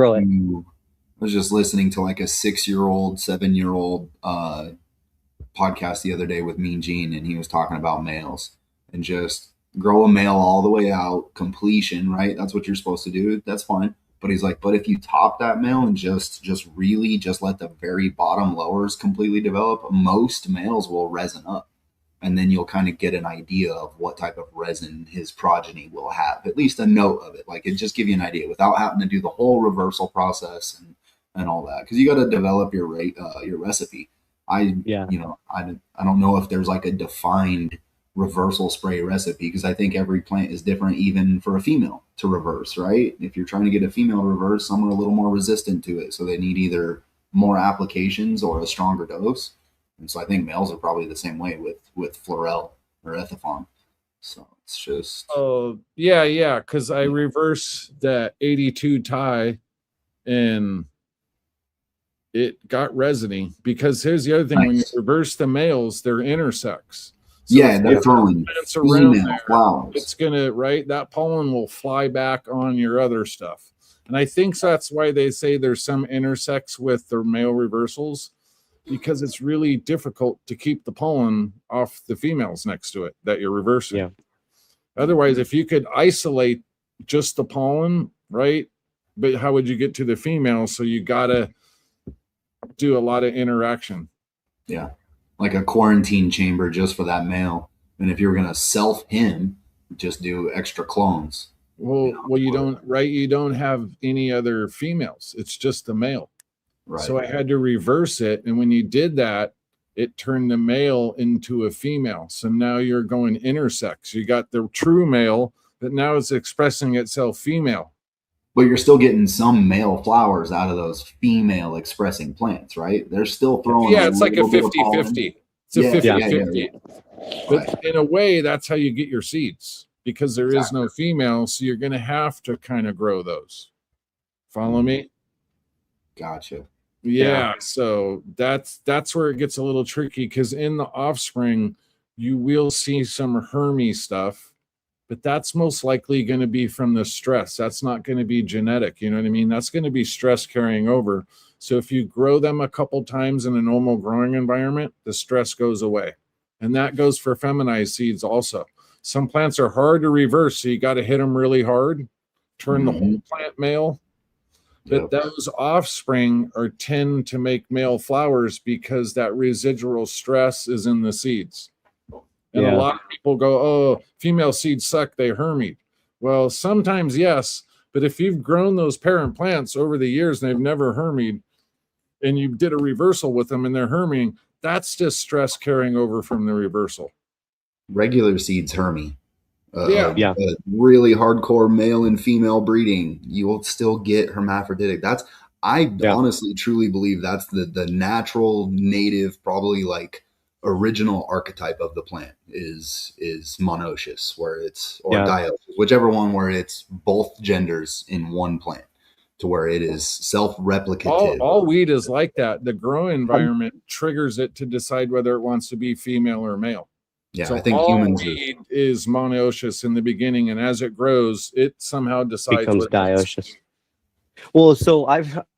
to like a 6-year-old, 7-year-old podcast the other day with Mean Gene, and he was talking about males and just grow a male all the way out, completion, right? That's what you're supposed to do. That's fine. But he's like, but if you top that male and just really let the very bottom lowers completely develop, most males will resin up. And then you'll kind of get an idea of what type of resin his progeny will have, at least a note of it. Like, it just give you an idea without having to do the whole reversal process and all that. Because you got to develop your recipe. I don't know if there's like a defined reversal spray recipe, because I think every plant is different, even for a female to reverse, right? If you're trying to get a female to reverse, some are a little more resistant to it. So they need either more applications or a stronger dose. And so I think males are probably the same way with Florel or Ethifon. So it's just...
Oh, yeah, because I reverse that 82 tie and it got resiny. Because here's the other thing. Nice. When you reverse the males, they're intersex.
So they're throwing female flowers.
It's going to, that pollen will fly back on your other stuff. And I think that's why they say there's some intersex with their male reversals, because it's really difficult to keep the pollen off the females next to it that you're reversing.
Yeah.
Otherwise, if you could isolate just the pollen, right? But how would you get to the female? So you got to do a lot of interaction.
Yeah. Like a quarantine chamber just for that male. And if you're going to self him, just do extra clones.
Well, you don't, right? You don't have any other females. It's just the male.
Right.
So I had to reverse it. And when you did that, it turned the male into a female. So now you're going intersex. You got the true male, but now it's expressing itself female.
But you're still getting some male flowers out of those female expressing plants, right? They're still throwing.
Yeah, it's like a 50-50. It's a 50-50. But in a way, that's how you get your seeds, because there is no female. So you're going to have to kind of grow those. Follow me?
Gotcha.
Yeah, so that's where it gets a little tricky, because in the offspring, you will see some Hermy stuff, but that's most likely going to be from the stress. That's not going to be genetic. You know what I mean? That's going to be stress carrying over. So if you grow them a couple times in a normal growing environment, the stress goes away. And that goes for feminized seeds also. Some plants are hard to reverse, so you got to hit them really hard, turn the whole plant male. But those offspring tend to make male flowers because that residual stress is in the seeds. And a lot of people go, oh, female seeds suck, they hermit. Well, sometimes yes, But if you've grown those parent plants over the years and they've never hermied, and you did a reversal with them and they're herming, that's just stress carrying over from the reversal.
Regular seeds hermy.
Yeah.
Really hardcore male and female breeding, you will still get hermaphroditic. I honestly truly believe that's the natural, native, probably like original archetype of the plant is monoecious, where it's, or dioecious, whichever one, where it's both genders in one plant, to where it is self-replicative.
All weed is like that. The growing environment triggers it to decide whether it wants to be female or male.
Yeah,
so
I think
all
humans
weed is monoecious in the beginning, and as it grows, it somehow decides
becomes dioecious. Well, so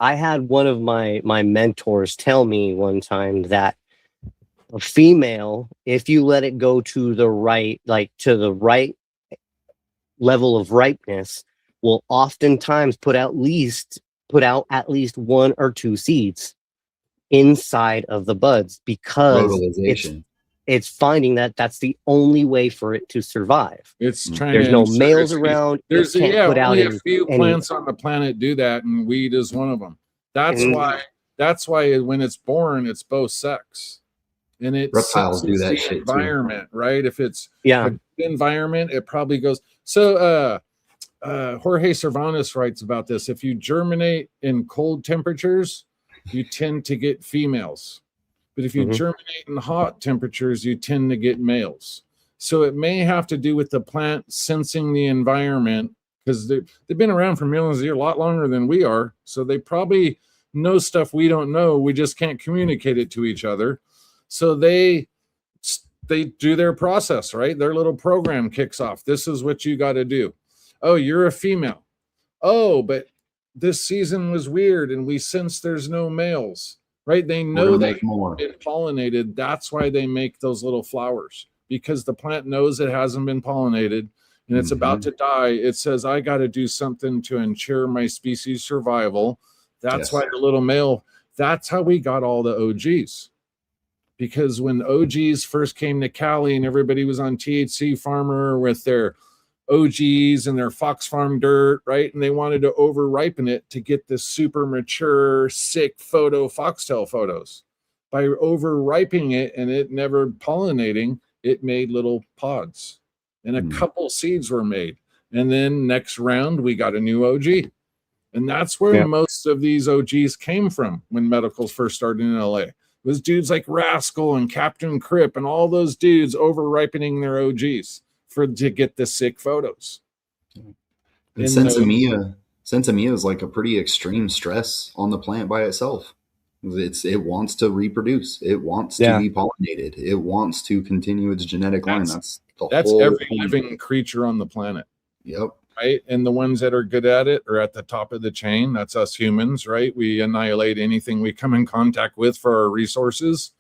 I had one of my mentors tell me one time that a female, if you let it go to the right, like to the right level of ripeness, will oftentimes put out at least 1 or 2 seeds inside of the buds, because it's finding that that's the only way for it to survive.
It's trying.
There's no males around.
There's
only
a few plants on the planet do that, and weed is one of them. That's why when it's born, it's both sex, and it
reptiles do that shit
environment,
too.
Right? If it's a good environment, it probably goes. So Jorge Cervantes writes about this. If you germinate in cold temperatures, you tend to get females. But if you germinate in hot temperatures, you tend to get males. So it may have to do with the plant sensing the environment, because they've been around for millions of years, a lot longer than we are. So they probably know stuff we don't know. We just can't communicate it to each other. So they do their process, right? Their little program kicks off. This is what you got to do. Oh, you're a female. Oh, but this season was weird and we sense there's no males. Right? They know they've been pollinated. That's why they make those little flowers, because the plant knows it hasn't been pollinated and it's about to die. It says, I got to do something to ensure my species survival. That's why the little male, that's how we got all the OGs. Because when OGs first came to Cali and everybody was on THC Farmer with their OGs and their Fox Farm dirt, right? And they wanted to over ripen it to get the super mature, sick foxtail photos. By over ripening it and it never pollinating, it made little pods. And a couple seeds were made. And then next round, we got a new OG. And that's where most of these OGs came from when medicals first started in LA. It was dudes like Rascal and Captain Crip and all those dudes over ripening their OGs to get the sick photos.
And Sensimilla is like a pretty extreme stress on the plant by itself. It wants to reproduce. It wants to be pollinated. It wants to continue its genetic line. That's
every living creature on the planet.
Yep.
Right. And the ones that are good at it are at the top of the chain. That's us humans, right? We annihilate anything we come in contact with for our resources,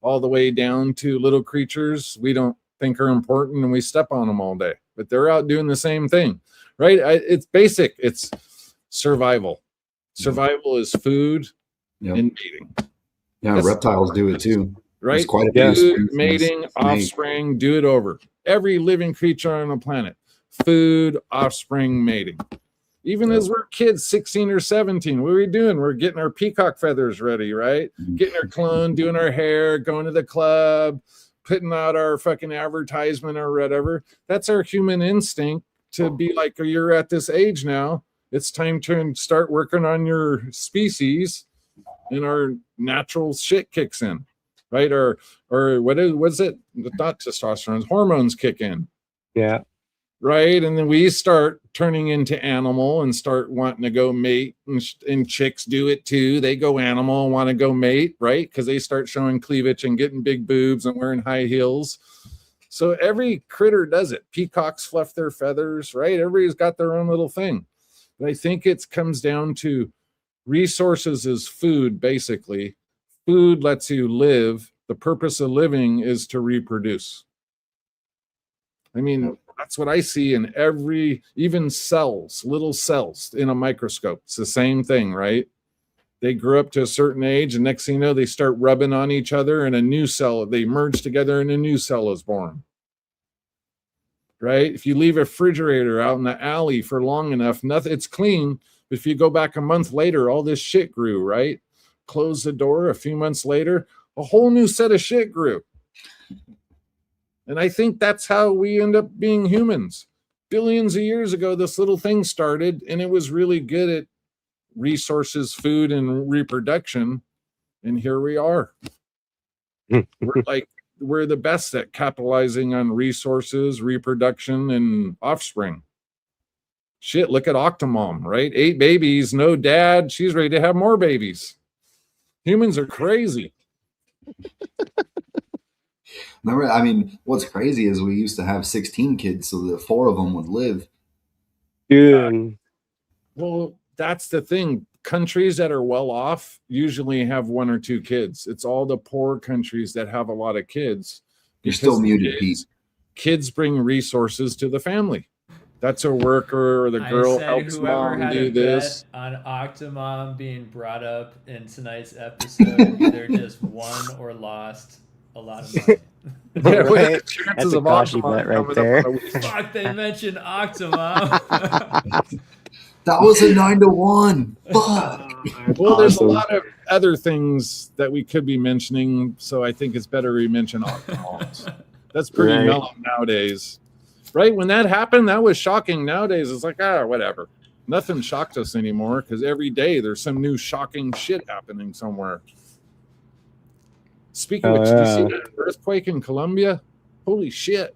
all the way down to little creatures we don't think are important and we step on them all day, but they're out doing the same thing, right? It's basic. It's survival. Survival is food and mating.
Yeah, reptiles do it too.
Right?
There's quite a few
food, mating, offspring, do it over. Every living creature on the planet. Food, offspring, mating. Even as we're kids, 16 or 17, what are we doing? We're getting our peacock feathers ready, right? Getting our clone, doing our hair, going to the club, putting out our fucking advertisement or whatever. That's our human instinct to be like, oh, you're at this age now. It's time to start working on your species, and our natural shit kicks in, right? Or what's it? Not testosterone, hormones kick in.
Yeah.
Right. And then we start turning into animal and start wanting to go mate, and chicks do it too. They go animal and want to go mate, right? Because they start showing cleavage and getting big boobs and wearing high heels. So every critter does it. Peacocks fluff their feathers, right? Everybody's got their own little thing. But I think it comes down to resources is food, basically. Food lets you live. The purpose of living is to reproduce. I mean, that's what I see in even cells, little cells in a microscope. It's the same thing, right? They grow up to a certain age, and next thing you know, they start rubbing on each other, and a new cell, they merge together and a new cell is born. right? If you leave a refrigerator out in the alley for long enough, nothing, it's clean. But if you go back a month later, all this shit grew, right? Close the door a few months later, a whole new set of shit grew. And I think that's how we end up being humans. Billions of years ago, this little thing started, and it was really good at resources, food, and reproduction. And here we are. We're the best at capitalizing on resources, reproduction, and offspring. Shit, look at Octomom, right? 8 babies, no dad. She's ready to have more babies. Humans are crazy.
Remember, I mean, what's crazy is we used to have 16 kids so that 4 of them would live.
Dude.
Well, that's the thing. Countries that are well off usually have 1 or 2 kids. It's all the poor countries that have a lot of kids.
You're still muted, Pete.
Kids bring resources to the family. That's a worker, or the girl helps mom do this.
On Octomom being brought up in tonight's episode, either just won or lost a lot of money.
Yeah,
Right? That's a Kashi bet right there.
Fuck, they mentioned Octomom.
That was a 9-1. Fuck.
Well, there's a lot of other things that we could be mentioning, so I think it's better we mention Octomoms. That's pretty mellow nowadays. Right? When that happened, that was shocking. Nowadays, it's like, whatever. Nothing shocked us anymore because every day there's some new shocking shit happening somewhere. Speaking of which, did you see that earthquake in Colombia? Holy shit.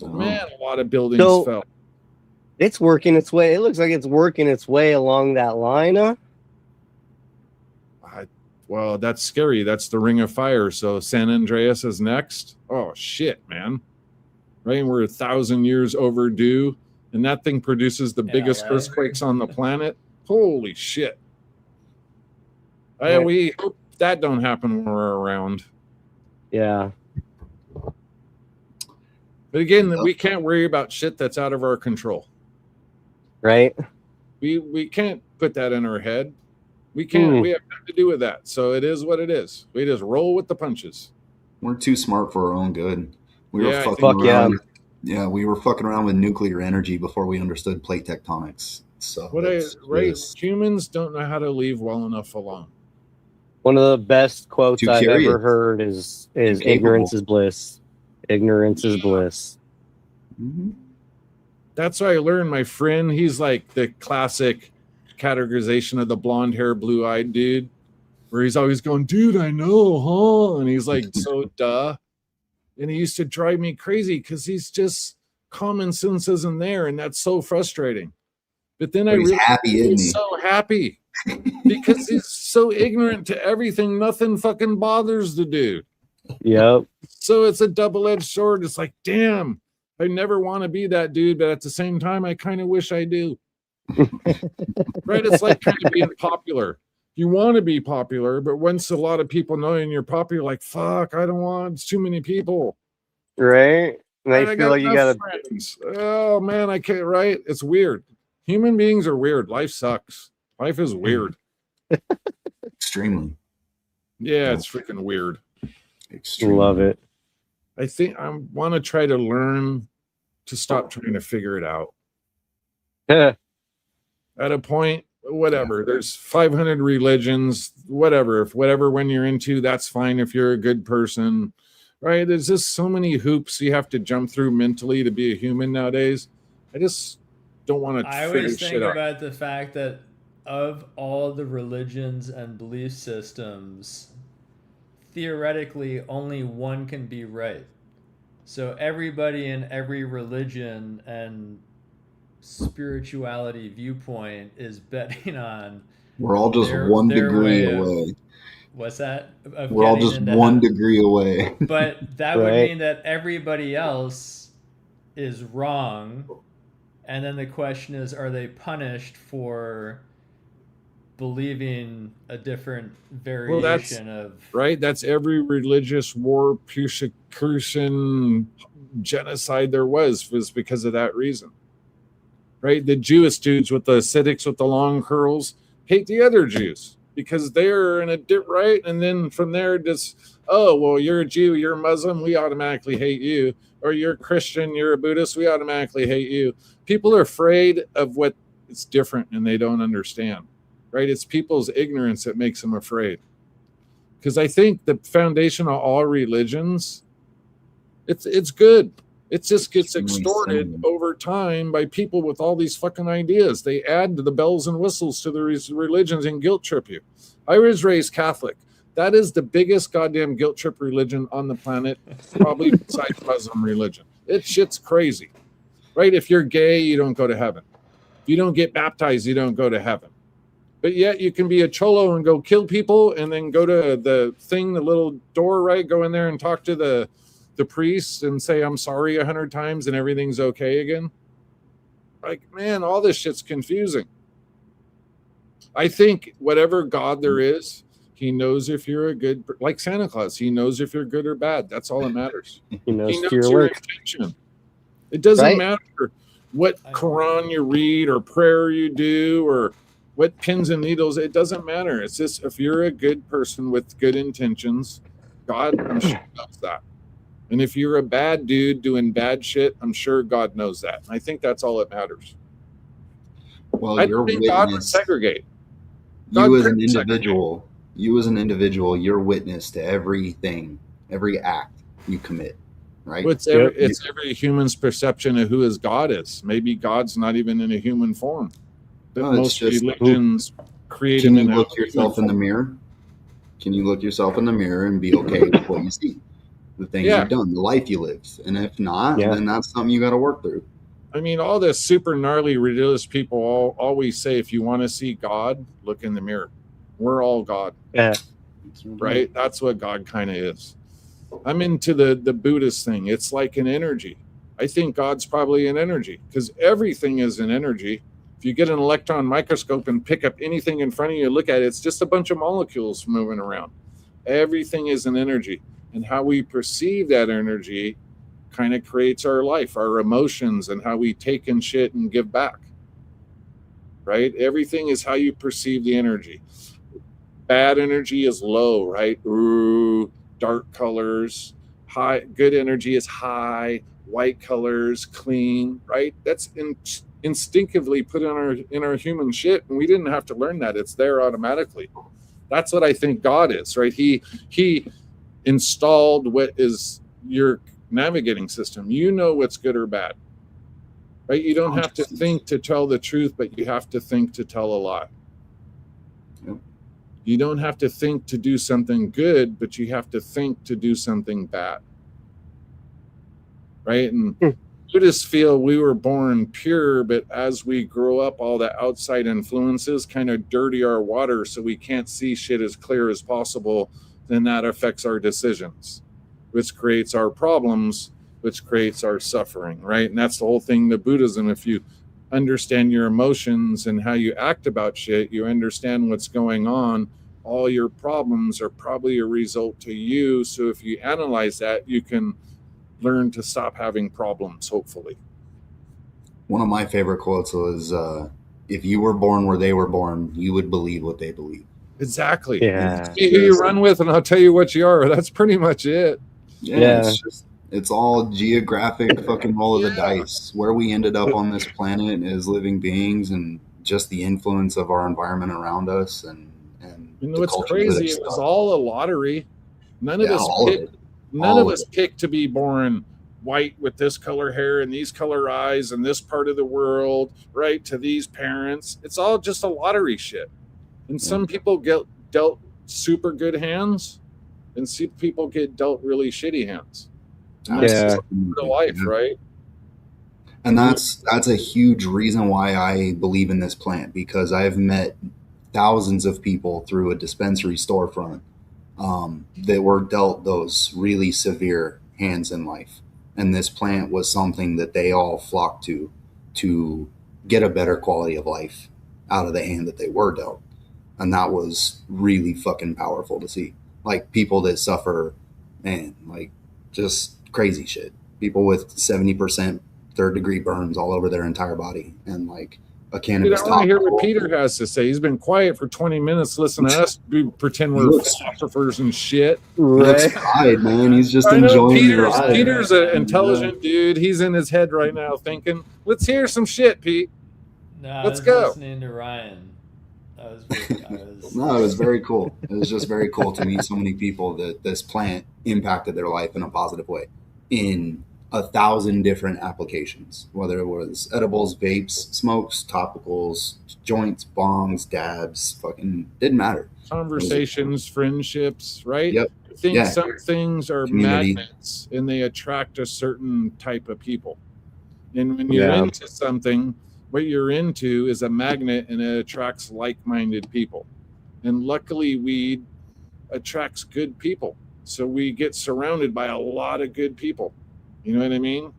Man, a lot of buildings fell.
It's working its way. It looks like it's working its way along that line, huh?
Well, that's scary. That's the Ring of Fire. So San Andreas is next. Oh, shit, man. Right? We're 1,000 years overdue, and that thing produces the biggest earthquakes on the planet. Holy shit. We hope that don't happen when we're around.
Yeah.
But again, we can't worry about shit that's out of our control.
Right?
We can't put that in our head. We can't. We have nothing to do with that. So it is what it is. We just roll with the punches.
We're too smart for our own good. We were fucking
around.
Yeah, we were fucking around with nuclear energy before we understood plate tectonics. So
humans don't know how to leave well enough alone.
One of the best quotes I've ever heard is ignorance is bliss. Ignorance is bliss.
Mm-hmm.
That's what I learned. My friend, he's like the classic categorization of the blonde hair, blue eyed dude, where he's always going, dude, I know, huh? And he's like, so duh. And he used to drive me crazy because he's just common sense isn't there. And that's so frustrating. But then I realized he's so happy because he's so ignorant to everything. Nothing fucking bothers the dude.
Yep.
So it's a double-edged sword. It's like, damn, I never want to be that dude, but at the same time, I kind of wish I do. Right? It's like kind of being popular. You want to be popular, but once a lot of people know you're popular, like, fuck, I don't want, it's too many people.
Right? And they feel like you gotta.
Friends. Oh man, I can't. Right? It's weird. Human beings are weird. Life sucks. Life is weird.
Extremely.
Yeah, it's freaking weird.
Extremely.
Love it.
I think I want to try to learn to stop trying to figure it out. At a point, whatever. There's 500 religions, whatever. When you're into, that's fine if you're a good person. Right? There's just so many hoops you have to jump through mentally to be a human nowadays. I just don't want to
I always think about the fact that of all the religions and belief systems, theoretically only one can be right. So everybody in every religion and spirituality viewpoint is betting on
we're all just one degree away.
What's that?
We're all just 1 degree away.
But that would mean that everybody else is wrong. And then the question is, are they punished for believing a different variation of...
Right? That's every religious war, persecution, genocide there was because of that reason. Right? The Jewish dudes with the ascetics with the long curls hate the other Jews because they're in a dip, right? And then from there, just, oh, well, you're a Jew, you're a Muslim, we automatically hate you. or you're a Christian, you're a Buddhist, we automatically hate you. People are afraid of what is different and they don't understand, right? It's people's ignorance that makes them afraid. Because I think the foundation of all religions, it's good. It just gets extorted over time by people with all these fucking ideas. They add the bells and whistles to the religions and guilt trip you. I was raised Catholic. That is the biggest goddamn guilt trip religion on the planet, probably besides Muslim religion. It shit's crazy, right? If you're gay, you don't go to heaven. If you don't get baptized, you don't go to heaven. But yet you can be a cholo and go kill people and then go to the thing, the little door, right? Go in there and talk to the priest and say, I'm sorry 100 times and everything's okay again. Like, man, all this shit's confusing. I think whatever God there is, he knows if you're a good, like Santa Claus, he knows if you're good or bad. That's all that matters.
He knows
your
work.
intention. It doesn't
Right?
matter what Quran you read or prayer you do or what pins and needles. It doesn't matter. It's just if you're a good person with good intentions, God, I'm sure knows that. And if you're a bad dude doing bad shit, I'm sure God knows that. And I think that's all that matters.
Well,
I
your
think God would
witness,
segregate. God
you as an
couldn't segregate.
individual, you're witness to everything, every act you commit, right?
Well, it's every human's perception of who his God is. Maybe God's not even in a human form. But
No, it's
most
just-
religions create
Can
him
you
in
look
a
yourself in the mirror? Can you look yourself in the mirror and be okay with what you see? The things
Yeah.
you've done, the life you lived. And if not,
Yeah.
then that's something you got to work through.
I mean, all the super gnarly religious people always say, if you want to see God, look in the mirror. We're all God,
Yeah.
right? That's what God kind of is. I'm into the Buddhist thing. It's like an energy. I think God's probably an energy because everything is an energy. If you get an electron microscope and pick up anything in front of you, look at it, it's just a bunch of molecules moving around. Everything is an energy. And how we perceive that energy kind of creates our life, our emotions, and how we take in shit and give back. Right? Everything is how you perceive the energy. Bad energy is low, right? Ooh, dark colors. High, good energy is high. White colors, clean, right? That's instinctively put in our human shit, and we didn't have to learn that. It's there automatically. That's what I think God is, right? He installed what is your navigating system. You know what's good or bad, right? You don't have to think to tell the truth, but you have to think to tell a lie.
Yep.
You don't have to think to do something good, but you have to think to do something bad, right? And Buddhists feel we were born pure, but as we grow up, all the outside influences kind of dirty our water so we can't see shit as clear as possible. Then that affects our decisions, which creates our problems, which creates our suffering, right? And that's the whole thing to Buddhism. If you understand your emotions and how you act about shit, you understand what's going on. All your problems are probably a result to you. So if you analyze that, you can learn to stop having problems, hopefully.
One of my favorite quotes was, if you were born where they were born, you would believe what they believe.
Exactly.
Yeah.
See who you run with, and I'll tell you what you are. That's pretty much it.
Yeah. It's all geographic fucking roll of the
Yeah.
dice. Where we ended up on this planet as living beings and just the influence of our environment around us. And
You know
the
what's
culture
crazy?
that
It was
stuff.
all a lottery. None of
Yeah,
us
all of
picked.
it.
None
All
of
of
us picked to be born white with this color hair and these color eyes and this part of the world, right? To these parents. It's all just a lottery shit. And some people get dealt super good hands, and some people get dealt really shitty hands. And that's
Yeah.
just real life, right?
And that's a huge reason why I believe in this plant, because I've met thousands of people through a dispensary storefront that were dealt those really severe hands in life. And this plant was something that they all flocked to get a better quality of life out of the hand that they were dealt. And that was really fucking powerful to see. Like people that suffer, man, like just crazy shit. People with 70% third degree burns all over their entire body, and like a cannabis
I want to hear what
topical.
Peter has to say. He's been quiet for 20 minutes listening to us pretend we're philosophers and shit.
He looks fried, man. He's just
I know
enjoying the ride.
Peter's an intelligent dude. He's in his head right now thinking, let's hear some shit, Pete.
No,
Let's
I was
go.
listening to Ryan.
No, it was very cool. It was just very cool to meet so many people that this plant impacted their life in a positive way in 1,000 different applications, whether it was edibles, vapes, smokes, topicals, joints, bongs, dabs, fucking didn't matter.
Conversations, friendships, right?
Yep.
I think
Yeah.
some things are
Community.
magnets and they attract a certain type of people. And when you're
Yeah.
into something, what you're into is a magnet and it attracts like-minded people. And luckily weed attracts good people. So we get surrounded by a lot of good people. You know what I mean?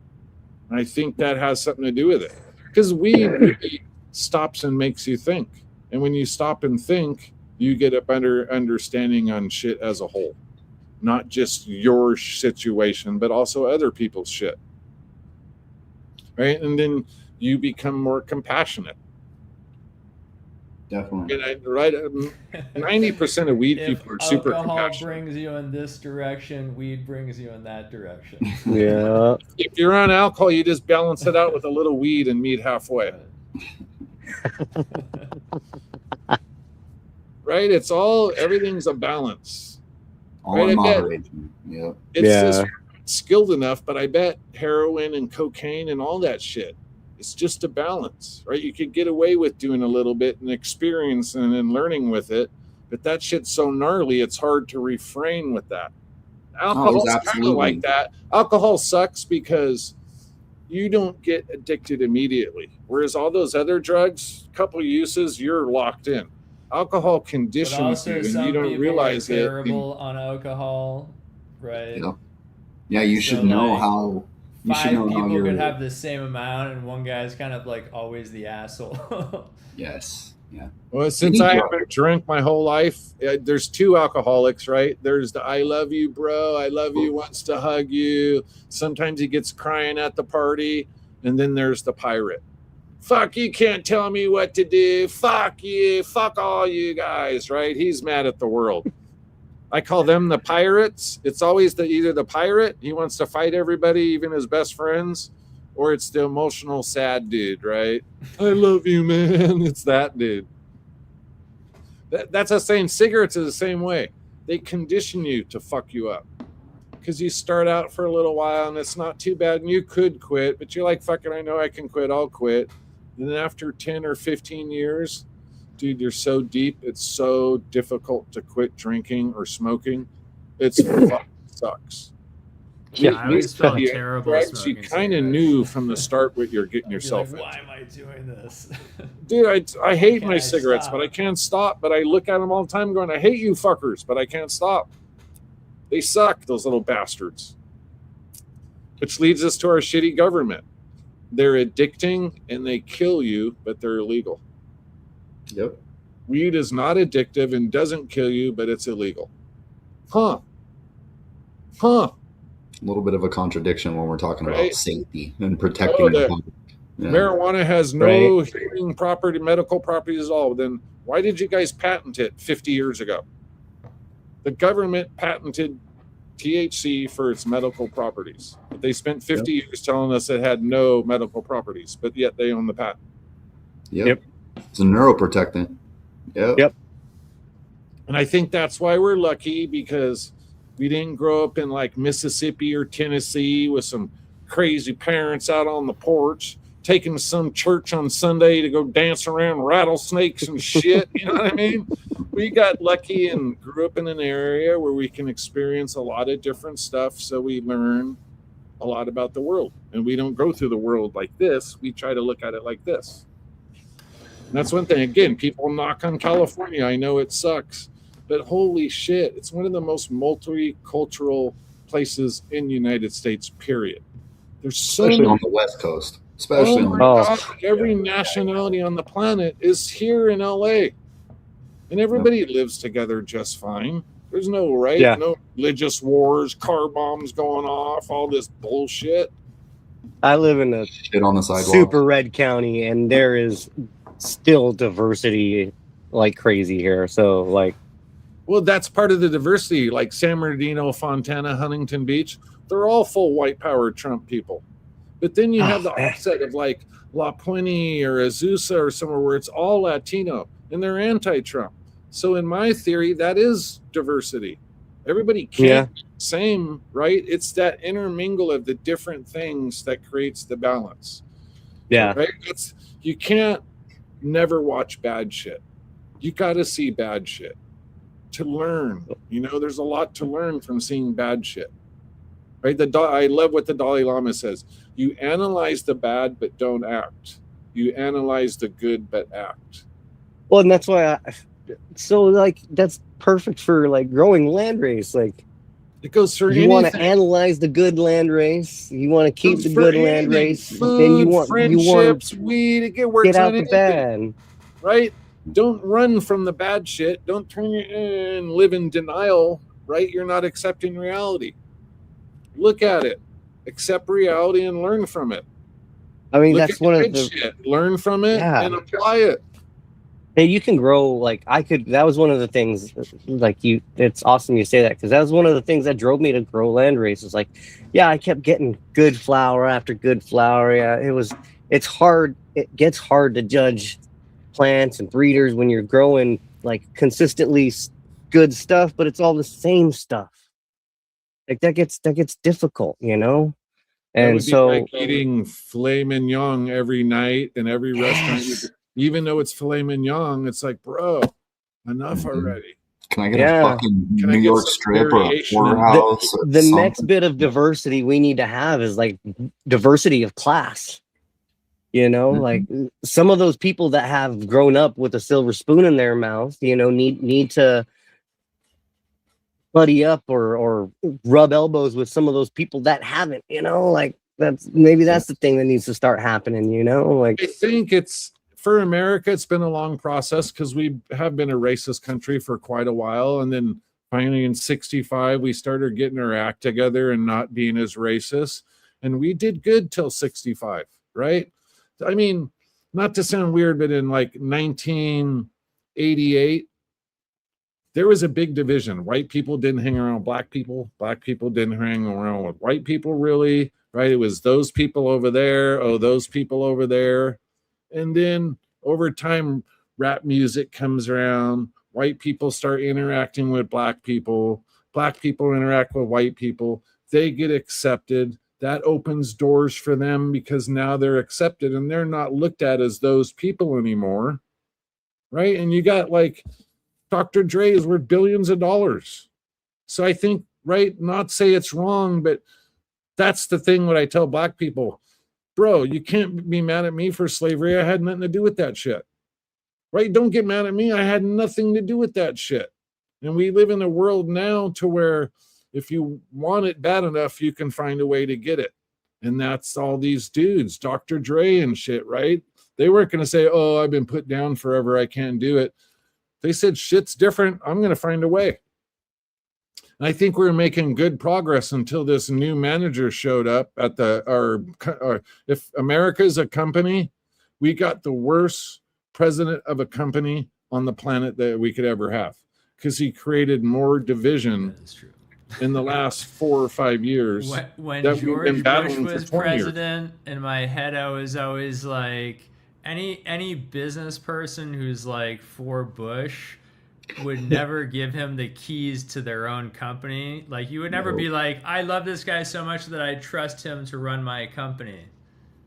I think that has something to do with it. Because weed really stops and makes you think. And when you stop and think, you get a better understanding on shit as a whole. Not just your situation, but also other people's shit. Right? And then you become more compassionate.
Definitely.
And 90% of weed
If
people are super
alcohol
compassionate.
brings you in this direction, weed brings you in that direction.
Yeah.
If you're on alcohol, you just balance it out with a little weed and meet halfway. Right? Everything's a balance.
All
Right,
in
I bet.
moderation. Yeah.
It's
Yeah.
just skilled enough, but I bet heroin and cocaine and all that shit, it's just a balance, right? You could get away with doing a little bit and experiencing and learning with it, but that shit's so gnarly, it's hard to refrain with that. Alcohol's kind of
absolutely.
like that. Alcohol sucks because you don't get addicted immediately, whereas all those other drugs, couple uses, you're locked in. Alcohol
But
conditions
also,
you, and
some
you don't
people
realize
are
it.
terrible on alcohol, right?
Yeah. Yeah, you should
So,
know
like,
how. You should
Five
know how
people
you're.
could have the same amount, and one guy's kind of like always the asshole.
Yes. Yeah.
Well, since I haven't drank my whole life, there's two alcoholics, right? There's the I love you, bro. I love you, wants to hug you. Sometimes he gets crying at the party. And then there's the pirate. Fuck, you can't tell me what to do. Fuck you. Fuck all you guys, right? He's mad at the world. I call them the pirates. It's always either the pirate, he wants to fight everybody, even his best friends, or it's the emotional, sad dude, right? I love you, man. It's that dude. That's the same. Cigarettes is the same way. They condition you to fuck you up because you start out for a little while and it's not too bad and you could quit, but you're like, fucking, I know I can quit. I'll quit. And then after 10 or 15 years, dude, you're so deep. It's so difficult to quit drinking or smoking. It's fucking sucks.
Yeah,
I always felt terrible.
Right? You
smoking
kind of
cigarettes.
knew from the start what you're getting
I'd be
yourself
like,
into.
why am I doing this?
Dude, I hate
Can
my
I
cigarettes,
stop?
but I can't stop. But I look at them all the time going, I hate you fuckers, but I can't stop. They suck, those little bastards. Which leads us to our shitty government. They're addicting and they kill you, but they're illegal.
Yep.
Weed is not addictive and doesn't kill you, but it's illegal. Huh.
A little bit of a contradiction when we're talking
Right.
about safety and protecting the public. Yeah.
Marijuana has no healing property, medical properties at all. Then why did you guys patent it 50 years ago? The government patented THC for its medical properties. But they spent 50 years telling us it had no medical properties, but yet they own the patent.
Yep. It's a neuroprotectant. Yep.
And I think that's why we're lucky, because we didn't grow up in like Mississippi or Tennessee with some crazy parents out on the porch taking some church on Sunday to go dance around rattlesnakes and shit. You know what I mean? We got lucky and grew up in an area where we can experience a lot of different stuff. So we learn a lot about the world, and we don't go through the world like this. We try to look at it like this. And that's one thing. Again, people knock on California. I know it sucks, but holy shit, it's one of the most multicultural places in the United States, period. There's so
Especially
many.
on the West Coast. Especially
Oh
on
my
the
God, every nationality on the planet is here in LA. And everybody lives together just fine. There's no no religious wars, car bombs going off, all this bullshit.
I live in a
shit on the sidewalk.
super red county, and there is still diversity like crazy here. So like,
Well, that's part of the diversity. Like San Bernardino, Fontana, Huntington Beach, they're all full white power Trump people. But then you have the offset of like La Puente or Azusa or somewhere where it's all Latino and they're anti-Trump. So in my theory, that is diversity. Everybody can't be the same, right? It's that intermingle of the different things that creates the balance.
Yeah.
Right? You can't never watch bad shit. You got to see bad shit to learn. You know, there's a lot to learn from seeing bad shit. Right? I love what the Dalai Lama says. You analyze the bad, but don't act. You analyze the good, but act.
Well, and that's why so like that's perfect for like growing landrace. Like
it goes for
you want to analyze the good landrace. You want to keep the good landrace. Then you want
friendships, weed. It works
get out
on
the bad.
Right? Don't run from the bad shit. Don't turn and live in denial. Right? You're not accepting reality. Look at it, accept reality, and learn from it.
I mean, that's one of the
shit. Learn from it and apply it.
Hey, you can grow like I could. That was one of the things. Like you, it's awesome you say that because that was one of the things that drove me to grow landrace. Is like, yeah, I kept getting good flower after good flower. Yeah, it's hard. It gets hard to judge plants and breeders when you're growing like consistently good stuff, but it's all the same stuff. Like that gets difficult, you know. And so
like eating filet mignon every night in every restaurant, even though it's filet mignon, it's like, bro, enough already.
Can I get a fucking New York strip or a porterhouse?
The next bit of diversity we need to have is like diversity of class. You know, like some of those people that have grown up with a silver spoon in their mouth, you know, need to buddy up or rub elbows with some of those people that haven't, you know, like that's the thing that needs to start happening, you know. Like
I think it's for America, it's been a long process because we have been a racist country for quite a while, and then finally in '65 we started getting our act together and not being as racist, and we did good till '65, right? I mean, not to sound weird, but in like 1988 there was a big division. White people didn't hang around with black people. Black people didn't hang around with white people, really, right? It was those people over there, those people over there. And then over time, rap music comes around. White people start interacting with black people interact with white people. They get accepted. That opens doors for them because now they're accepted and they're not looked at as those people anymore, right? And you got like Dr. Dre is worth billions of dollars. So I think, right, not say it's wrong, but that's the thing what I tell black people. Bro, you can't be mad at me for slavery. I had nothing to do with that shit. Right? Don't get mad at me. I had nothing to do with that shit. And we live in a world now to where if you want it bad enough, you can find a way to get it. And that's all these dudes, Dr. Dre and shit, right? They weren't going to say, oh, I've been put down forever. I can't do it. They said, shit's different. I'm going to find a way. And I think we were making good progress until this new manager showed up at if America is a company, we got the worst president of a company on the planet that we could ever have because he created more division in the last 4 or 5 years.
When George Bush was president, in my head, I was always like, any business person who's like for Bush would never give him the keys to their own company. Like you would never be like, I love this guy so much that I trust him to run my company.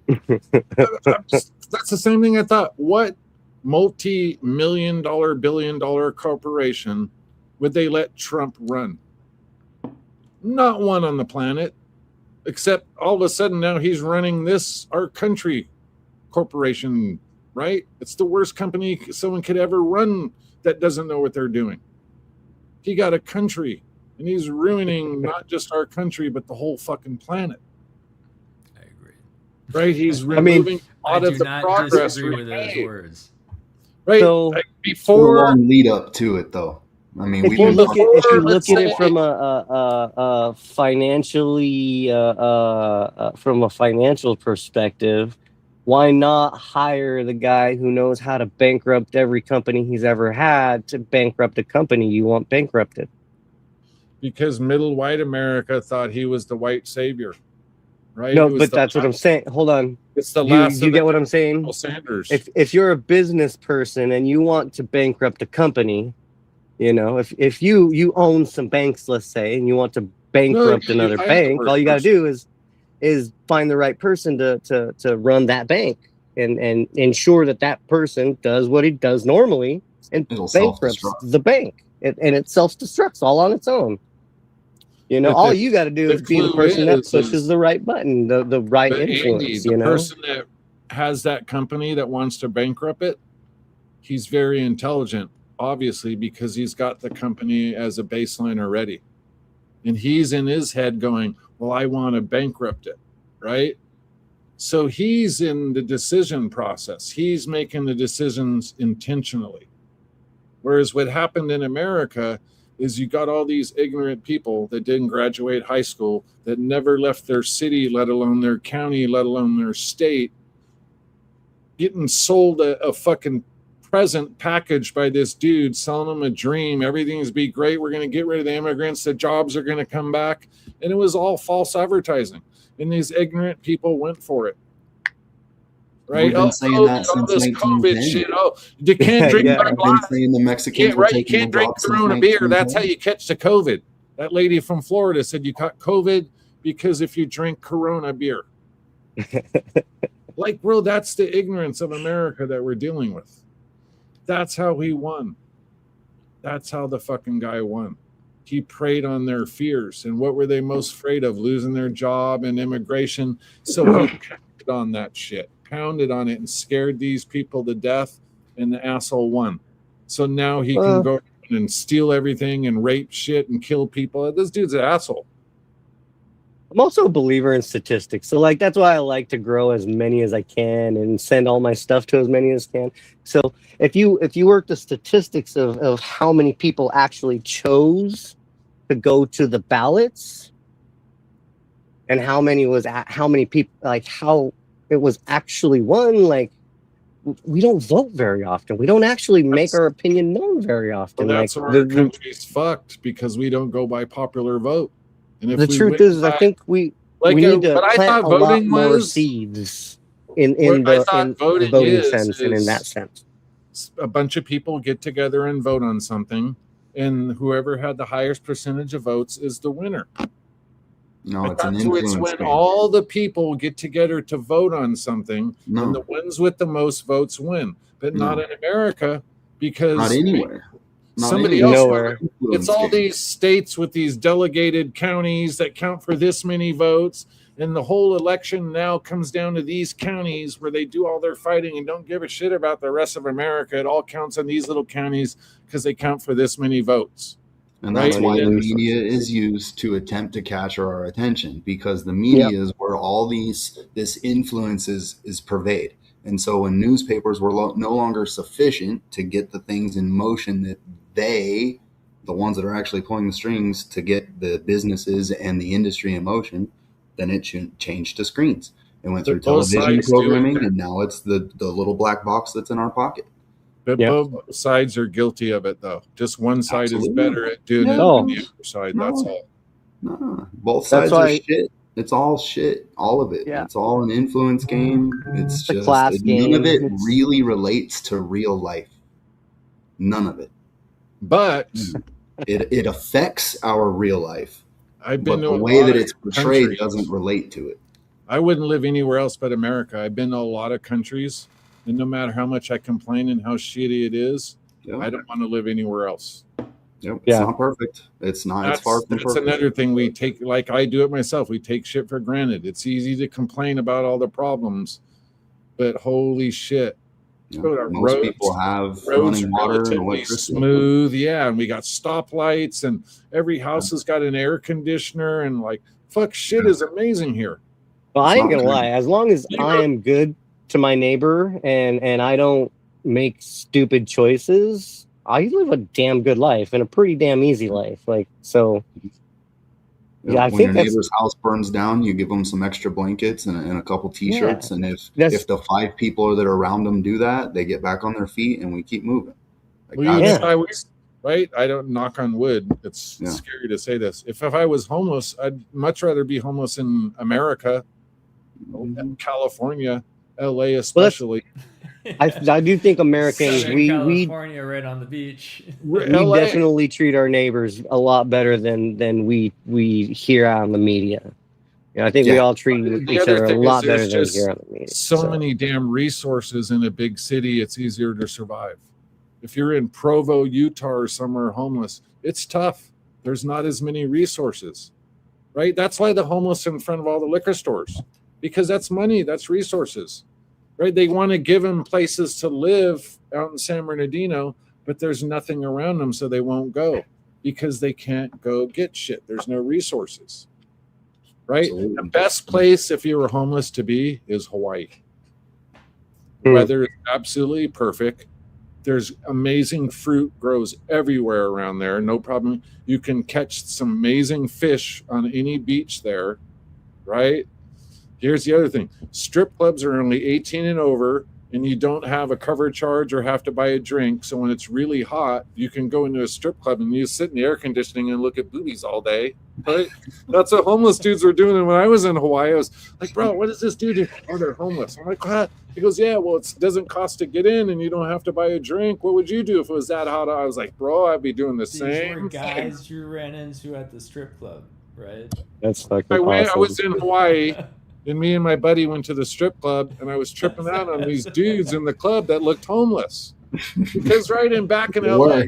That's the same thing I thought. What multi-million dollar, billion-dollar corporation would they let Trump run? Not one on the planet, except all of a sudden now he's running our country corporation, right? It's the worst company someone could ever run that doesn't know what they're doing. He got a country and he's ruining not just our country, but the whole fucking planet.
I agree.
Right? He's removing a lot of the progress.
I do not disagree with those words.
Right?
So,
like before
long lead up to it, though. I mean,
if you look at it from a financially from a financial perspective, Why not hire the guy who knows how to bankrupt every company he's ever had to bankrupt a company you want bankrupted?
Because middle white America thought he was the white savior, right?
No, but that's what I'm saying. Hold on.
It's the
You
last.
get what I'm saying?
Sanders.
If you're a business person and you want to bankrupt a company, you know, if you own some banks, let's say, and you want to bankrupt another bank, all you got to do is find the right person to run that bank and ensure that person does what he does normally and bankrupts the bank. And it self-destructs all on its own. You know, all you got to do is be the person that pushes the right button, the right influence.
Andy, the person that has that company that wants to bankrupt it, he's very intelligent, obviously, because he's got the company as a baseline already. And he's in his head going, well, I want to bankrupt it, right? So he's in the decision process. He's making the decisions intentionally. Whereas what happened in America is you got all these ignorant people that didn't graduate high school, that never left their city, let alone their county, let alone their state, getting sold a fucking present package by this dude, selling them a dream. Everything's be great. We're going to get rid of the immigrants. The jobs are going to come back. And it was all false advertising. And these ignorant people went for it. Right?
We've been saying that since
this
1910.
COVID shit. Oh, you can't drink
I've been saying the Mexicans were taking
you can't drink Corona beer. That's how you catch the COVID. That lady from Florida said you caught COVID because if you drink Corona beer. Like, bro, that's the ignorance of America that we're dealing with. That's how he won. That's how the fucking guy won. He preyed on their fears. And what were they most afraid of? Losing their job and immigration. So he pounded on that shit, pounded on it and scared these people to death, and the asshole won. So now he can go and steal everything and rape shit and kill people. This dude's an asshole.
I'm also a believer in statistics. So like, that's why I like to grow as many as I can and send all my stuff to as many as can. So if you work the statistics of how many people actually chose to go to the ballots and how many people, like how it was actually won, like we don't vote very often. We don't actually make our opinion known very often.
Well, that's
like
where our country's fucked because we don't go by popular vote. And if
the truth is, I think we need to plant a lot more seeds in the voting sense and in that sense.
A bunch of people get together and vote on something, and whoever had the highest percentage of votes is the winner.
No, it's an influence.
It's when all the people get together to vote on something, and the ones with the most votes win. But not in America, because
not anywhere.
Somebody else. Nowhere. It's all these states with these delegated counties that count for this many votes, and the whole election now comes down to these counties where they do all their fighting and don't give a shit about the rest of America. It all counts on these little counties because they count for this many votes.
And that's why the media is used to attempt to capture our attention, because the media is where all this influence is pervade. And so when newspapers were no longer sufficient to get the things in motion that the ones that are actually pulling the strings to get the businesses and the industry in motion, then it changed to screens. It went through television programming, and now it's the little black box that's in our pocket.
But both sides are guilty of it, though. Just one side is better at doing it than the other side. That's all.
No, both sides are shit. It's all shit, all of it. It's all an influence game. It's just
class game.
None of it really relates to real life. None of it.
But
it affects our real life.
I've been
but the way that it's portrayed doesn't relate to it.
I wouldn't live anywhere else but America. I've been to a lot of countries, and no matter how much I complain and how shitty it is, I don't want to live anywhere else.
Yep, it's not perfect. It's not. It's far from perfect.
That's another thing we take, like I do it myself. We take shit for granted. It's easy to complain about all the problems, but holy shit.
Yeah, most people have running water and electricity.
Smooth, and we got stoplights, and every house has got an air conditioner, and like fuck, shit is amazing here.
Well, I ain't gonna lie. As long as I am good to my neighbor and I don't make stupid choices, I live a damn good life and a pretty damn easy life. Like so. Yeah, I
When your
think that's
neighbor's house burns down, you give them some extra blankets and a couple T-shirts, and
that's
if the 5 people that are around them do that, they get back on their feet, and we keep moving. Like
Well, even
Yeah.
if I was right, I don't knock on wood. It's
Yeah.
scary to say this. If I was homeless, I'd much rather be homeless in America, California, LA especially.
I do think Americans
Southern
we
California, right on the beach.
LA,
definitely treat our neighbors a lot better than we hear out on the media. You know, I think we
Yeah.
all treat
The
each
other
other a
thing is
lot better
there's
than we
just
hear on the media.
so many damn resources in a big city. It's easier to survive. If you're in Provo, Utah, or somewhere homeless, it's tough. There's not as many resources, right? That's why the homeless in front of all the liquor stores, because that's money, that's resources, right? They want to give them places to live out in San Bernardino, but there's nothing around them, so they won't go because they can't go get shit. There's no resources, right?
Absolutely.
The best place if you were homeless to be is Hawaii.
Hmm.
Weather is absolutely perfect. There's amazing fruit grows everywhere around there. No problem. You can catch some amazing fish on any beach there, right? Here's the other thing. Strip clubs are only 18 and over, and you don't have a cover charge or have to buy a drink. So when it's really hot, you can go into a strip club and you sit in the air conditioning and look at boobies all day, right? That's what homeless dudes were doing. And when I was in Hawaii, I was like, bro, what does this dude do? Oh, they're homeless. I'm like, what? He goes, yeah, well, it doesn't cost to get in and you don't have to buy a drink. What would you do if it was that hot? I was like, bro, I'd be doing the
These were
same thing.
guys you ran into at the strip club, right?
That's fucking
I
awesome.
was in Hawaii, and me and my buddy went to the strip club, and I was tripping out on these dudes in the club that looked homeless. Because right in back in LA,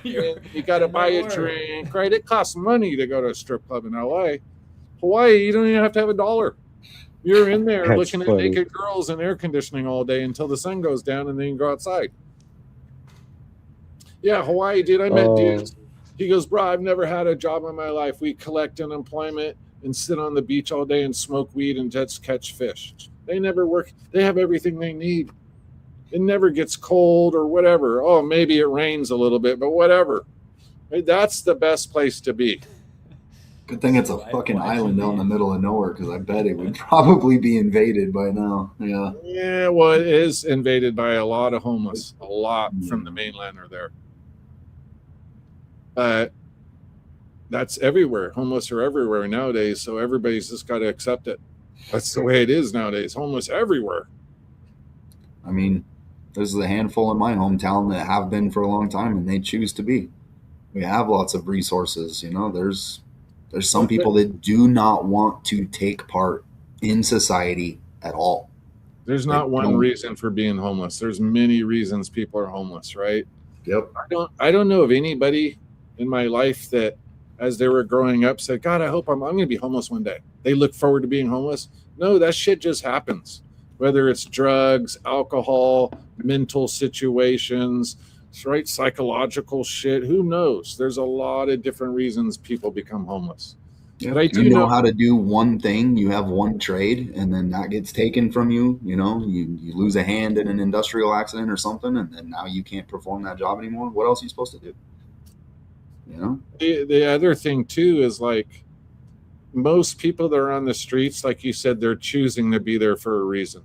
you got to buy a drink, right? It costs money to go to a strip club in LA. Hawaii, you don't even have to have $1. You're in there
That's
looking
funny.
at naked girls and air conditioning all day until the sun goes down, and then you can go outside. Yeah, Hawaii, dude. I met dudes. He goes, bro, I've never had a job in my life. We collect unemployment and sit on the beach all day and smoke weed and just catch fish. They never work. They have everything they need. It never gets cold or whatever. Oh, maybe it rains a little bit, but whatever. Right? That's the best place to be.
Good thing it's a fucking island out in the middle of nowhere, because I bet it would probably be invaded by now. Yeah.
Yeah, well, it is invaded by a lot of homeless. A lot from the mainland are there. That's everywhere. Homeless are everywhere nowadays, so everybody's just got to accept it. That's the way it is nowadays. Homeless everywhere.
I mean, there's a handful in my hometown that have been for a long time, and they choose to be. We have lots of resources. You know, there's some people that do not want to take part in society at all.
There's not one reason for being homeless. There's many reasons people are homeless, right?
Yep.
I don't know of anybody in my life that, as they were growing up, said, God, I hope I'm going to be homeless one day. They look forward to being homeless. No, that shit just happens. Whether it's drugs, alcohol, mental situations, right? Psychological shit. Who knows? There's a lot of different reasons people become homeless.
Yep.
But I do
you know
know
how to do one thing. You have one trade, and then that gets taken from you. You know, you lose a hand in an industrial accident or something, and then now you can't perform that job anymore. What else are you supposed to do? You know,
the other thing too is, like, most people that are on the streets, like you said, they're choosing to be there for a reason.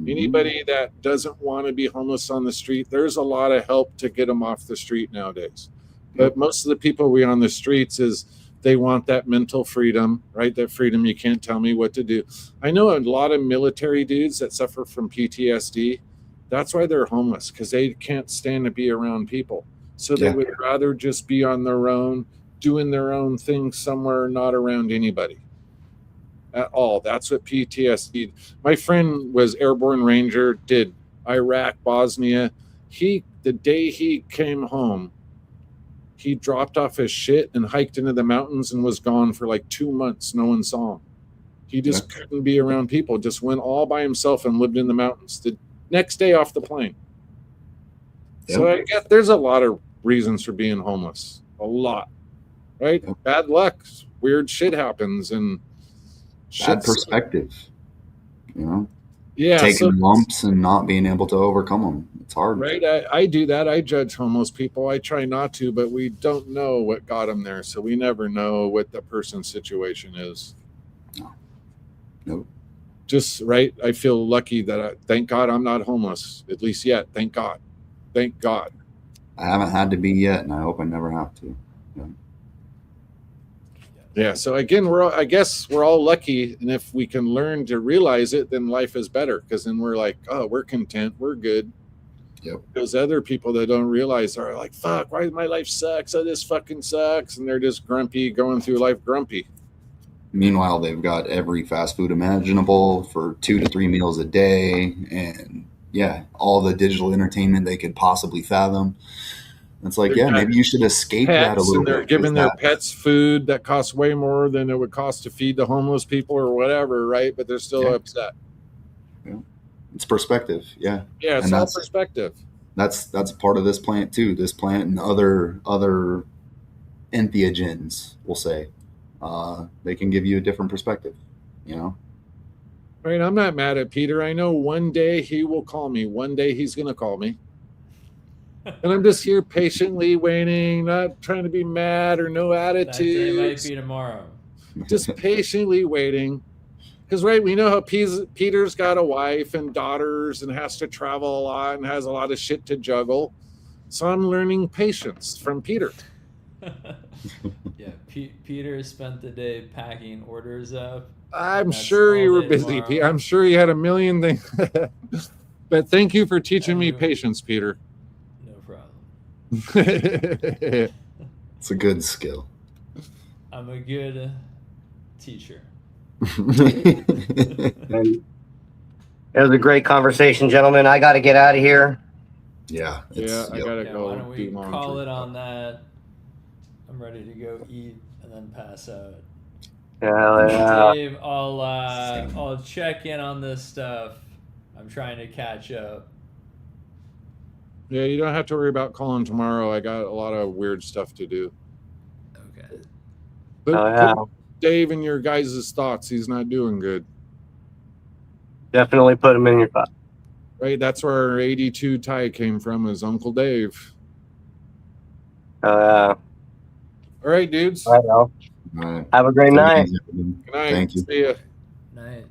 Anybody that doesn't want to be homeless on the street, there's a lot of help to get them off the street nowadays. But most of the people we on the streets is they want that mental freedom, right? That freedom, you can't tell me what to do. I know a lot of military dudes that suffer from PTSD. That's why they're homeless, because they can't stand to be around people. So they would rather just be on their own, doing their own thing somewhere, not around anybody at all. That's what PTSD. My friend was airborne ranger, did Iraq, Bosnia. The day he came home, he dropped off his shit and hiked into the mountains and was gone for like 2 months. No one saw him. He just couldn't be around people. Just went all by himself and lived in the mountains. The next day off the plane. So I guess there's a lot of reasons for being homeless. A lot. Right? Bad luck. Weird shit happens, and
bad perspective. You know,
Yeah,
taking
so
lumps and not being able to overcome them. It's hard.
right, I do that. I judge homeless people. I try not to, but we don't know what got them there, so we never know what the person's situation is.
Nope.
Just right. I feel lucky that thank God I'm not homeless, at least yet. Thank God. Thank God.
I haven't had to be yet, and I hope I never have to. Yeah.
Yeah. So again, I guess we're all lucky, and if we can learn to realize it, then life is better. Because then we're like, oh, we're content, we're good.
Yep.
Those other people that don't realize are like, fuck, why my life sucks? Oh, this fucking sucks, and they're just grumpy, going through life grumpy.
Meanwhile, they've got every fast food imaginable for 2 to 3 meals a day, and yeah, all the digital entertainment they could possibly fathom. It's like, yeah, maybe you should escape that a
Pets,
little
and they're
bit.
giving their pets food that costs way more than it would cost to feed the homeless people or whatever, right? But they're still upset.
Yeah. It's perspective, yeah.
Yeah, it's all perspective.
That's part of this plant too. This plant and other entheogens, we'll say, they can give you a different perspective. You know.
Right. I'm not mad at Peter. I know one day he will call me. One day he's going to call me. And I'm just here patiently waiting, not trying to be mad or no attitude.
That day might be tomorrow.
Just patiently waiting. Because, right, we know how Peter's got a wife and daughters and has to travel a lot and has a lot of shit to juggle. So I'm learning patience from Peter.
Yeah, Peter spent the day packing orders up.
I'm sure you were busy, Peter. I'm sure you had a million things. But thank you for teaching me patience, Peter.
No problem.
It's a good skill.
I'm a good teacher.
It was a great conversation, gentlemen. I got to get out of here.
Yeah.
I gotta go.
Why don't we call it on that? I'm ready to go eat and then pass out. Dave, I'll check in on this stuff. I'm trying to catch up.
Yeah, you don't have to worry about calling tomorrow. I got a lot of weird stuff to do.
Okay.
But put Dave in your guys' thoughts. He's not doing good.
Definitely put him in your thoughts.
Right, that's where our 82 tie came from, is Uncle Dave. All right, dudes.
All right, have a great night.
Good night.
Thank you. See ya.
Night.